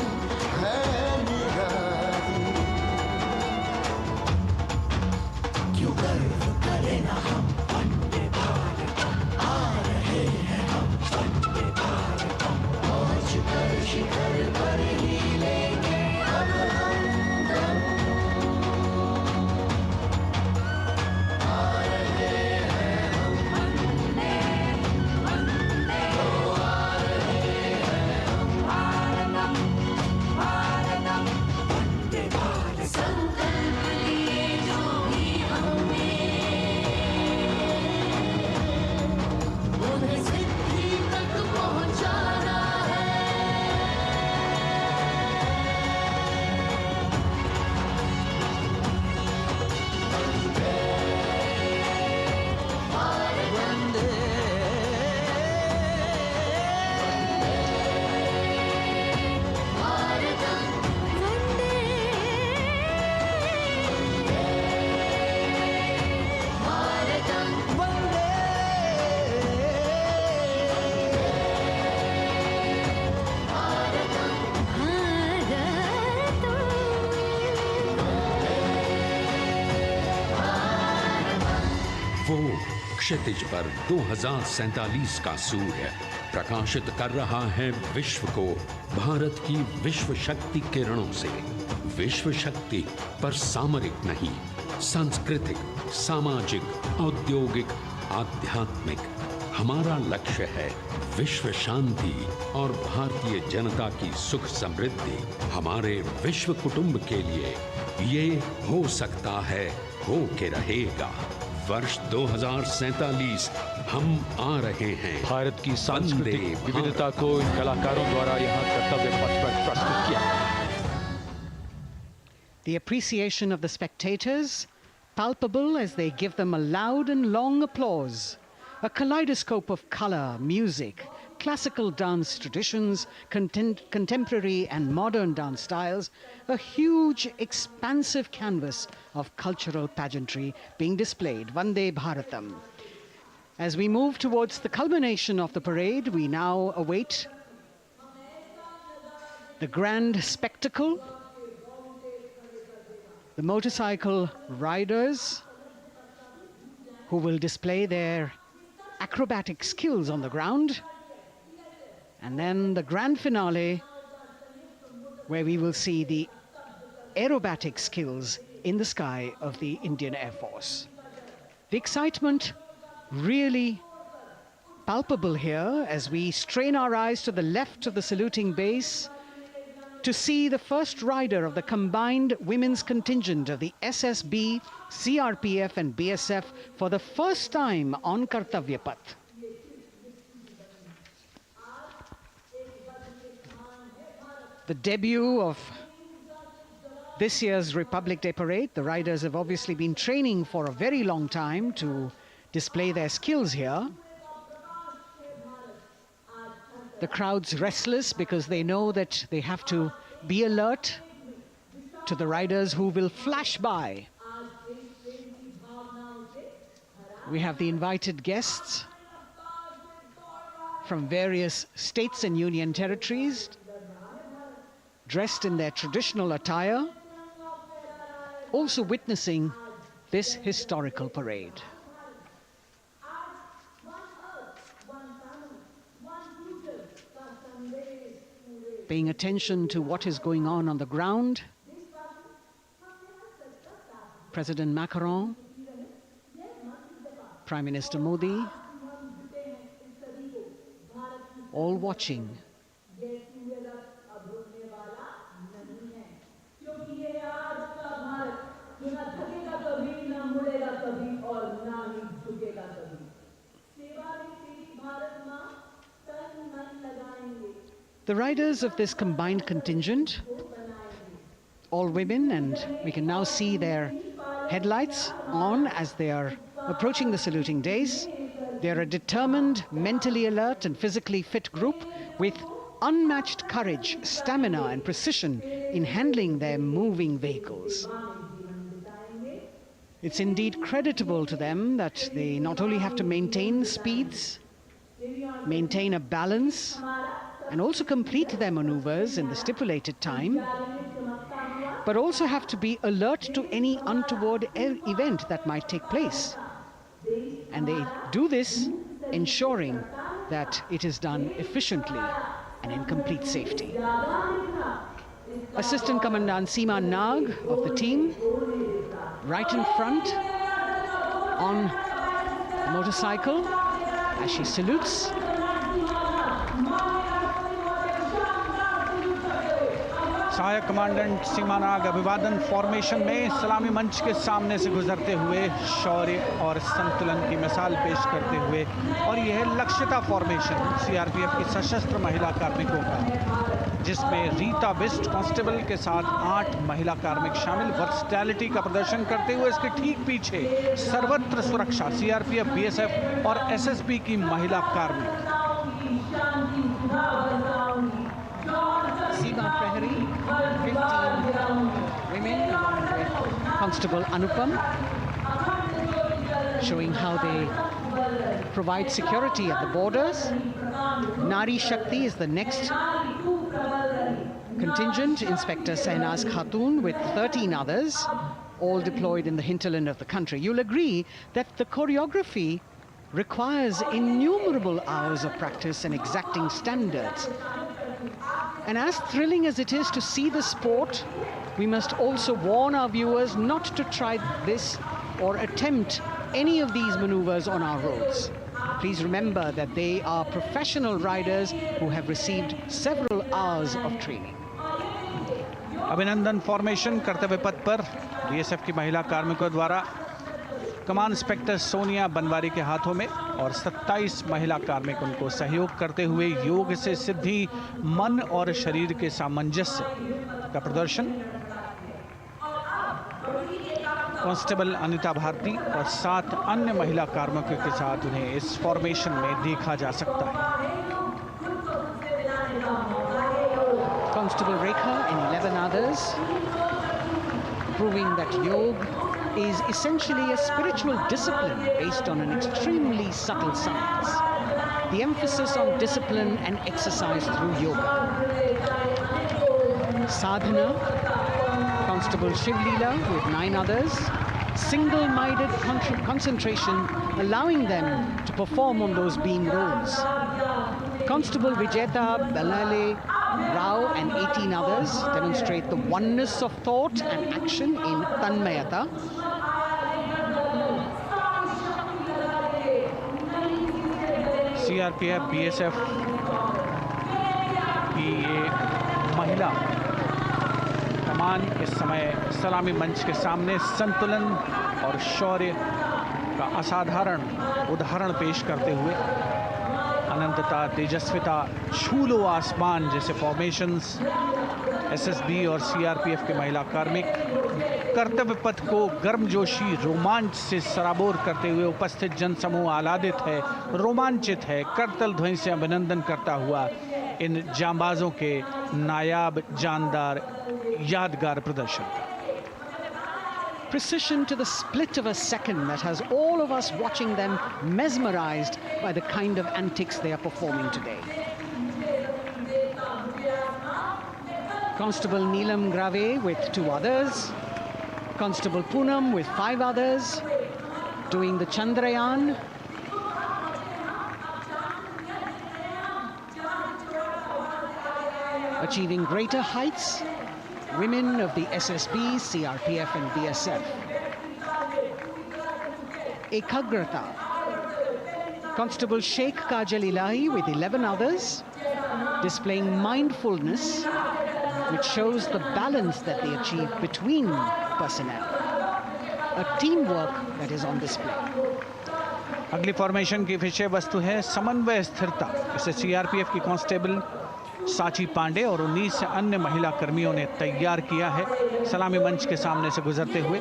है निराली। क्यों गर्व करें ना हम वंदे भारतम, आ रहे हैं हम वंदे भारतम। पहुंच कर शिखर पर ही लेंगे अब हम दम। आ रहे हैं हम वंदे, वंदे, ओ आ रहे हैं हम भारतम, भारतम, वंदे भारतम। संकल्प लिए जो भी हमने, उन्हें सिद्धि तक पहुंचाना है। वंदे भारतम, वंदे भारतम, वंदे वो क्षितिज पर 2047 का सूर्य प्रकाशित कर रहा है विश्व को भारत की विश्व शक्ति किरणों से। विश्व शक्ति पर सामरिक नहीं, सांस्कृतिक, सामाजिक, औद्योगिक, आध्यात्मिक। हमारा लक्ष्य है विश्व शांति और भारतीय जनता की सुख समृद्धि। हमारे विश्व कुटुंब के लिए ये हो सकता है, हो के रहेगा। वर्ष 2047 हम आ रहे हैं। भारत की सांस्कृतिक विविधता को इन कलाकारों द्वारा यहाँ कर्तव्य पथ पर प्रस्तुत किया। The appreciation of the spectators, palpable as they give them a loud and long applause. A kaleidoscope of color, music, classical dance traditions, contemporary and modern dance styles, a huge, expansive canvas of cultural pageantry being displayed, Vande Bharatam. As we move towards the culmination of the parade, we now await the grand spectacle, the motorcycle riders who will display their acrobatic skills on the ground, and then the grand finale where we will see the aerobatic skills in the sky of the Indian Air Force. The excitement really palpable here as we strain our eyes to the left of the saluting base to see the first rider of the combined women's contingent of the SSB, CRPF and BSF for the first time on Kartavya Path. The debut of this year's Republic Day Parade. The riders have obviously been training for a very long time to display their skills here. The crowd's restless because they know that they have to be alert to the riders who will flash by. We have the invited guests from various states and union territories, dressed in their traditional attire, also witnessing this historical parade. Paying attention to what is going on the ground, President Macron, Prime Minister Modi, all watching. The riders of this combined contingent, all women, and we can now see their headlights on as they are approaching the saluting days. They're a determined, mentally alert and physically fit group with unmatched courage, stamina and precision in handling their moving vehicles. It's indeed creditable to them that they not only have to maintain speeds, maintain a balance, and also complete their maneuvers in the stipulated time, but also have to be alert to any untoward event that might take place. And they do this ensuring that it is done efficiently and in complete safety. Assistant Commandant Seema Nag of the team, right in front on the motorcycle as she salutes. सहायक commandant सीमा नाग अभिवादन formation में सलामी मंच के सामने से गुजरते हुए शौर्य और संतुलन की मिसाल पेश करते हुए, और यह लक्ष्यता फॉर्मेशन सीआरपीएफ की सशस्त्र महिला कार्मिकों का, जिसमें रीता बिस्ट कांस्टेबल के साथ 8 महिला कार्मिक शामिल, वर्सटैलिटी का प्रदर्शन करते हुए इसके ठीक पीछे सर्वत्र सुरक्षा सीआरपीएफ, बीएसएफ और एसएसबी की महिला कार्मिक। Seema Prahari, 15 women along with Constable Anupam, showing how they provide security at the borders. Nari Shakti is the next contingent, Inspector Sainaz Khatun with 13 others, all deployed in the hinterland of the country. You'll agree that the choreography requires innumerable hours of practice and exacting standards. And as thrilling as it is to see the sport, we must also warn our viewers not to try this or attempt any of these maneuvers on our roads. Please remember that they are professional riders who have received several hours of training. अभिनंदन formation कर्तव्य पथ पर BSF की महिला कार्मिकों द्वारा कमान inspector Sonia Banwari के हाथों में और 27 महिला कार्मिक उनको सहयोग करते हुए योग से सिद्धि, मन और शरीर के सामंजस्य का प्रदर्शन। कांस्टेबल अनिता भारती और 7 अन्य महिला कार्मिकों के साथ उन्हें इस फॉर्मेशन में देखा जा सकता है। Constable Rekha and 11 others, proving that yoga is essentially a spiritual discipline based on an extremely subtle science. The emphasis on discipline and exercise through yoga. Sadhana, Constable Shivleela with 9 others, single-minded concentration, allowing them to perform on those beam roles. Constable Vijeta Balale Rao and 18 others demonstrate the oneness of thought and action in Tanmayata. CRPF, BSF की ये महिला कमान इस समय सलामी मंच के सामने संतुलन और शौर्य का असाधारण उदाहरण पेश करते हुए अनंतता, तेजस्विता, छू लो आसमान जैसे फॉर्मेशंस एसएसबी और सीआरपीएफ के महिला कार्मिक कर्तव्य पथ को गर्मजोशी, रोमांच से सराबोर करते हुए उपस्थित जनसमूह आह्लादित है, रोमांचित है, करतल ध्वनि से अभिनंदन करता हुआ इन जांबाजों के नायाब, जानदार, यादगार प्रदर्शन का। Precision to the split of a second that has all of us watching them mesmerized by the kind of antics they are performing today. Constable Neelam Grave with 2 others, Constable Poonam with 5 others, doing the Chandrayaan. Achieving greater heights, women of the SSB, CRPF and BSF. Ekagrata. Constable Sheikh Kajal Ilahi with 11 others, displaying mindfulness, which shows the balance that they achieve between personnel. A teamwork that is on display. अगली formation की विषय वस्तु है समन्वय स्थिरता। इसे CRPF की constable साची पांडे और 19 अन्य महिला कर्मियों ने तैयार किया है। सलामी मंच के सामने से गुजरते हुए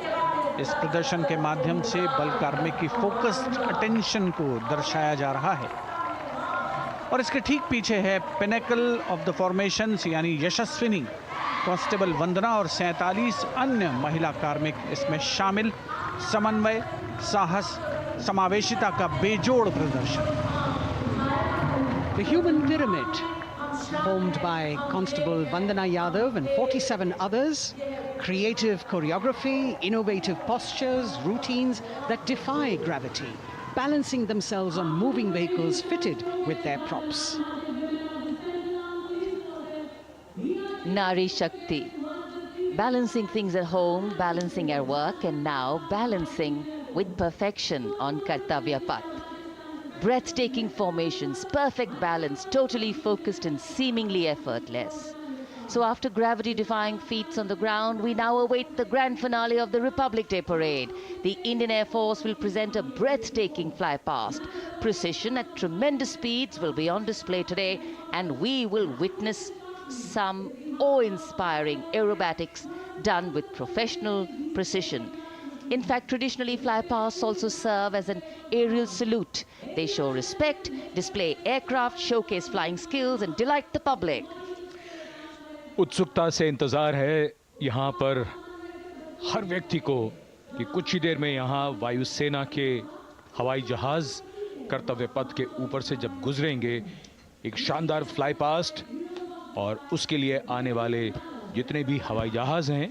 इस प्रदर्शन के माध्यम से बल कार्मिक की फोकस्ड अटेंशन को दर्शाया जा रहा है और इसके ठीक पीछे है पिनेकल ऑफ द फॉर्मेशंस यानी यशस्विनी कांस्टेबल वंदना और 47 अन्य महिला कार्मिक इसमें शामिल। समन्वय, साहस, समावेशिता का बेजोड़ प्रदर्शन। The human pyramid, formed by Constable Vandana Yadav and 47 others, creative choreography, innovative postures, routines that defy gravity, balancing themselves on moving vehicles fitted with their props. Nari Shakti, balancing things at home, balancing our work, and now balancing with perfection on Kartavya Path. Breathtaking formations, perfect balance, totally focused and seemingly effortless. So after gravity-defying feats on the ground, we now await the grand finale of the Republic Day Parade. The Indian Air Force will present a breathtaking fly past. Precision at tremendous speeds will be on display today, and we will witness some awe-inspiring aerobatics done with professional precision. In fact, traditionally, flypasts also serve as an aerial salute. They show respect, display aircraft, showcase flying skills, and delight the public. उत्सुकता से इंतजार है यहाँ पर हर व्यक्ति को कि कुछ ही देर में यहाँ वायुसेना के हवाई जहाज कर्तव्य पथ के ऊपर से जब गुजरेंगे, एक शानदार फ्लाई पास्ट और उसके लिए आने वाले जितने भी हवाई जहाज हैं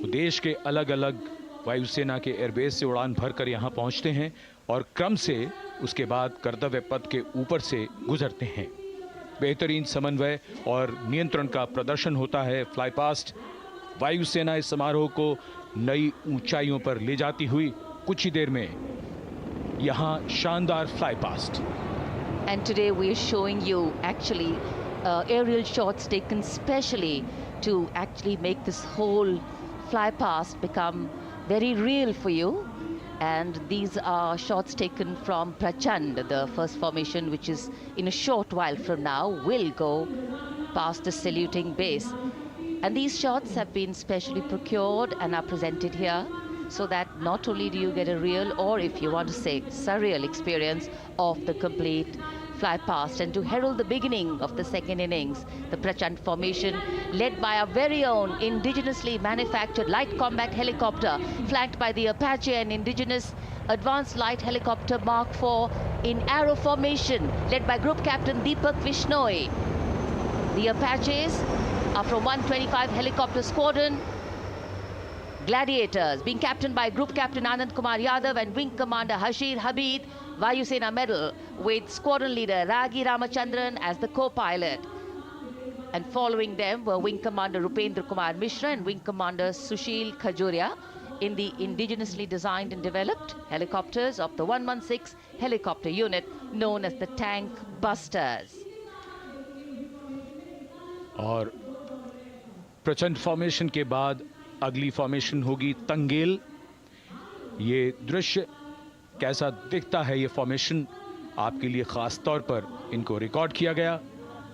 वो देश के अलग अलग वायुसेना के एयरबेस से उड़ान भरकर यहाँ पहुँचते हैं और क्रम से उसके बाद कर्तव्य पथ के ऊपर से गुजरते हैं। बेहतरीन समन्वय और नियंत्रण का प्रदर्शन होता है। फ्लाई पास्ट वायुसेना इस समारोह को नई ऊंचाइयों पर ले जाती हुई कुछ ही देर में यहाँ शानदार fly past. And today we are showing you actually aerial shots taken specially to actually make this whole fly past become very real for you. And these are shots taken from Prachand. The first formation, which is in a short while from now, will go past the saluting base. And these shots have been specially procured and are presented here so that not only do you get a real, or if you want to say surreal experience of the complete fly past, and to herald the beginning of the second innings, the Prachand formation led by our very own indigenously manufactured light combat helicopter, flanked by the Apache and indigenous advanced light helicopter Mark IV in arrow formation, led by Group Captain Deepak Vishnoi. The Apaches are from 125 helicopter squadron. Gladiators being captained by Group Captain Anand Kumar Yadav and Wing Commander Hashir Habib, Vayu Sena medal, with Squadron Leader Ragi Ramachandran as the co-pilot. And following them were Wing Commander Rupendra Kumar Mishra and Wing Commander Sushil Khajuria in the indigenously designed and developed helicopters of the 116 helicopter unit known as the Tank Busters. और प्रचंड formation के बाद अगली formation होगी तंगेल। ये दृश्य कैसा दिखता है, ये फॉर्मेशन आपके लिए खास तौर पर इनको रिकॉर्ड किया गया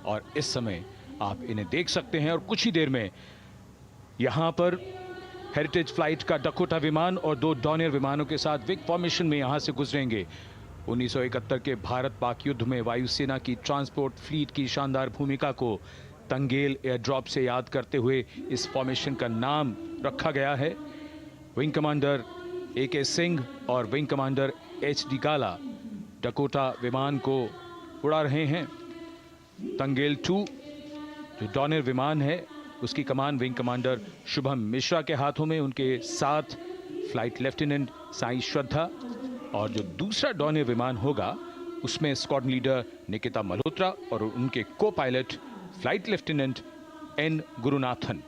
और इस समय आप इन्हें देख सकते हैं। और कुछ ही देर में यहां पर हेरिटेज फ्लाइट का डकोटा विमान और 2 डॉनियर विमानों के साथ विग फॉर्मेशन में यहां से गुजरेंगे। 1971 के भारत पाक युद्ध में वायुसेना की ट्रांसपोर्ट फ्लीट की शानदार भूमिका को तंगेल एयर ड्रॉप से याद करते हुए इस फॉर्मेशन का नाम रखा गया है। विंग कमांडर AK सिंह और विंग कमांडर HD काला डकोटा विमान को उड़ा रहे हैं। तंगेल 2 जो डॉनियर विमान है उसकी कमान विंग कमांडर शुभम मिश्रा के हाथों में, उनके साथ फ्लाइट लेफ्टिनेंट साई श्रद्धा, और जो दूसरा डॉनियर विमान होगा उसमें स्क्वाड्रन लीडर निकिता मल्होत्रा और उनके को pilot flight lieutenant N Gurunathan.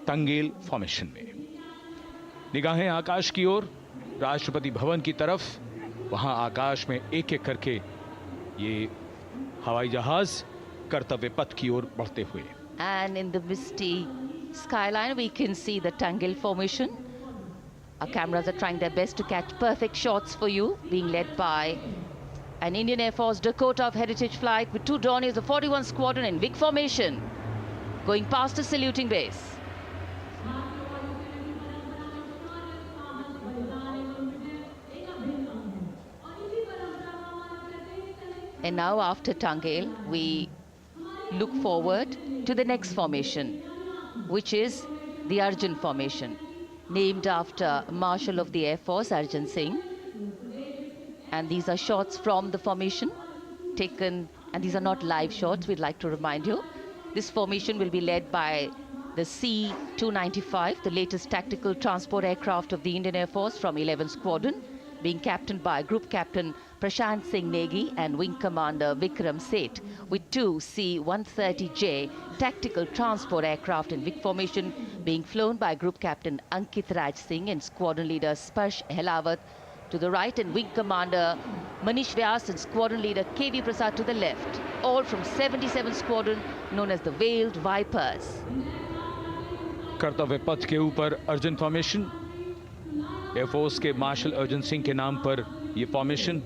Tangail formation में निगाहें आकाश की ओर, राष्ट्रपति भवन की तरफ। वहां आकाश में एक एक करके ये हवाई जहाज कर्तव्य पथ की ओर बढ़ते हुए। And in the misty skyline we can see the Tangel formation. Our cameras are trying their best to catch perfect shots for you, being led by an Indian Air Force Dakota of Heritage Flight with 2 Dorniers of 41 Squadron in big formation, going past the saluting base. And now after Tangel, we look forward to the next formation, which is the Arjun formation, named after Marshal of the Air Force Arjun Singh. And these are shots from the formation taken, and these are not live shots, we'd like to remind you. This formation will be led by the C-295, the latest tactical transport aircraft of the Indian Air Force from 11 Squadron, being captained by Group Captain Prashant Singh Negi and Wing Commander Vikram Seth, with 2 C-130J tactical transport aircraft in big formation being flown by Group Captain Ankit Raj Singh and Squadron Leader Sparsh Helawat to the right, and Wing Commander Manish Vyas and Squadron Leader KV Prasad to the left, all from 77 Squadron known as the Veiled Vipers. कर्तव्य पथ के ऊपर Arjun formation, air force के martial Arjun Singh के नाम पर यह formation.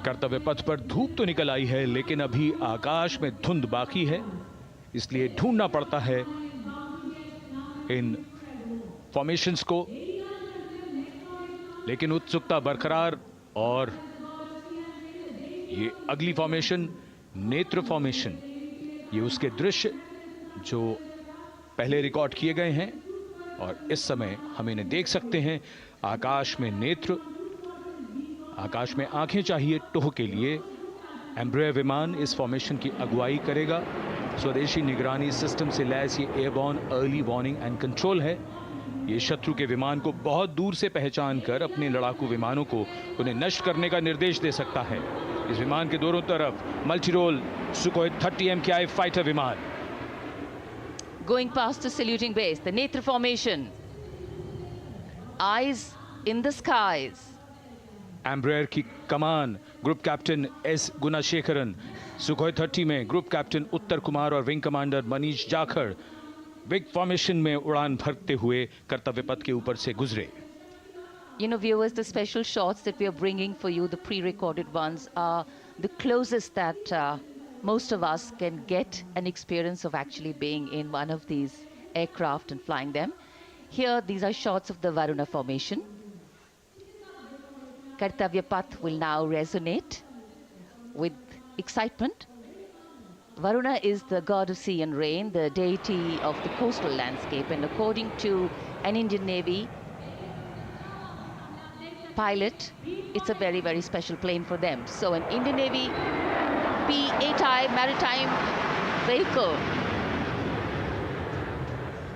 कर्तव्य पथ पर धूप तो निकल आई है, लेकिन अभी आकाश में धुंध बाकी है, इसलिए ढूंढना पड़ता है इन फॉर्मेशंस को। लेकिन उत्सुकता बरकरार, और ये अगली फॉर्मेशन नेत्र फॉर्मेशन, ये उसके दृश्य जो पहले रिकॉर्ड किए गए हैं और इस समय हम इन्हें देख सकते हैं। आकाश में नेत्र, आकाश में आंखें चाहिए टोह के लिए। एम्ब्रेयर विमान इस फॉर्मेशन की अगुवाई करेगा। स्वदेशी निगरानी सिस्टम से लैस ये airborne early warning and control है। ये शत्रु के विमान को बहुत दूर से पहचान कर अपने लड़ाकू विमानों को उन्हें नष्ट करने का निर्देश दे सकता है। इस विमान के दोनों तरफ multi role Sukhoi 30 MKI fighter विमान। Going past the saluting base, the Netra formation, eyes in the skies. Embraer की कमान ग्रुप कैप्टन S गुणाशेखरन, सुखोई 30 में ग्रुप कैप्टन उत्तर कुमार और wing commander Manish Jakhar big formation में उड़ान भरते हुए कर्तव्य पथ के ऊपर से गुजरे। You know, viewers, the special shots that we are bringing for you, the pre-recorded ones, are the closest that most of us can get an experience of actually being in one of these aircraft and flying them. Here, these are shots of the Varuna formation. Kartavya Path will now resonate with excitement. Varuna is the god of sea and rain, the deity of the coastal landscape, and according to an Indian Navy pilot, it's a very, very special plane for them. So an Indian Navy P-8I maritime vehicle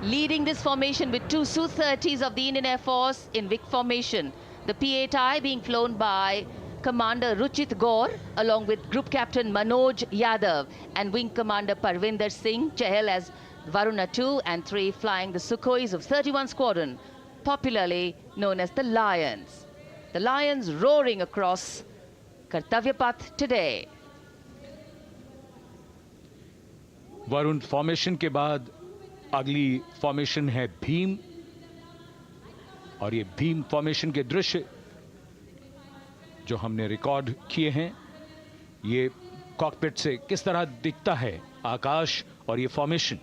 leading this formation with two Su-30s of the Indian Air Force in Vic formation. The P-8I being flown by Commander Ruchit Gaur along with Group Captain Manoj Yadav and Wing Commander Parvinder Singh Chahal as Varuna 2 and 3 flying the Sukhois of 31 Squadron, popularly known as the Lions. The Lions roaring across Kartavya Path today. Varun formation के बाद अगली formation है भीम, और ये Bhim formation के दृश्य जो हमने रिकॉर्ड किए हैं, ये कॉकपिट से किस तरह दिखता है आकाश और ये फॉर्मेशन।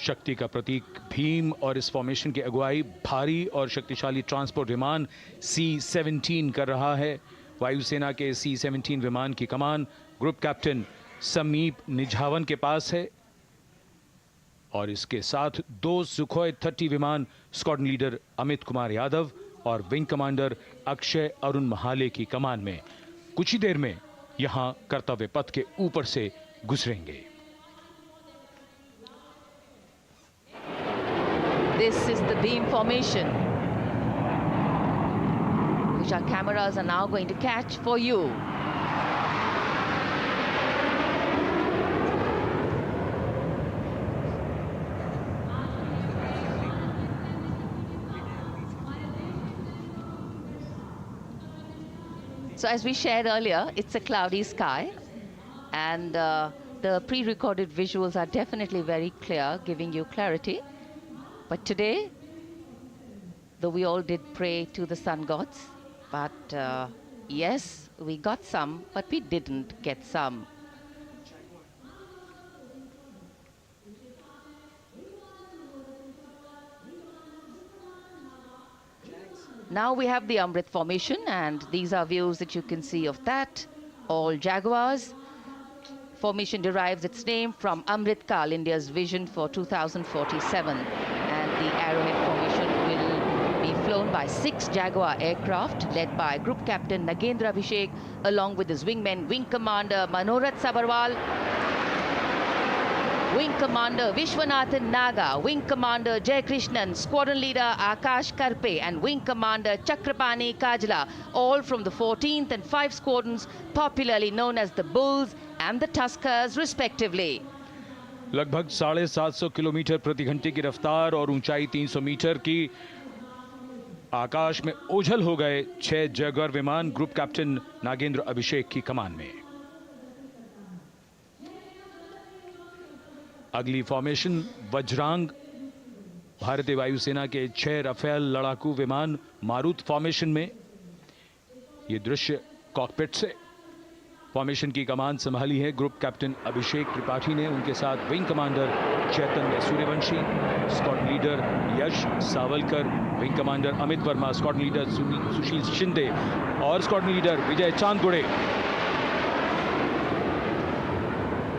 शक्ति का प्रतीक भीम और इस फॉर्मेशन की अगुवाई भारी और शक्तिशाली ट्रांसपोर्ट विमान C-17 कर रहा है। वायुसेना के C-17 विमान की कमान ग्रुप कैप्टन समीप निझावन के पास है और इसके साथ 2 सुखोई 30 विमान स्क्वाड्रन लीडर अमित कुमार यादव और विंग कमांडर अक्षय अरुण महाले की कमान में कुछ ही देर में यहां कर्तव्य पथ के ऊपर से गुजरेंगे। This is the beam formation, which our cameras are now going to catch for you. So as we shared earlier, it's a cloudy sky, and the pre-recorded visuals are definitely very clear, giving you clarity. But today, though we all did pray to the sun gods, but yes, we got some, but we didn't get some. Now we have the Amrit formation, and these are views that you can see of that. All Jaguars. Formation derives its name from Amrit Kal, India's vision for 2047. And the Arrowhead formation will be flown by 6 Jaguar aircraft led by Group Captain Nagendra Abhishek along with his wingmen, Wing Commander Manorat Sabarwal, Wing Commander Vishwanathan Naga, Wing Commander Jay Krishnan, Squadron Leader Akash Karpe and Wing Commander Chakrapani Kajla, all from the 14th and 5 squadrons popularly known as the Bulls and the Tuskers respectively. लगभग 750 kilometre प्रति घंटे की रफ्तार और ऊंचाई 300 metre की आकाश में ओझल हो गए 6 जैगुआर विमान ग्रुप कैप्टन नागेंद्र अभिषेक की कमान में। अगली फॉर्मेशन वज्रांग, भारतीय वायुसेना के 6 राफेल लड़ाकू विमान मारुत फॉर्मेशन में। ये दृश्य कॉकपिट से। फॉर्मेशन की कमान संभाली है ग्रुप कैप्टन अभिषेक त्रिपाठी ने, उनके साथ wing commander Chaitanya Suryavanshi, squadron leader Yash Sawalkar, wing commander Amit Verma, squadron leader Sushil Shinde और squadron leader Vijay Chandgude.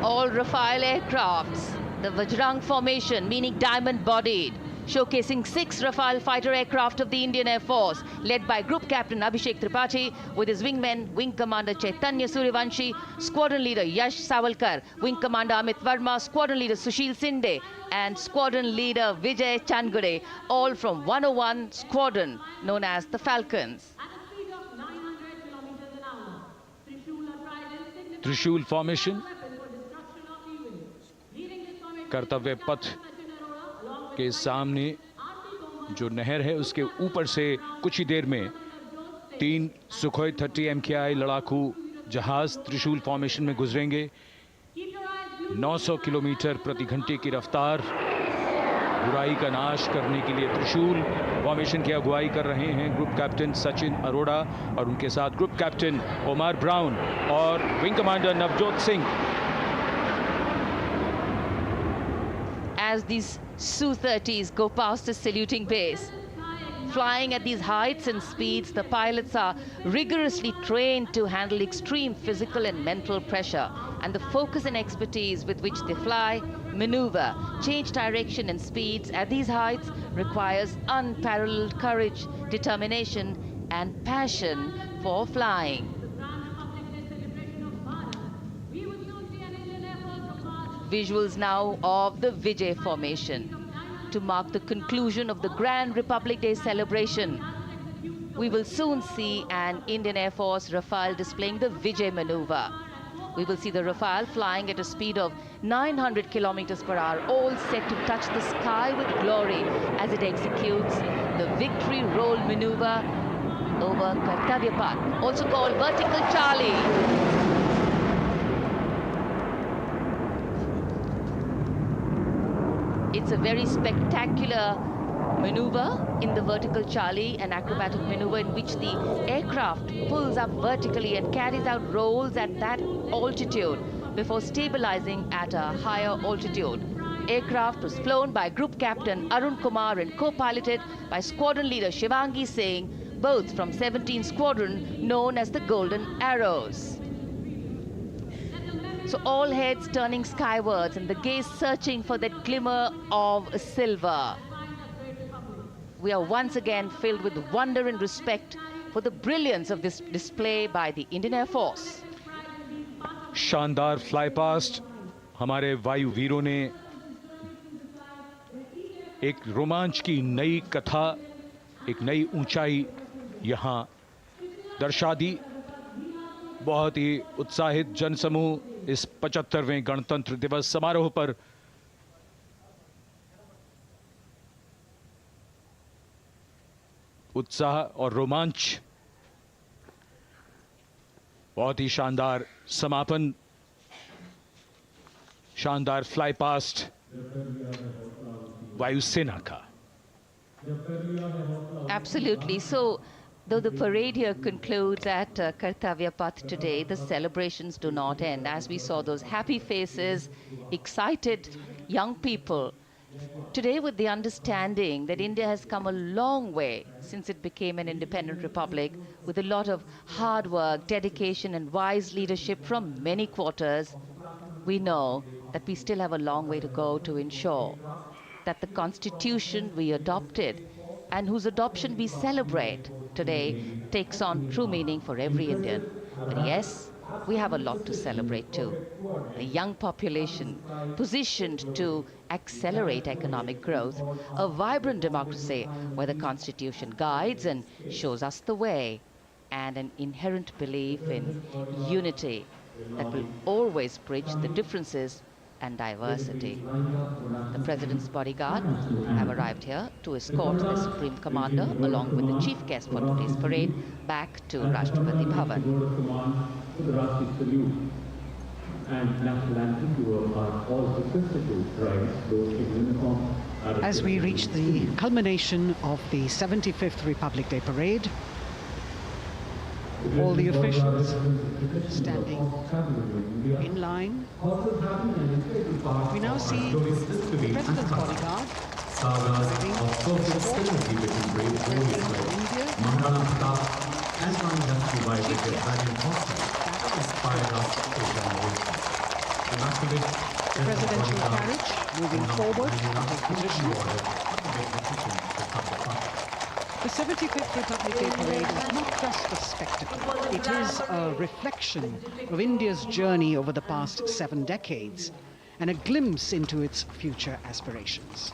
All Rafale aircrafts, the Vajrang formation, meaning diamond-bodied, showcasing 6 Rafale fighter aircraft of the Indian Air Force, led by Group Captain Abhishek Tripathi, with his wingmen, Wing Commander Chaitanya Suryavanshi, Squadron Leader Yash Savalkar, Wing Commander Amit Verma, Squadron Leader Sushil Sinde, and Squadron Leader Vijay Chandgure, all from 101 Squadron, known as the Falcons. त्रिशूल formation कर्तव्य पथ के सामने जो नहर है उसके ऊपर से कुछ ही देर में 3 सुखोई 30 MKI लड़ाकू जहाज त्रिशूल फॉर्मेशन में गुजरेंगे। 900 किलोमीटर प्रति घंटे की रफ्तार बुराई का नाश करने के लिए त्रिशूल फॉर्मेशन की अगुवाई कर रहे हैं ग्रुप कैप्टन सचिन अरोड़ा और उनके साथ ग्रुप कैप्टन ओमार ब्राउन और wing commander Navjot Singh. As these Su-30s go past the saluting base, flying at these heights and speeds, the pilots are rigorously trained to handle extreme physical and mental pressure. And the focus and expertise with which they fly, maneuver, change direction and speeds at these heights requires unparalleled courage, determination, and passion for flying. Visuals now of the Vijay formation to mark the conclusion of the Grand Republic Day celebration. We will soon see an Indian Air Force Rafale displaying the Vijay maneuver. We will see the Rafale flying at a speed of 900 kilometers per hour, all set to touch the sky with glory as it executes the victory roll maneuver over Kartavya Path, also called Vertical Charlie. It's a very spectacular maneuver in the Vertical Charlie, an acrobatic maneuver in which the aircraft pulls up vertically and carries out rolls at that altitude before stabilizing at a higher altitude. Aircraft was flown by Group Captain Arun Kumar and co-piloted by Squadron Leader Shivangi Singh, both from 17th Squadron known as the Golden Arrows. So all heads turning skywards and the gaze searching for that glimmer of silver. We are once again filled with wonder and respect for the brilliance of this display by the Indian Air Force. शानदार fly past हमारे वायु वीरों ने एक रोमांच की नई कथा, एक नई ऊंचाई यहां दर्शा दी। बहुत ही उत्साहित जनसमूह इस 75वें गणतंत्र दिवस समारोह पर उत्साह और रोमांच, बहुत ही शानदार समापन, शानदार फ्लाई पास्ट वायुसेना का। Absolutely. So, though the parade here concludes at Kartavya Path today, the celebrations do not end. As we saw those happy faces, excited young people, today with the understanding that India has come a long way since it became an independent republic, with a lot of hard work, dedication and wise leadership from many quarters, we know that we still have a long way to go to ensure that the constitution we adopted and whose adoption we celebrate today takes on true meaning for every Indian. But yes, we have a lot to celebrate too. A young population positioned to accelerate economic growth, a vibrant democracy where the constitution guides and shows us the way, and an inherent belief in unity that will always bridge the differences and diversity. The President's bodyguard have arrived here to escort the Supreme Commander along with the chief guest for today's parade back to Rashtrapati Bhavan. As we reach the culmination of the 75th Republic Day Parade, all the officials standing in line. We now see the President's bodyguard the presidential carriage moving forward to position. The 75th Republic Day Parade is not just a spectacle. It is a reflection of India's journey over the past 7 decades and a glimpse into its future aspirations.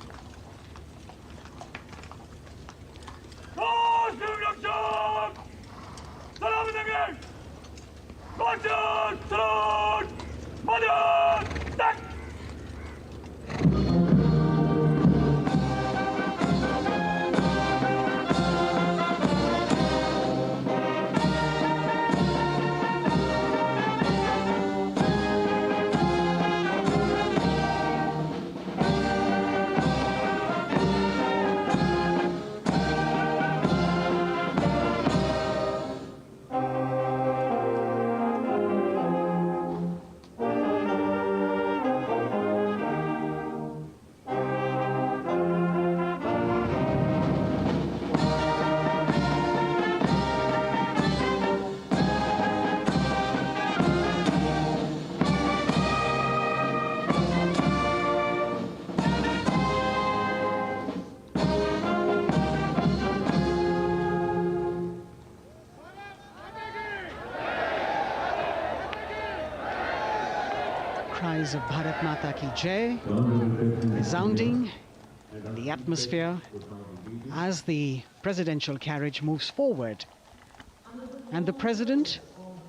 voices of Bharat Mata Ki Jai resounding in the atmosphere as the presidential carriage moves forward. And the President,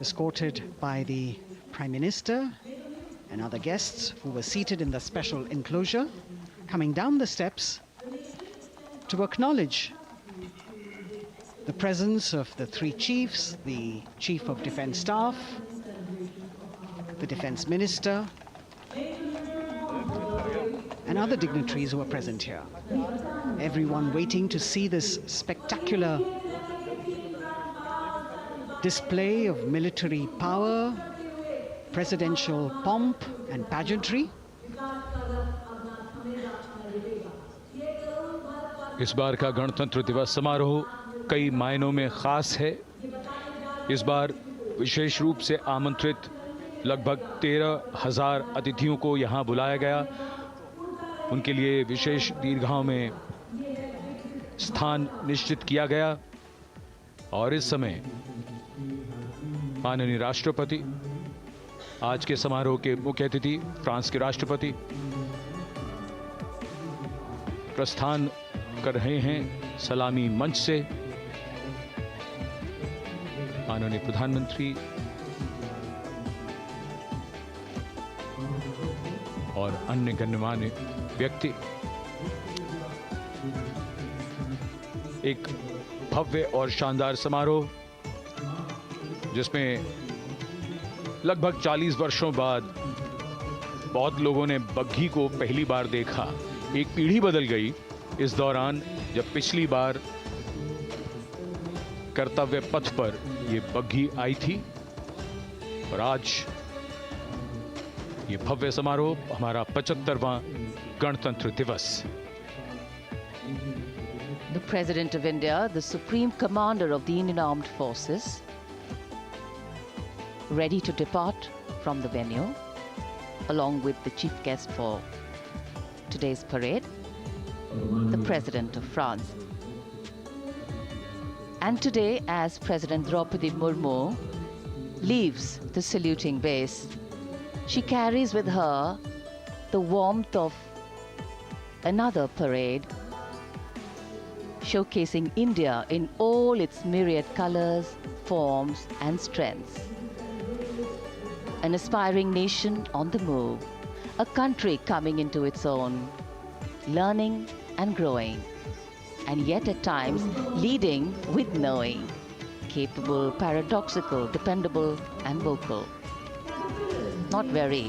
escorted by the Prime Minister and other guests who were seated in the special enclosure, coming down the steps to acknowledge the presence of the three chiefs, the Chief of Defence Staff, the Defence Minister, and other dignitaries who are present here. Everyone waiting to see this spectacular display of military power, presidential pomp and pageantry. इस बार का गणतंत्र दिवस समारोह कई मायनों में खास है। इस बार विशेष रूप से आमंत्रित लगभग 13,000 अतिथियों को यहां बुलाया गया। उनके लिए विशेष दीर्घाओं में स्थान निश्चित किया गया और इस समय माननीय राष्ट्रपति, आज के समारोह के मुख्य अतिथि फ्रांस के राष्ट्रपति प्रस्थान कर रहे हैं सलामी मंच से। माननीय प्रधानमंत्री और अन्य गण्यमान्य व्यक्ति एक भव्य और शानदार समारोह जिसमें लगभग 40 वर्षों बाद बहुत लोगों ने बग्घी को पहली बार देखा। एक पीढ़ी बदल गई इस दौरान जब पिछली बार कर्तव्य पथ पर ये बग्घी आई थी और आज ये भव्य समारोह हमारा 75वां गणतंत्र दिवस। The President of India, the Supreme Commander of the Indian Armed Forces, ready to depart from the venue, along with the chief guest for today's parade, the President of France. And today, as President Draupadi Murmu leaves the saluting base, she carries with her the warmth of another parade, showcasing India in all its myriad colors, forms, and strengths. An aspiring nation on the move, a country coming into its own, learning and growing, and yet at times leading with knowing, capable, paradoxical, dependable, and vocal. Not very